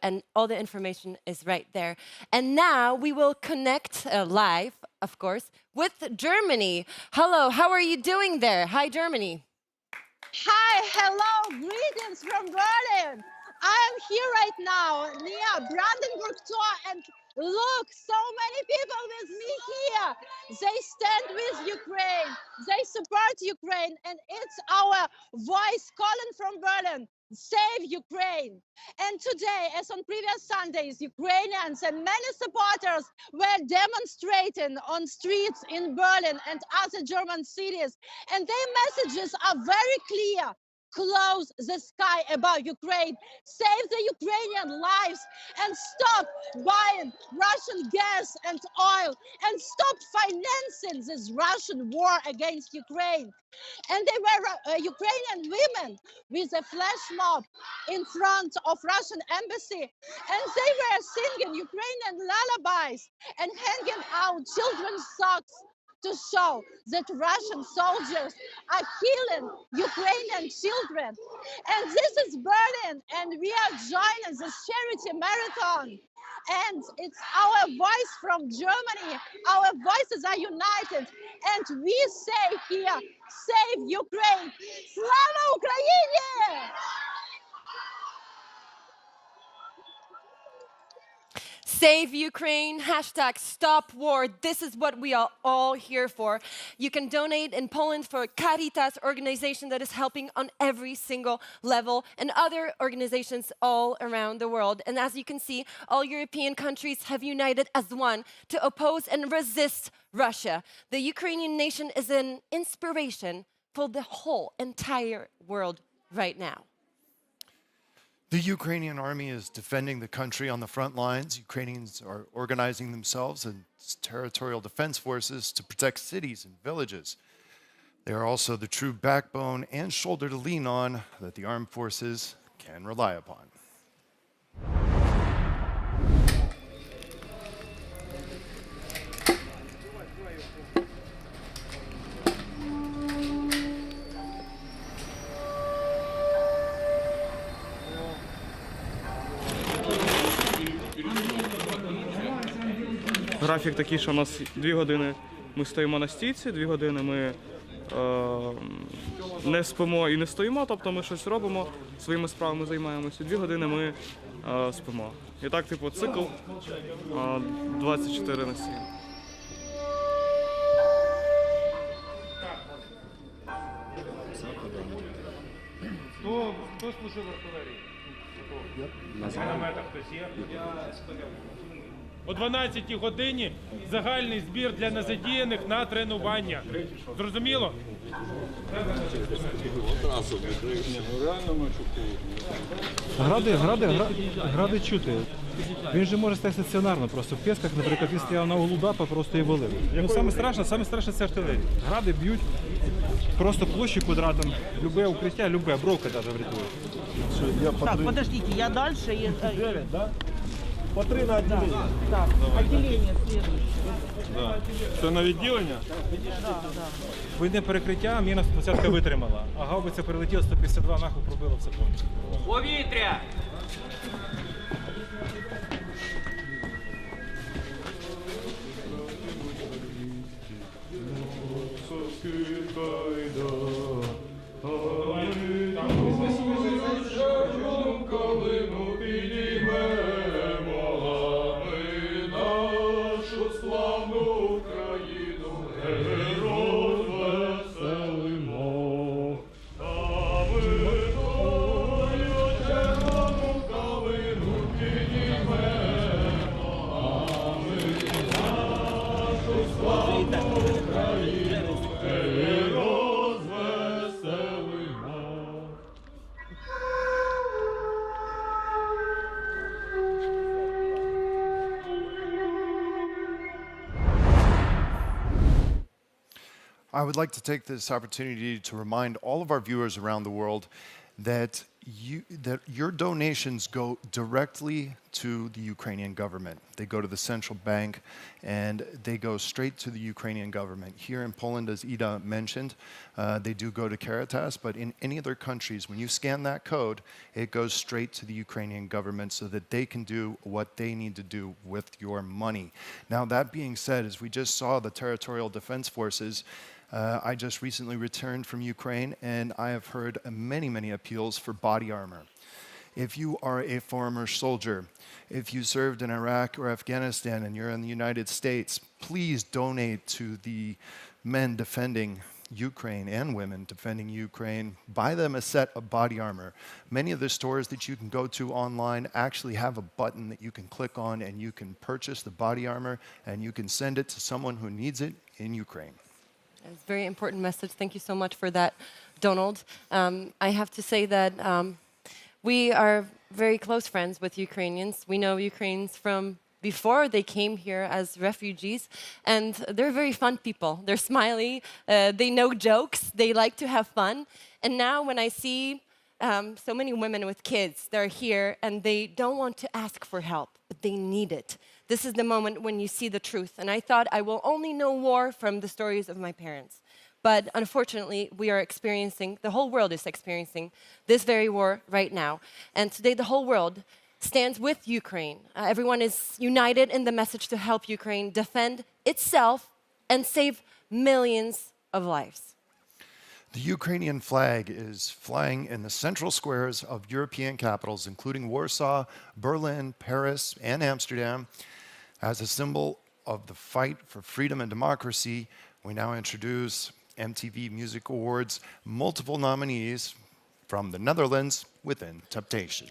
and all the information is right there. And now we will connect live, of course, with Germany. Hello, how are you doing there? Hi, Germany. Hi, hello, greetings from Berlin. I am here right now near Brandenburg Tor, and look, so many people with me here. They stand with Ukraine, they support Ukraine, and it's our voice calling from Berlin. Save Ukraine. And today, as on previous Sundays, Ukrainians and many supporters were demonstrating on streets in Berlin and other German cities. And their messages are very clear. Close the sky above Ukraine, save the Ukrainian lives, and stop buying Russian gas and oil, and stop financing this Russian war against Ukraine. And they were Ukrainian women with a flash mob in front of Russian embassy, and they were singing Ukrainian lullabies and hanging out children's socks to show that Russian soldiers are killing Ukrainian children. And this is Berlin, and we are joining this charity marathon. And it's our voice from Germany. Our voices are united. And we say here, save Ukraine. Slava Ukraini! Save Ukraine, hashtag stop war. This is what we are all here for. You can donate in Poland for Caritas organization that is helping on every single level, and other organizations all around the world. And as you can see, all European countries have united as one to oppose and resist Russia. The Ukrainian nation is an inspiration for the whole entire world right now. The Ukrainian army is defending the country on the front lines. Ukrainians are organizing themselves in territorial defense forces to protect cities and villages. They are also the true backbone and shoulder to lean on that the armed forces can rely upon. Графік такий, що у нас 2 години ми стоїмо на стійці, 2 години ми не спимо і не стоїмо, тобто ми щось робимо, своїми справами займаємося, 2 години ми спимо. І так, типу, цикл 24/7. Хто служив в артилерії? На мінометах хтось є? О 12-й годині загальний збір для незадіяних на тренування. Зрозуміло? Гради чути. Він же може стати стаціонарно, просто в Пєсках, наприклад, він стояв на углу ДАПа, просто і валив. Ну, саме страшне це артилерія. Гради б'ють просто площі квадратом, любе укриття, любе, бровка навіть врятує. Так, подождите, я дальше. 9, да? По 3 на отделение. Так, отделение следующее. Да. Це на відділення? Да. Видне перекриття, міна 120 витримала, а гаубиця перелетіла 152, нахуй пробила все повністю. Повітря! I would like to take this opportunity to remind all of our viewers around the world that your donations go directly to the Ukrainian government. They go to the central bank and they go straight to the Ukrainian government. Here in Poland, as Ida mentioned, they do go to Caritas, but in any other countries, when you scan that code, it goes straight to the Ukrainian government so that they can do what they need to do with your money. Now, that being said, as we just saw the territorial defense forces, I just recently returned from Ukraine, and I have heard many, many appeals for body armor. If you are a former soldier, if you served in Iraq or Afghanistan and you're in the United States, please donate to the men defending Ukraine and women defending Ukraine. Buy them a set of body armor. Many of the stores that you can go to online actually have a button that you can click on and you can purchase the body armor and you can send it to someone who needs it in Ukraine. It's a very important message. Thank you so much for that, Donald. I have to say that we are very close friends with Ukrainians. We know Ukrainians from before they came here as refugees, and they're very fun people. They're smiley, they know jokes, they like to have fun. And now when I see so many women with kids, they're here and they don't want to ask for help, but they need it. This is the moment when you see the truth. And I thought I will only know war from the stories of my parents. But unfortunately, we are experiencing, the whole world is experiencing this very war right now. And today the whole world stands with Ukraine. Everyone is united in the message to help Ukraine defend itself and save millions of lives. The Ukrainian flag is flying in the central squares of European capitals, including Warsaw, Berlin, Paris, and Amsterdam. As a symbol of the fight for freedom and democracy, we now introduce MTV Music Awards multiple nominees from the Netherlands within Temptation.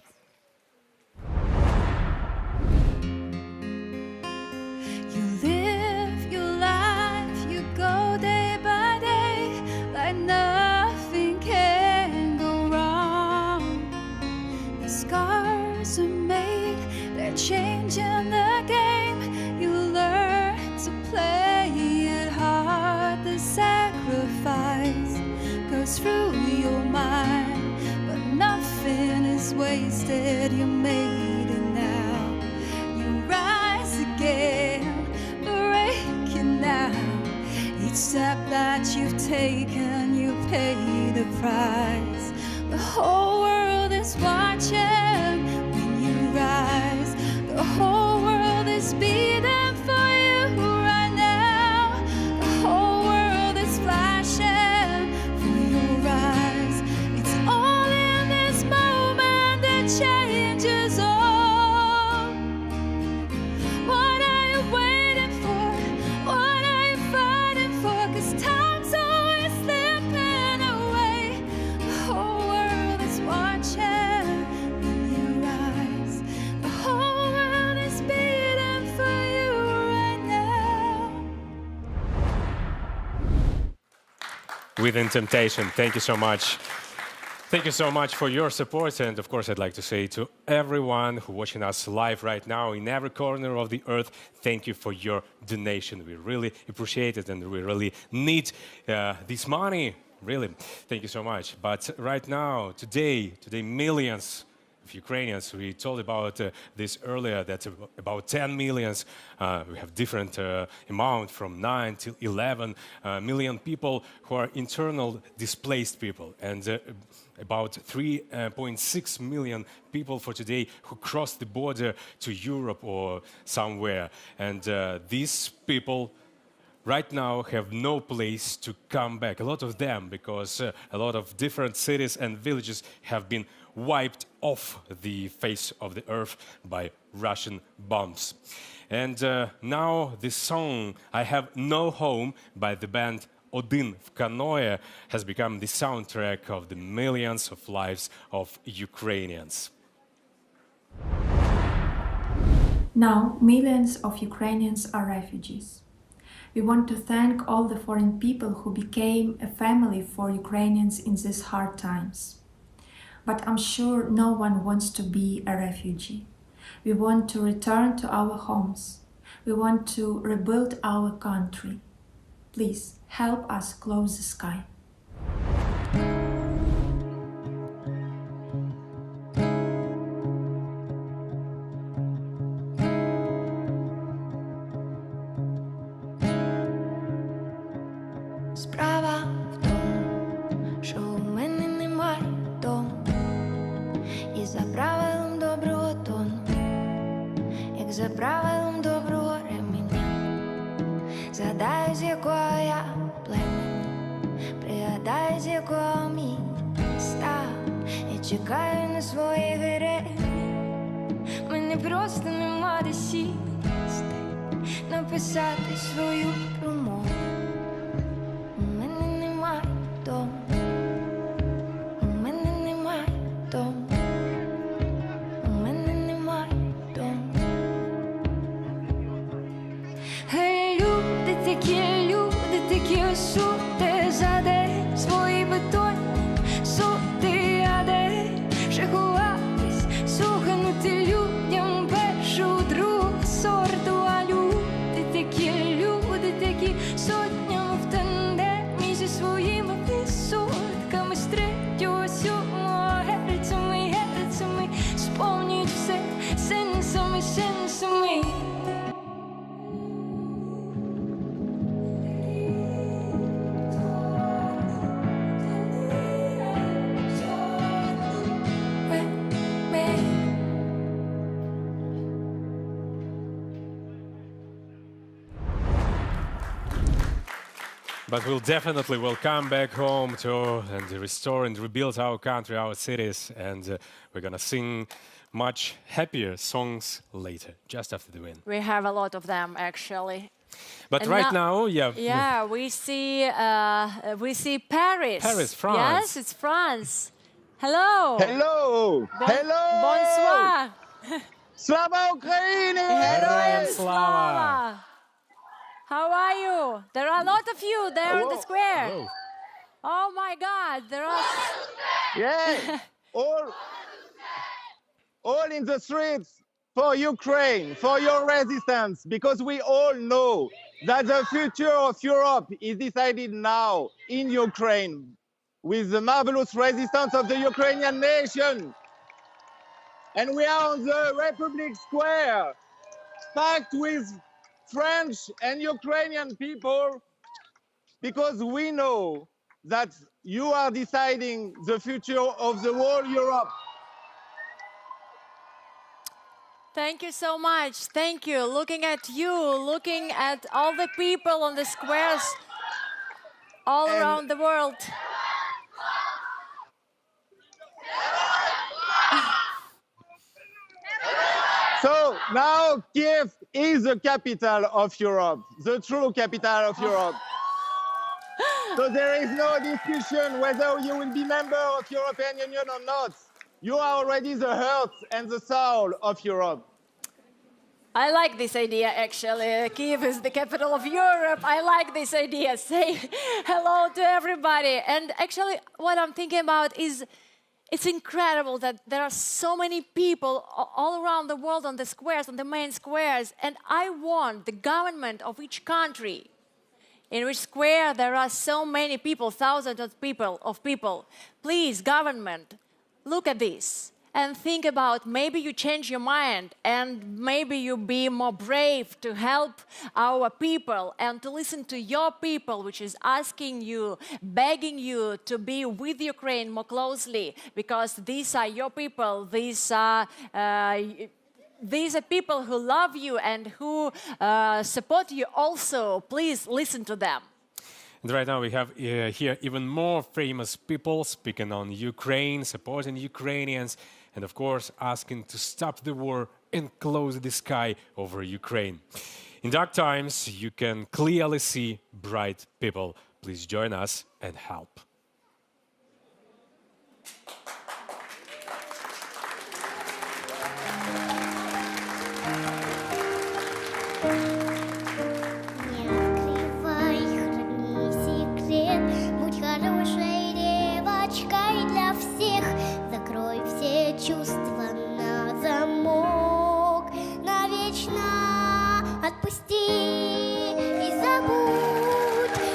You live your life, you go day by day, like nothing can go wrong. The scars are made, they're changing the game. You learn to play it hard. The sacrifice goes through your mind, but nothing is wasted. You made it now. You rise again, breaking down. Each step that you've taken, you pay the price. The whole world is watching when you rise. The whole world is beating for you right now. The whole world is flashing for your eyes. It's all in this moment that changes all. What are you waiting for? What are you fighting for? 'Cause time's always slipping away. The whole world is watching when you rise. The whole world is beating for you right now. Within Temptation, thank you so much. Thank you so much for your support. And of course, I'd like to say to everyone who watching us live right now in every corner of the earth, thank you for your donation. We really appreciate it and we really need this money. Really, thank you so much. But right now, today, millions of Ukrainians, we told about this earlier, that about 10 millions, we have different amount from 9 to 11 million people who are internal displaced people, and about 3.6 million people for today who crossed the border to Europe or somewhere. And these people right now have no place to come back. A lot of them, because a lot of different cities and villages have been wiped off the face of the earth by Russian bombs. And now this song, I Have No Home, by the band Один в каное, has become the soundtrack of the millions of lives of Ukrainians. Now, millions of Ukrainians are refugees. We want to thank all the foreign people who became a family for Ukrainians in these hard times. But I'm sure no one wants to be a refugee. We want to return to our homes. We want to rebuild our country. Please help us close the sky. Справа в тому, що у мене немає дому, і за правилом доброго тону, як за правилом доброго ременя, згадаю, з якого я племені, пригадаю, з якого міста, я чекаю на своїх героїв, мене просто нема де сісти, написати свою промову. Сути за день свої бетонні сути, а де вже ховатись, суханути людям першого, другого сорту, а люди такі сотнями в тандемі зі своїми відсотками з третього, сьомого герцами сповнюють все сенсами. But we'll definitely will come back home to and restore and rebuild our country, our cities, and we're gonna sing much happier songs later, just after the win. We have a lot of them, actually. But And right now, yeah, we see Paris. Paris, France. Yes, it's France. Hello. Hello. Hello. Bonsoir. Слава Україні! Героям слава. How are you? There are a lot of you there in the square. Whoa. Oh my God, there are. Yeah, all in the streets for Ukraine, for your resistance, because we all know that the future of Europe is decided now in Ukraine with the marvelous resistance of the Ukrainian nation. And we are on the Republic Square, packed with French and Ukrainian people, because we know that you are deciding the future of the whole Europe. Thank you so much. Thank you. Looking at you, looking at all the people on the squares all around the world. So now Kiev is the capital of Europe, the true capital of Europe. So there is no discussion whether you will be member of European Union or not. You are already the heart and the soul of Europe. I like this idea, actually. Kiev is the capital of Europe. I like this idea. Say hello to everybody. And actually, what I'm thinking about is it's incredible that there are so many people all around the world on the squares, on the main squares. And I want the government of each country, in which square there are so many people, thousands of people. Please, government, look at this and think about maybe you change your mind and maybe you be more brave to help our people and to listen to your people, which is asking you, begging you to be with Ukraine more closely, because these are your people, these are people who love you and who support you also. Please listen to them. And right now we have here even more famous people speaking on Ukraine, supporting Ukrainians, and of course asking to stop the war and close the sky over Ukraine. In dark times, you can clearly see bright people. Please join us and help. Чувства на замок, навечно отпусти и забудь.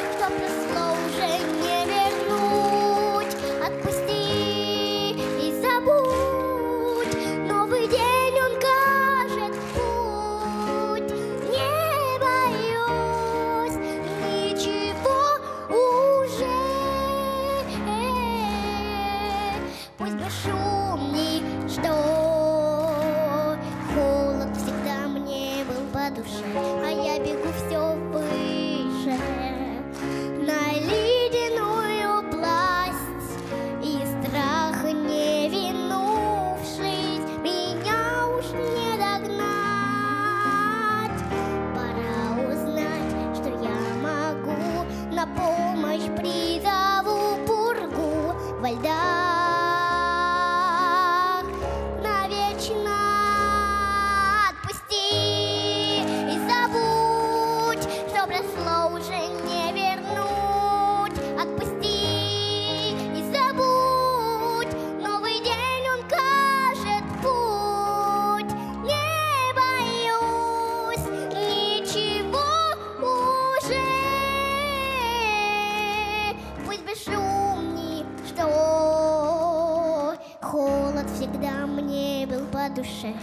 душе.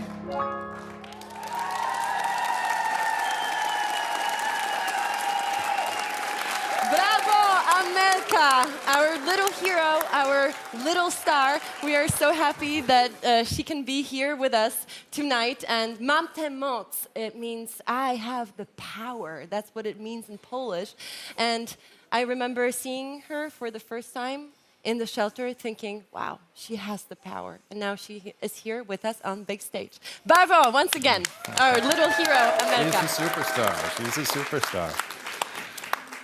Bravo, America, our little hero, our little star. We are so happy that she can be here with us tonight. And mam tę moc, it means I have the power. That's what it means in Polish. And I remember seeing her for the first time in the shelter thinking, wow, she has the power. And now she is here with us on big stage. Bravo, once again, our little hero, America. She's a superstar. She's a superstar.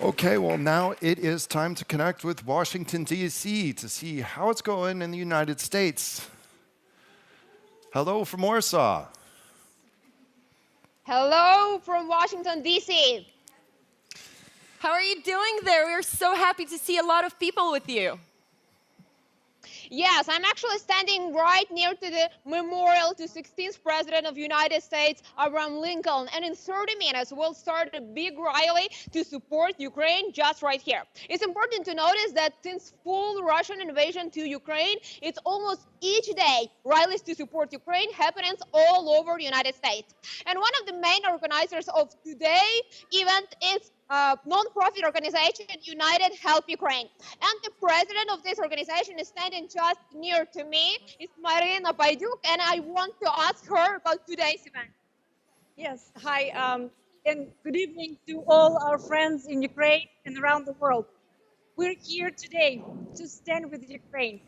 Okay, well, now it is time to connect with Washington, D.C. to see how it's going in the United States. Hello from Warsaw. Hello from Washington, D.C. How are you doing there? We're so happy to see a lot of people with you. Yes, I'm actually standing right near to the memorial to 16th President of the United States, Abraham Lincoln. And in 30 minutes, we'll start a big rally to support Ukraine just right here. It's important to notice that since full Russian invasion to Ukraine, it's almost each day rallies to support Ukraine happening all over the United States. And one of the main organizers of today's event is non-profit organization United Help Ukraine. And the president of this organization is standing just near to me. It's Marina Paiduk, and I want to ask her about today's event. Yes, hi, and good evening to all our friends in Ukraine and around the world. We're here today to stand with Ukraine.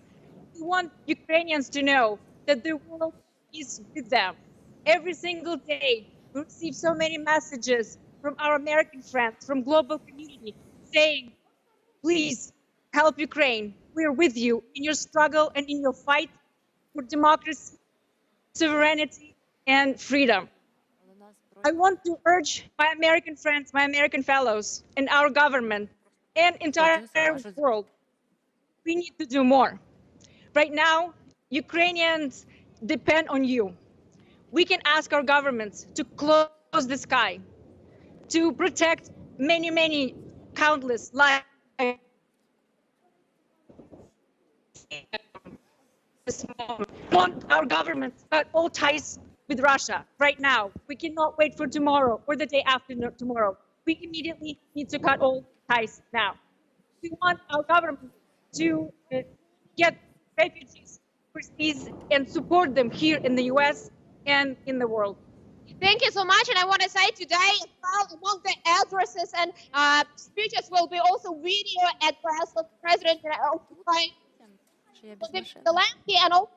We want Ukrainians to know that the world is with them. Every single day, we receive so many messages from our American friends, from global community, saying, please help Ukraine. We're with you in your struggle and in your fight for democracy, sovereignty, and freedom. I want to urge my American friends, my American fellows, and our government, and entire world, we need to do more. Right now, Ukrainians depend on you. We can ask our governments to close the sky, to protect many, countless lives. Want our government to cut all ties with Russia right now. We cannot wait for tomorrow or the day after tomorrow. We immediately need to cut all ties now. We want our government to get refugees overseas and support them here in the US and in the world. Thank you so much, and I want to say today, among the addresses and speeches will be also video address of President of Ukraine, Zelensky, and also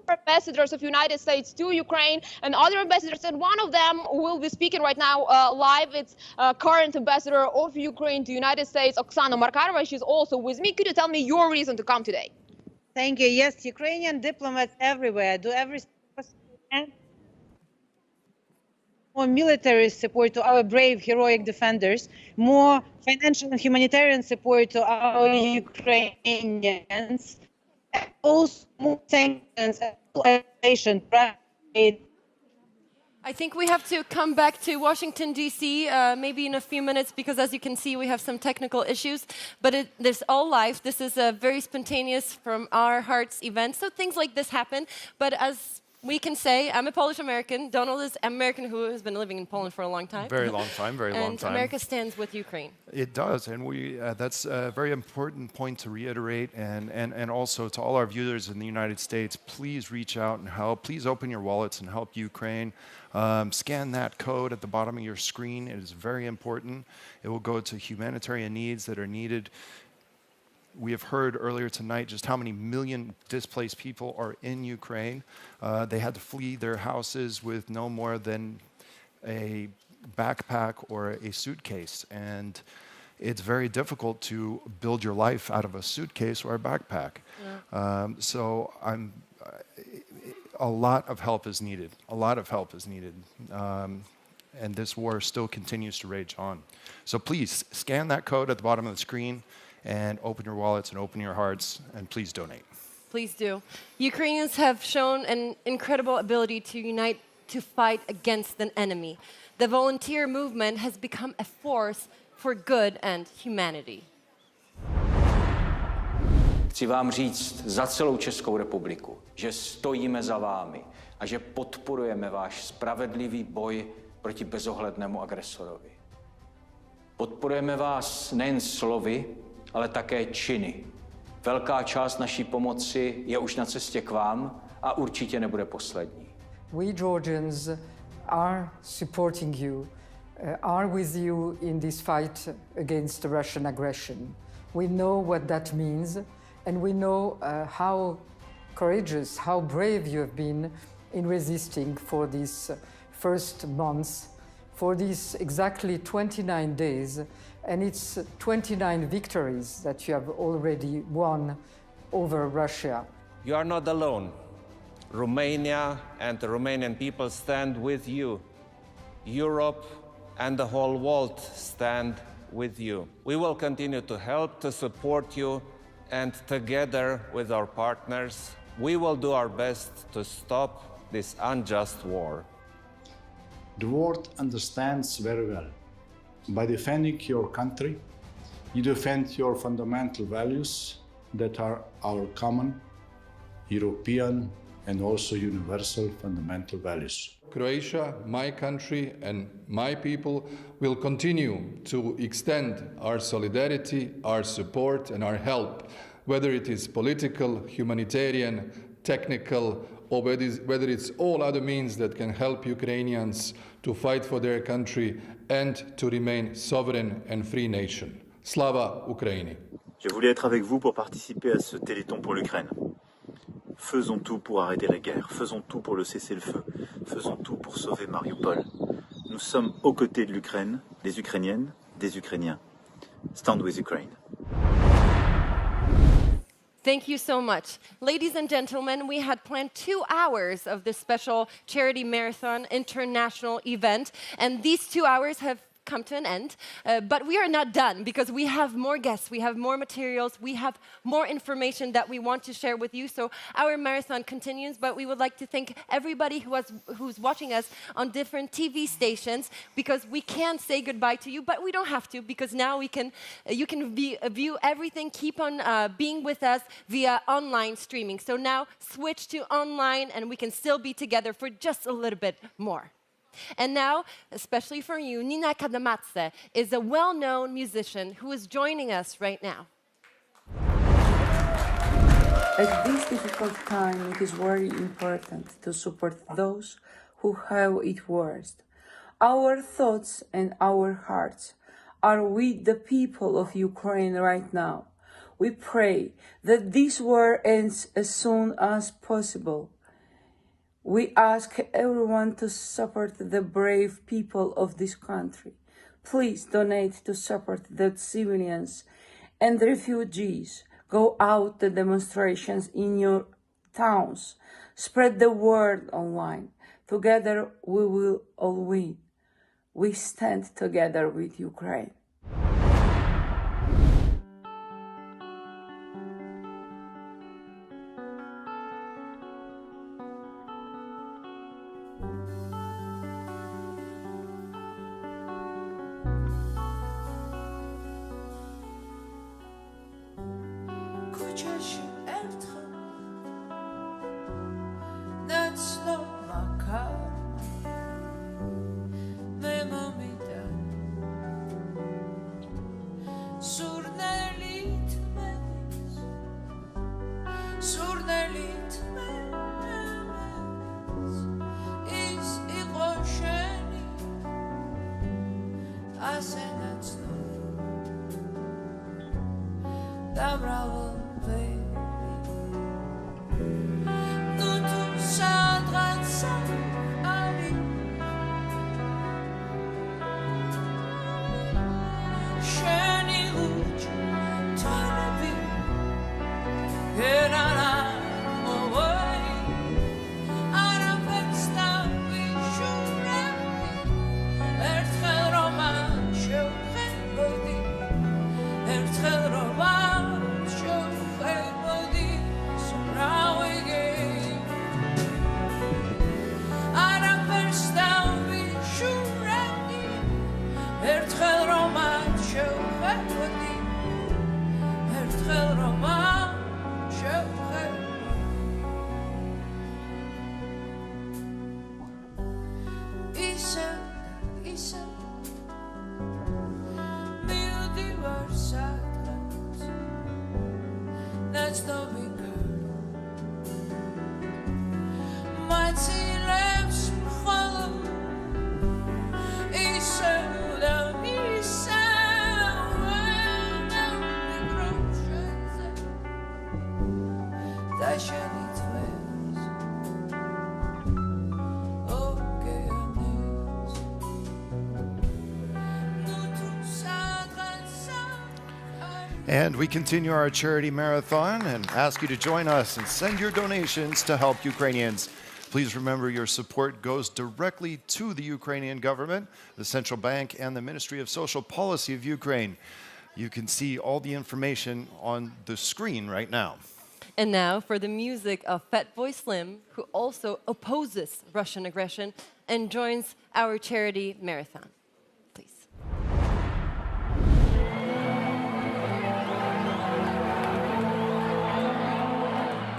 ambassadors of United States to Ukraine and other ambassadors, and one of them will be speaking right now live. It's current ambassador of Ukraine to United States, Oksana Markarova. She's also with me. Could you tell me your reason to come today? Thank you. Yes, Ukrainian diplomats everywhere do everything and more military support to our brave, heroic defenders, more financial and humanitarian support to our Ukrainians, also more sanctions and isolation. I think we have to come back to Washington, D.C., maybe in a few minutes, because as you can see, we have some technical issues. But there's all live. This is a very spontaneous from our hearts event. So things like this happen. But as we can say, I'm a Polish American. Donald is American who has been living in Poland for a long time. Very long time, very long time. And America stands with Ukraine. It does, and that's a very important point to reiterate, and also to all our viewers in the United States, please reach out and help. Please open your wallets and help Ukraine. Scan that code at the bottom of your screen. It is very important. It will go to humanitarian needs that are needed. We have heard earlier tonight just how many million displaced people are in Ukraine. They had to flee their houses with no more than a backpack or a suitcase. And it's very difficult to build your life out of a suitcase or a backpack. So a lot of help is needed. A lot of help is needed. And this war still continues to rage on. So please scan that code at the bottom of the screen and open your wallets and open your hearts, and please donate. Please do. Ukrainians have shown an incredible ability to unite to fight against an enemy. The volunteer movement has become a force for good and humanity. Chci vám říct za celou Českou republiku, že stojíme za vámi a že podporujeme váš spravedlivý boj proti bezohlednému agresorovi. Podporujeme vás nejen slovy, ale také činy. Velká část naší pomoci je už na cestě k vám a určitě nebude poslední. We Georgians are supporting you, are with you in this fight against Russian aggression. We know what that means, and we know how courageous, how brave you have been in resisting for these first months, for these exactly 29 days, and it's 29 victories that you have already won over Russia. You are not alone. Romania and the Romanian people stand with you. Europe and the whole world stand with you. We will continue to help, to support you, and together with our partners, we will do our best to stop this unjust war. The world understands very well. By defending your country, you defend your fundamental values that are our common, European, and also universal fundamental values. Croatia, my country, and my people will continue to extend our solidarity, our support, and our help, whether it is political, humanitarian, technical, or whether it's all other means that can help Ukrainians to fight for their country and to remain sovereign and free nation. Slava Ukraini! Je voulais être avec vous pour participer à ce téléthon pour l'Ukraine. Faisons tout pour arrêter la guerre, faisons tout pour le cessez-le-feu, faisons tout pour sauver Mariupol. Nous sommes aux côtés de l'Ukraine, des Ukrainiennes, des Ukrainiens. Stand with Ukraine. Thank you so much. Ladies and gentlemen, we had planned 2 hours of this special charity marathon international event, and these 2 hours have come to an end, but we are not done because we have more guests, we have more materials, we have more information that we want to share with you. So our marathon continues, but we would like to thank everybody who's watching us on different TV stations, because we can say goodbye to you, but we don't have to, because now you can view everything, keep on being with us via online streaming. So now switch to online and we can still be together for just a little bit more. And now, especially for you, Nina Kadamatse is a well-known musician who is joining us right now. At this difficult time, it is very important to support those who have it worst. Our thoughts and our hearts are with the people of Ukraine right now. We pray that this war ends as soon as possible. We ask everyone to support the brave people of this country. Please donate to support the civilians and refugees. Go out to demonstrations in your towns. Spread the word online. Together we will all win. We stand together with Ukraine. Let's not be cruel. Mighty lips follow. And we continue our charity marathon and ask you to join us and send your donations to help Ukrainians. Please remember your support goes directly to the Ukrainian government, the Central Bank, and the Ministry of Social Policy of Ukraine. You can see all the information on the screen right now. And now for the music of Fatboy Slim, who also opposes Russian aggression and joins our charity marathon.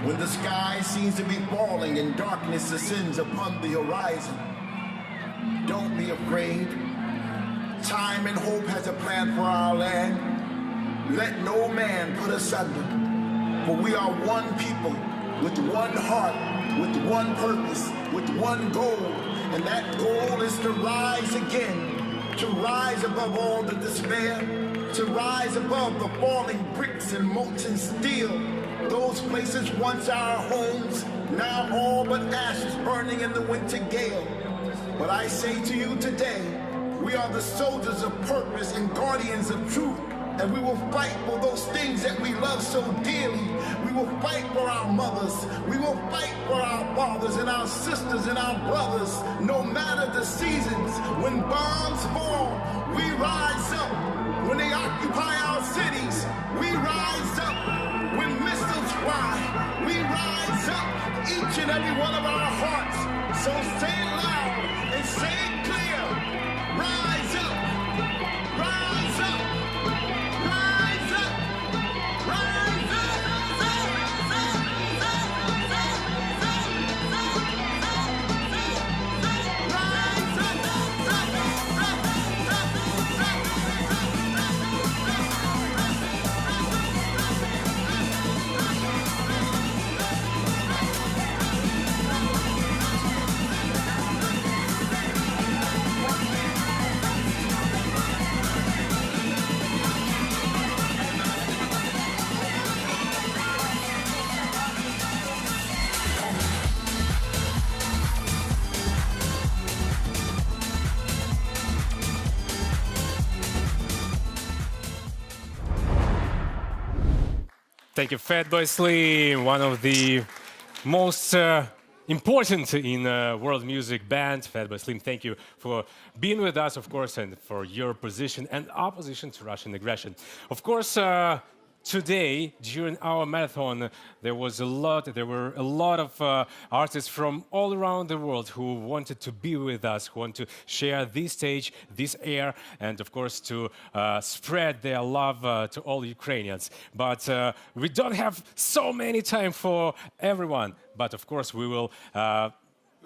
When the sky seems to be falling and darkness ascends upon the horizon, don't be afraid. Time and hope has a plan for our land. Let no man put us under. For we are one people, with one heart, with one purpose, with one goal. And that goal is to rise again, to rise above all the despair, to rise above the falling bricks and molten steel. Those places once our homes, now all but ashes burning in the winter gale. But I say to you today, we are the soldiers of purpose and guardians of truth, and we will fight for those things that we love so dearly. We will fight for our mothers, we will fight for our fathers and our sisters and our brothers, no matter the seasons. When bombs fall, we rise up. When they occupy our cities, we rise up. When missiles fly, we rise up, each and every one of our hearts. So say it loud and say it clear. Rise up, rise up, rise up, rise up. Thank you, Fatboy Slim, one of the most important in world music band. Fatboy Slim, thank you for being with us, of course, and for your position and opposition to Russian aggression. Of course, today, during our marathon, there were a lot of artists from all around the world who wanted to be with us, who want to share this stage, this air, and of course to spread their love to all Ukrainians. But we don't have so many time for everyone. But of course, we will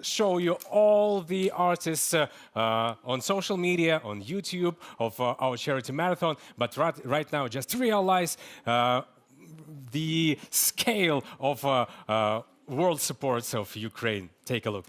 show you all the artists on social media, on YouTube of our charity marathon. But right now, just realize the scale of world support of Ukraine. Take a look.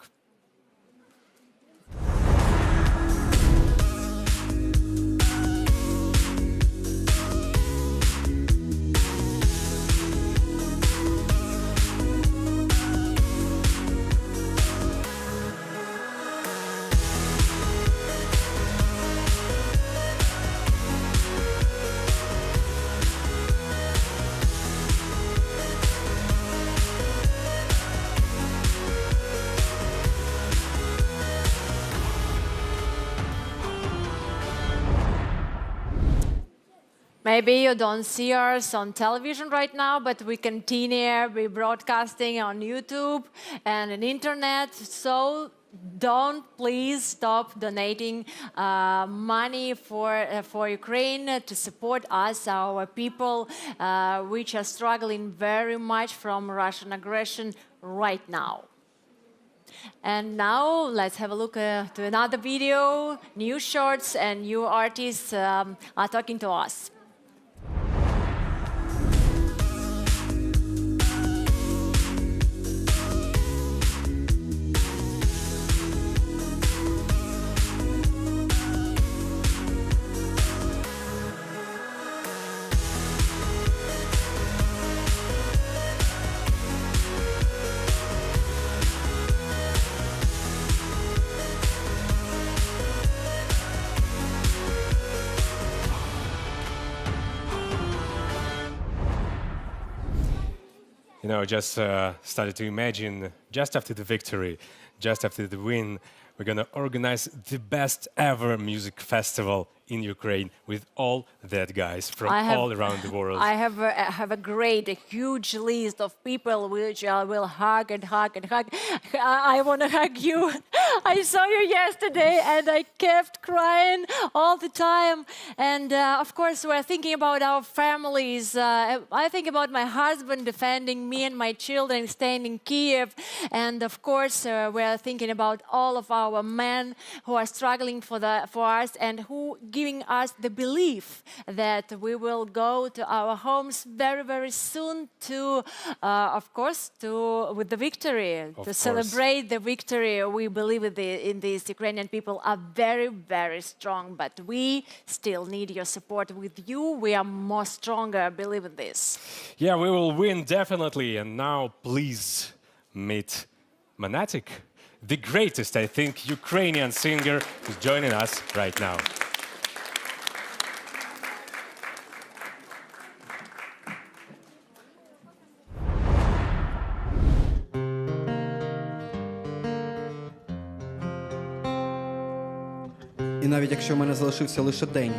Maybe you don't see us on television right now, but we continue be broadcasting on YouTube and on internet. So don't please stop donating money for Ukraine to support us, our people, which are struggling very much from Russian aggression right now. And now let's have a look to another video, new shorts and new artists are talking to us. you know, just started to imagine, just after the victory, just after the win, we're going to organize the best ever music festival in Ukraine with all that guys from all around the world. I have a huge list of people which I will hug and hug and hug. I want to hug you. I saw you yesterday and I kept crying all the time. And of course, we're thinking about our families. I think about my husband defending me and my children staying in Kiev. And of course, we're thinking about all of our men who are struggling for us and who giving us the belief that we will go to our homes very, very soon to, of course, with the victory, to celebrate the victory. We believe in this. Ukrainian people are very, very strong, but we still need your support. With you, we are more stronger. I believe in this. Yeah, we will win, definitely. And now, please meet Monatic, the greatest, I think, Ukrainian singer who's joining us right now. І навіть якщо в мене залишився лише день,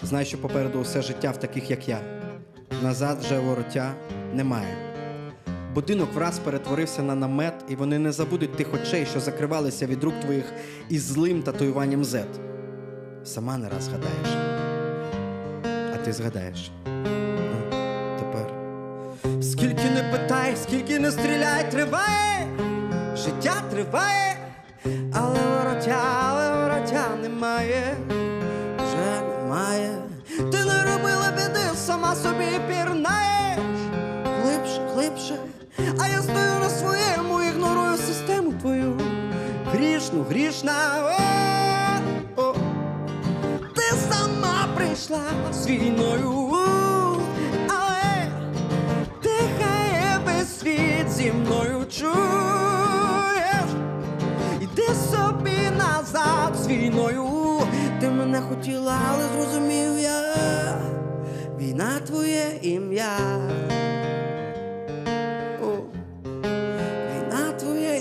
знай, що попереду усе життя в таких, як я. Назад вже вороття немає. Будинок враз перетворився на намет, і вони не забудуть тих очей, що закривалися від рук твоїх із злим татуюванням Z. Сама не раз згадаєш. А ти згадаєш. Тепер. Скільки не питай, скільки не стріляй, триває. Життя триває, але вороття немає. Вже немає. Ти не робила біди, сама собі пірнаєш. Глибше, глибше. А я стою на своєму, ігнорую систему твою. Грішну, грішна. О-о. Ти сама прийшла з війною. Але дихає весь світ зі мною, чуєш? Іди собі назад з війною. Ти мене хотіла, але зрозумів я. Війна твоє ім'я.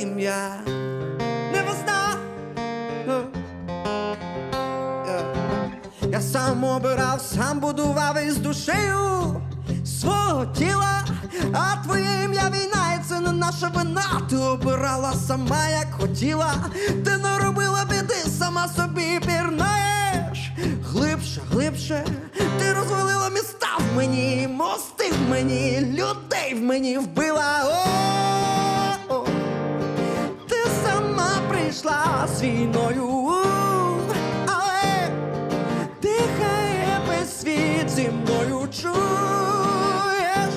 Ім'я. Не весна. Я сам обирав, сам будував із душею свого тіла, а твоє ім'я війна, і це не наша вина. Ти обирала сама, як хотіла, ти не робила біди, сама собі пірнаєш. Глибше, глибше, ти розвалила міста в мені, мости в мені, людей в мені вбила. О-о-о. Прийшла з війною, але дихає весь світ зі мною, чуєш?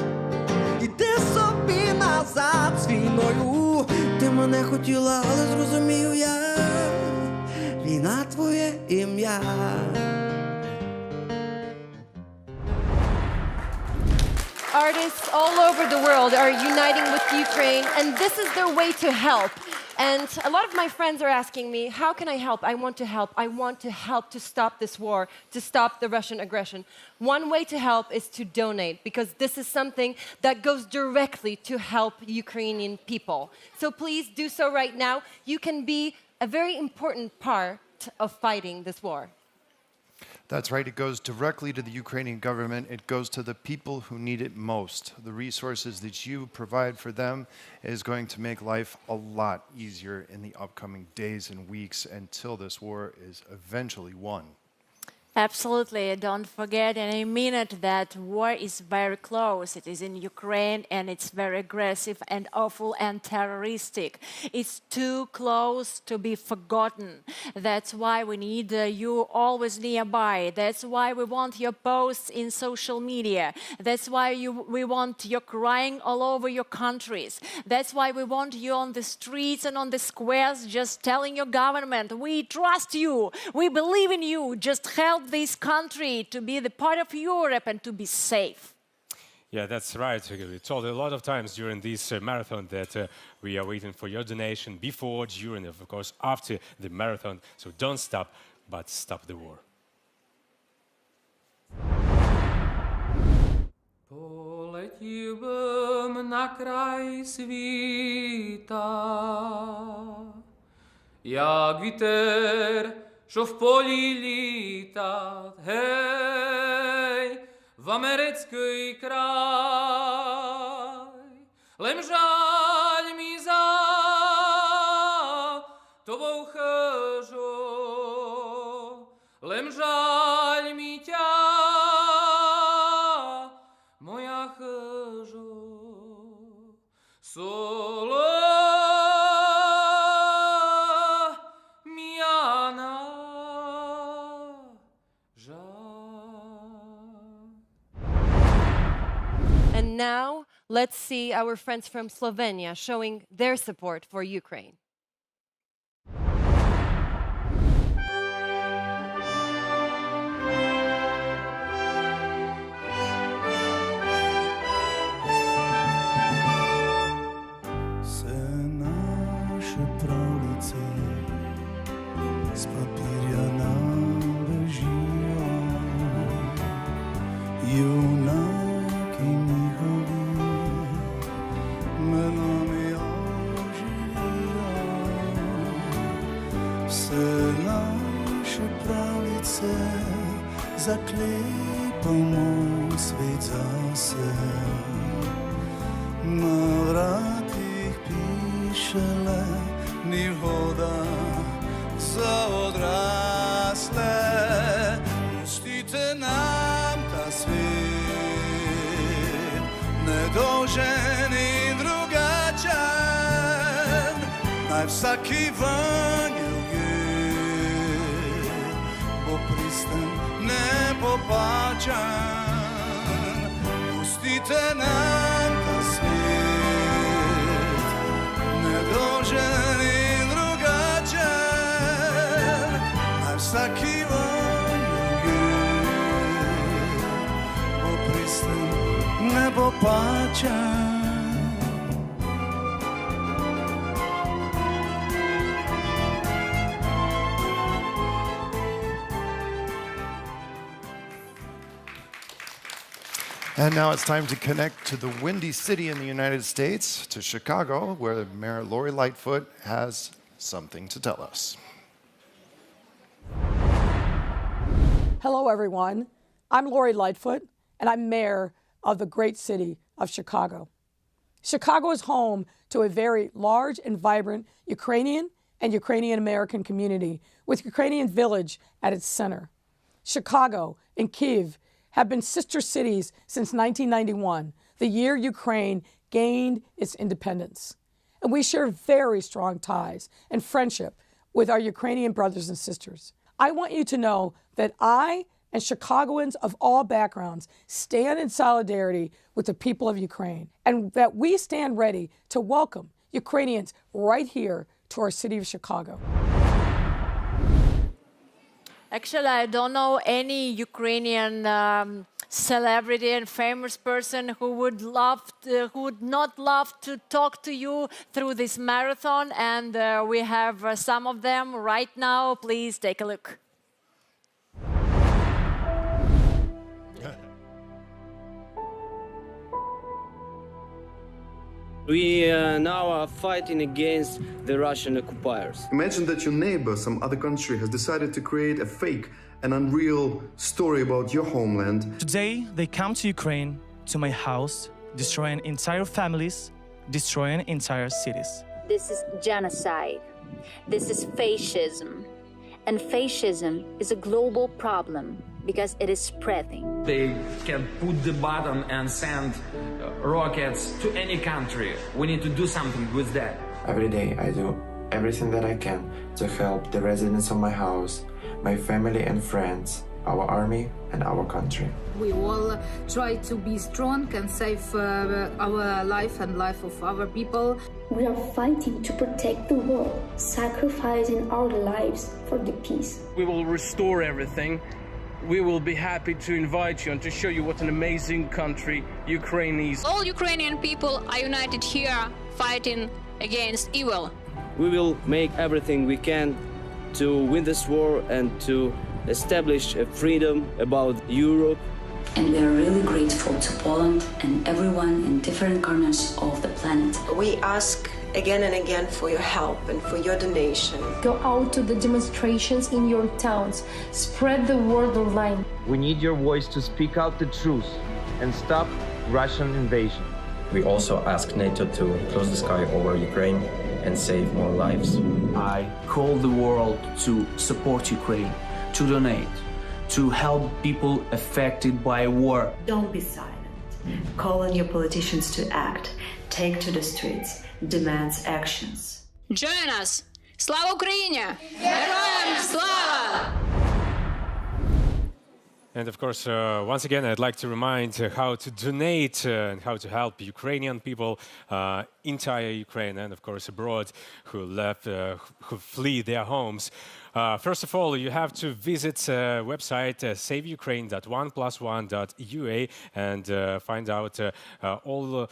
Іди собі назад з війною. Ти мене хотіла, але зрозумів я. Війна твоє ім'я. Artists all over the world are uniting with Ukraine, and this is their way to help. And a lot of my friends are asking me, how can I help? I want to help. I want to help to stop this war, to stop the Russian aggression. One way to help is to donate, because this is something that goes directly to help Ukrainian people. So please do so right now. You can be a very important part of fighting this war. That's right. It goes directly to the Ukrainian government. It goes to the people who need it most. The resources that you provide for them is going to make life a lot easier in the upcoming days and weeks until this war is eventually won. Absolutely. Don't forget, and I mean it, that war is very close. It is in Ukraine, and it's very aggressive and awful and terroristic. It's too close to be forgotten. That's why we need you always nearby. That's why we want your posts in social media. That's why we want you crying all over your countries. That's why we want you on the streets and on the squares just telling your government, we trust you, we believe in you, just help this country to be the part of Europe and to be safe. Yeah, that's right. We told a lot of times during this marathon that we are waiting for your donation before, during, and of course after the marathon. So don't stop, but stop the war. Полетів би на край світа, як вітер, що в полі літа, гей, в америцький край. Лем жаль мі за тобою хожу, лем жаль мі тя, моя хожу, соло міяна жаль. And now, let's see our friends from Slovenia showing their support for Ukraine. Все наше правлице з папір'я нам лежіло, юнаки мігові менами оживіло. Все наше правлице закліпано світ за се. На вратих пішеле невгода заодрасле. Пустите нам та світ недовжен і другачен, най всякий ванів є, бо пристан не побачен. Пустите нам та світ недовжен і другачен, най всякий ванів є, бо пристан не побачен. And now it's time to connect to the windy city in the United States, to Chicago, where Mayor Lori Lightfoot has something to tell us. Hello, everyone. I'm Lori Lightfoot, and I'm mayor of the great city of Chicago. Chicago is home to a very large and vibrant Ukrainian and Ukrainian-American community, with Ukrainian Village at its center. Chicago and Kyiv have been sister cities since 1991, the year Ukraine gained its independence. And we share very strong ties and friendship with our Ukrainian brothers and sisters. I want you to know that I and Chicagoans of all backgrounds stand in solidarity with the people of Ukraine, and that we stand ready to welcome Ukrainians right here to our city of Chicago. Actually, I don't know any Ukrainian celebrity and famous person who would not love to talk to you through this marathon, and we have some of them right now. Please take a look. We now are fighting against the Russian occupiers. Imagine that your neighbor, some other country, has decided to create a fake and unreal story about your homeland. Today, they come to Ukraine, to my house, destroying entire families, destroying entire cities. This is genocide. This is fascism. And fascism is a global problem because it is spreading. They can put the button and send rockets to any country. We need to do something with that. Every day I do everything that I can to help the residents of my house, my family and friends, our army and our country. We all try to be strong and save our life and life of our people. We are fighting to protect the world, sacrificing our lives for the peace. We will restore everything. We will be happy to invite you and to show you what an amazing country Ukraine is. All Ukrainian people are united here, fighting against evil. We will make everything we can to win this war and to establish a freedom about Europe And we are really grateful to Poland and everyone in different corners of the planet. We ask again and again for your help and for your donation. Go out to the demonstrations in your towns. Spread the word online. We need your voice to speak out the truth and stop Russian invasion. We also ask NATO to close the sky over Ukraine and save more lives. I call the world to support Ukraine, to donate, to help people affected by war. Don't be silent. Call on your politicians to act. Take to the streets. Demands actions. Join us! Слава Україні! Героям слава! And of course, once again, I'd like to remind how to donate and how to help Ukrainian people, entire Ukraine, and of course abroad, who left, who flee their homes. First of all, you have to visit website saveukraine.1+1.ua and find out all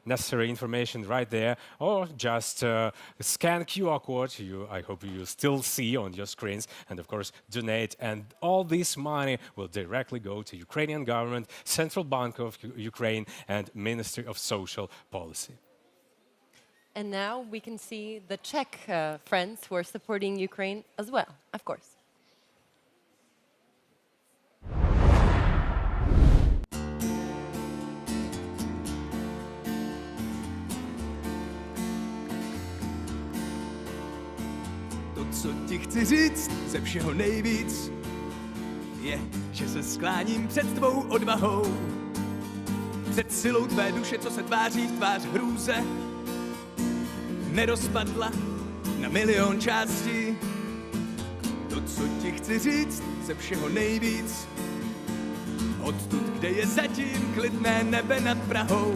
necessary information right there, or just scan QR code. I hope you still see on your screens, and of course donate. And all this money will directly go to Ukrainian government, Central Bank of Ukraine, and Ministry of Social Policy. And now we can see the Czech friends who are supporting Ukraine as well, of course. To, co ti chci říct ze všeho nejvíc, je, že se skláním před tvou odvahou, před silou tvé duše, co se tváří v tvář hrůze, nerozpadla na milion částí. To, co ti chci říct ze všeho nejvíc, odtud, kde je zatím klidné nebe nad Prahou,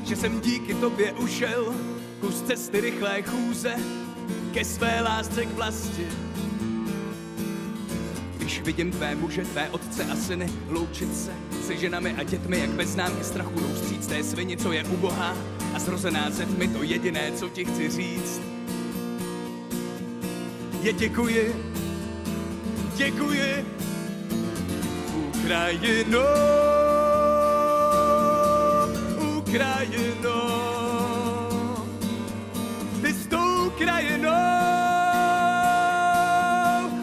že jsem díky tobě ušel kus cesty rychlé chůze ke své lásce k vlasti. Když vidím tvé muže, tvé otce a syny loučit se se ženami a dětmi, jak bez známky strachu jdou vstříc té svini, co je ubohá a zrozená ze tmy, to jediné, co ti chci říct, je děkuji, děkuji, Ukrajino, Ukrajino, ty s tou krajinou,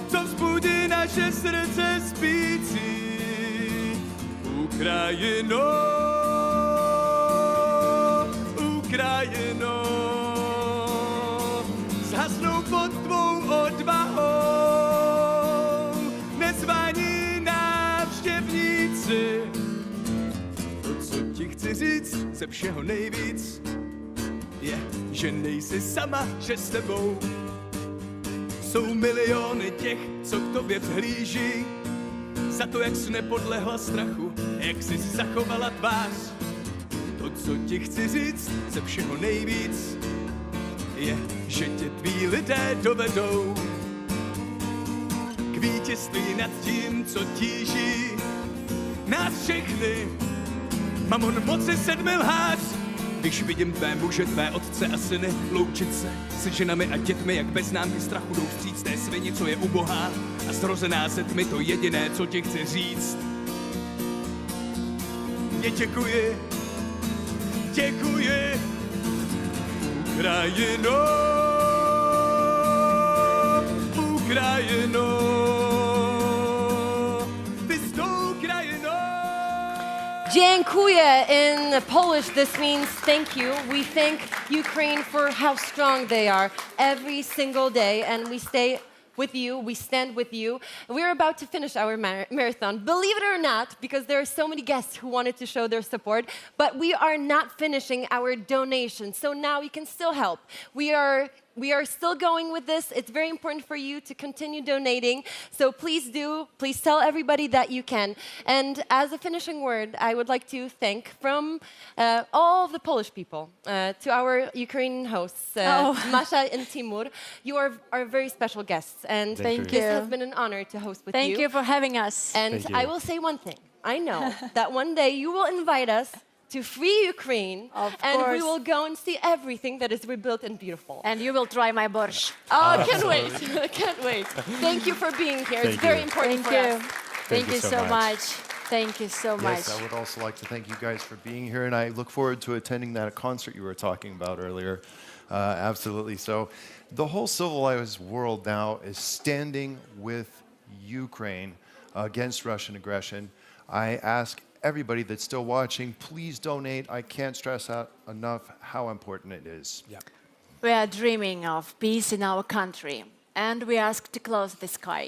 co vzbudí naše srdce spící, Ukrajino, Ukrajino, zhasnou pod tvou odvahou nezvaní návštěvníci. To, co ti chci říct ze všeho nejvíc, je, že nejsi sama, že s tebou jsou miliony těch, co k tobě vzhlíží, za to, jak jsi nepodlehla strachu, jak jsi zachovala tvář. To, co ti chci říct ze všeho nejvíc, je, že tě tví lidé dovedou k vítězství nad tím, co tíží nás všechny. Mamon moci sedmi lhář, když vidím tvé muže, tvé otce a syny loučit se se ženami a dětmi, jak bez známky strachu jdou vstříc té svini, co je ubohá a zrozená ze tmy, to jediné, co ti chci říct, je děkuji, děkuji, Ukrajino, Ukrajino, ty s tou krajinou. Dziękuję. In Polish, this means thank you. We thank Ukraine for how strong they are every single day, and we stay with you, we stand with you. We're about to finish our marathon, believe it or not, because there are so many guests who wanted to show their support, but we are not finishing our donation, so now you can still help. We are still going with this. It's very important for you to continue donating, so please tell everybody that you can. And as a finishing word, I would like to thank from all of the Polish people to our Ukrainian hosts, Masha and Timur. You are very special guests, and this has been an honor to host with you. Thank you for having us. And I will say one thing. I know that one day you will invite us to free Ukraine, and we will go and see everything that is rebuilt and beautiful. And you will try my borscht. Oh, can't wait. Can't wait. Thank you for being here. It's very important for us. Thank you so much. Thank you so much. Yes, I would also like to thank you guys for being here, and I look forward to attending that concert you were talking about earlier. Absolutely. So the whole civilized world now is standing with Ukraine against Russian aggression. I ask everybody that's still watching, please donate. I can't stress out enough how important it is. Yeah. We are dreaming of peace in our country, and we ask to close the sky.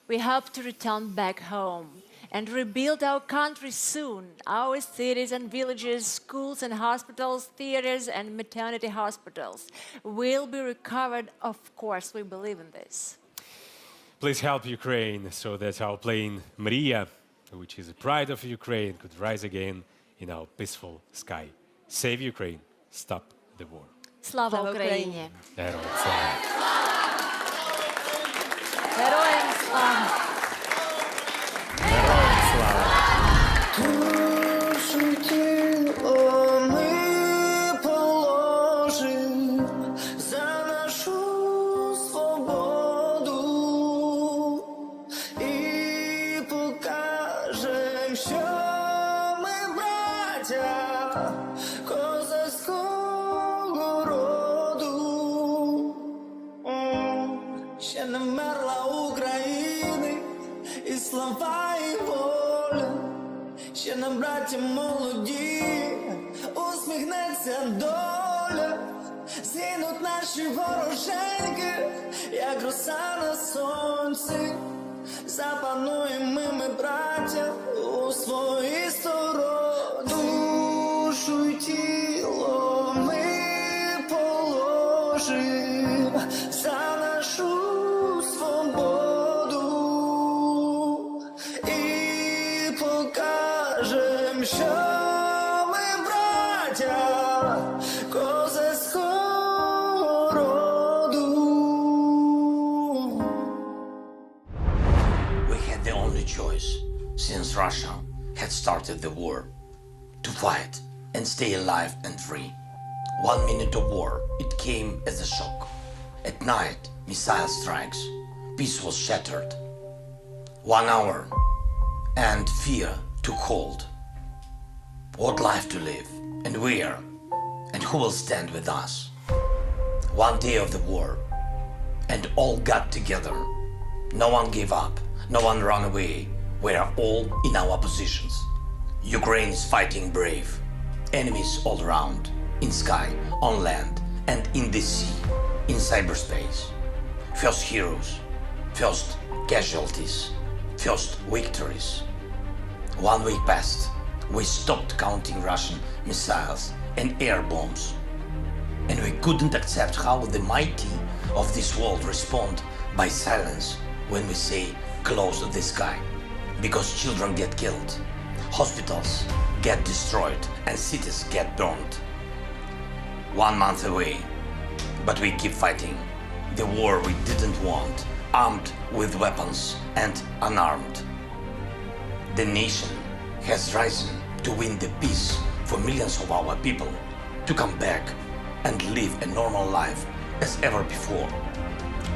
We hope to return back home and rebuild our country soon. Our cities and villages, schools and hospitals, theaters and maternity hospitals will be recovered. Of course, we believe in this. Please help Ukraine so that our plane Maria, which is the pride of Ukraine, could rise again in our peaceful sky. Save Ukraine, stop the war. Слава Україні! Героям слава! Героям слава! Душу тіло ми положим за нашу свободу і покажем, що ми браття козацького роду. Ще не вмерла України і слава, і воля. Ще нам, браття молоді, усміхнеться доля. Згинуть наші вороженьки, як роса на сонці. Запануємо ми, браття, у своїй стороні. Душу й тіло ми положим за нашу свободу і покажем, що ми браття козацького роду. We had the only choice since Russia had started the war to fight and stay alive and free. 1 minute of war, it came as a shock. At night, missile strikes, peace was shattered. 1 hour, and fear took hold. What life to live, and where, and who will stand with us? 1 day of the war, and all got together. No one gave up, no one ran away. We are all in our positions. Ukraine is fighting brave. Enemies all around, in sky, on land, and in the sea, in cyberspace. First heroes, first casualties, first victories. 1 week passed. We stopped counting Russian missiles and air bombs. And we couldn't accept how the mighty of this world respond by silence when we say close the sky. Because children get killed, hospitals get destroyed, and cities get burned. 1 month away, but we keep fighting. The war we didn't want, armed with weapons and unarmed. The nation has risen to win the peace for millions of our people to come back and live a normal life as ever before.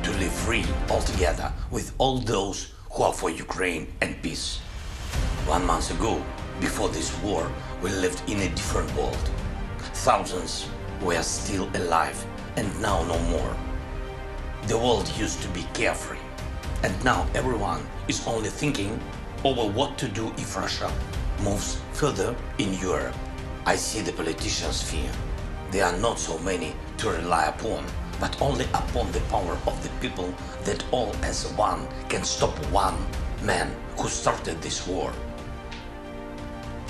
To live free altogether with all those who are for Ukraine and peace. 1 month ago, before this war, we lived in a different world. Thousands were still alive, and now no more. The world used to be carefree, and now everyone is only thinking over what to do if Russia moves further in Europe. I see the politicians' fear. There are not so many to rely upon, but only upon the power of the people that all as one can stop one man who started this war.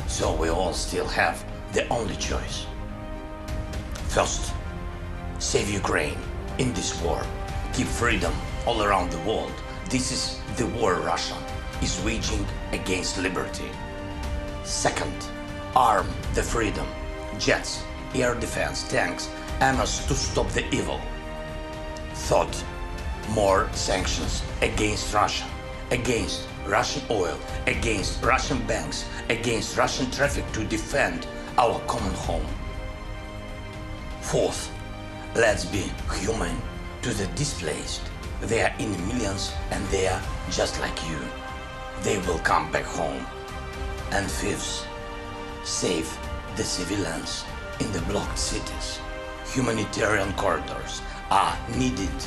So we all still have the only choice. First, save Ukraine in this war. Keep freedom all around the world. This is the war Russia is waging against liberty. Second, arm the freedom. Jets, air defense, tanks, armors to stop the evil. Third, more sanctions against Russia, against Russian oil, against Russian banks, against Russian traffic to defend our common home. Fourth, let's be human to the displaced. They are in millions and they are just like you. They will come back home. And fifth, save the civilians in the blocked cities. Humanitarian corridors are needed.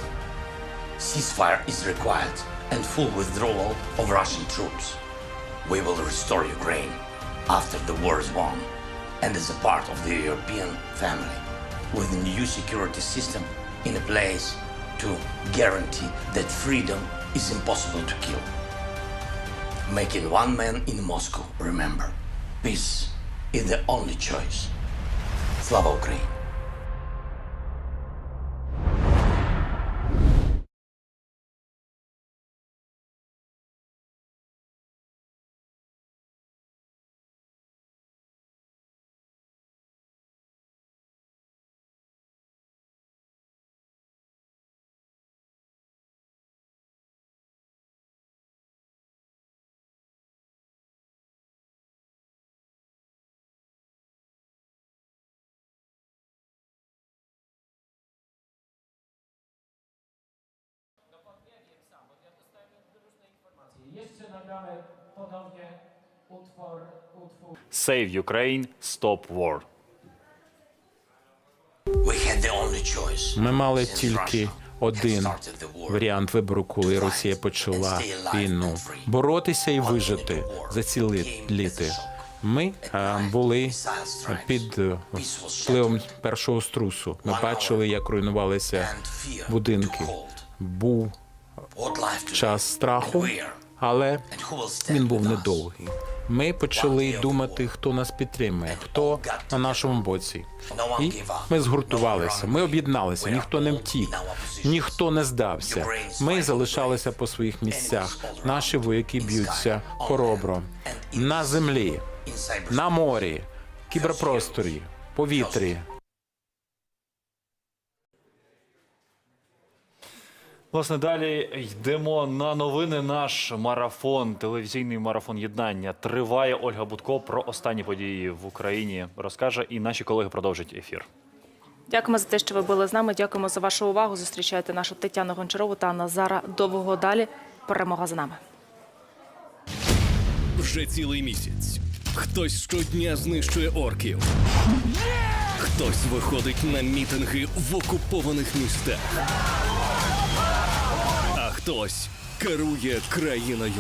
Ceasefire is required and full withdrawal of Russian troops. We will restore Ukraine after the war is won and as a part of the European family, with a new security system in place to guarantee that freedom is impossible to kill. Making one man in Moscow remember, peace is the only choice. Slava Ukraini! Save Ukraine, Stop War. Ми мали тільки один варіант вибору, коли Росія почала війну. Боротися і вижити, зацілити. Ми були під впливом першого струсу. Ми бачили, як руйнувалися будинки. Був час страху, але він був недовгий. Ми почали думати, хто нас підтримує, хто на нашому боці. І ми згуртувалися, ми об'єдналися, ніхто не втік, ніхто не здався. Ми залишалися по своїх місцях. Наші вояки б'ються хоробро. На землі, на морі, кіберпросторі, повітрі. Власне, далі йдемо на новини. Наш марафон, телевізійний марафон єднання триває. Ольга Будко про останні події в Україні розкаже, і наші колеги продовжать ефір. Дякуємо за те, що ви були з нами. Дякуємо за вашу увагу. Зустрічайте нашу Тетяну Гончарову та Назара Довгого. Далі перемога за нами. Вже цілий місяць. Хтось щодня знищує орків. Хтось виходить на мітинги в окупованих містах. А хтось керує країною.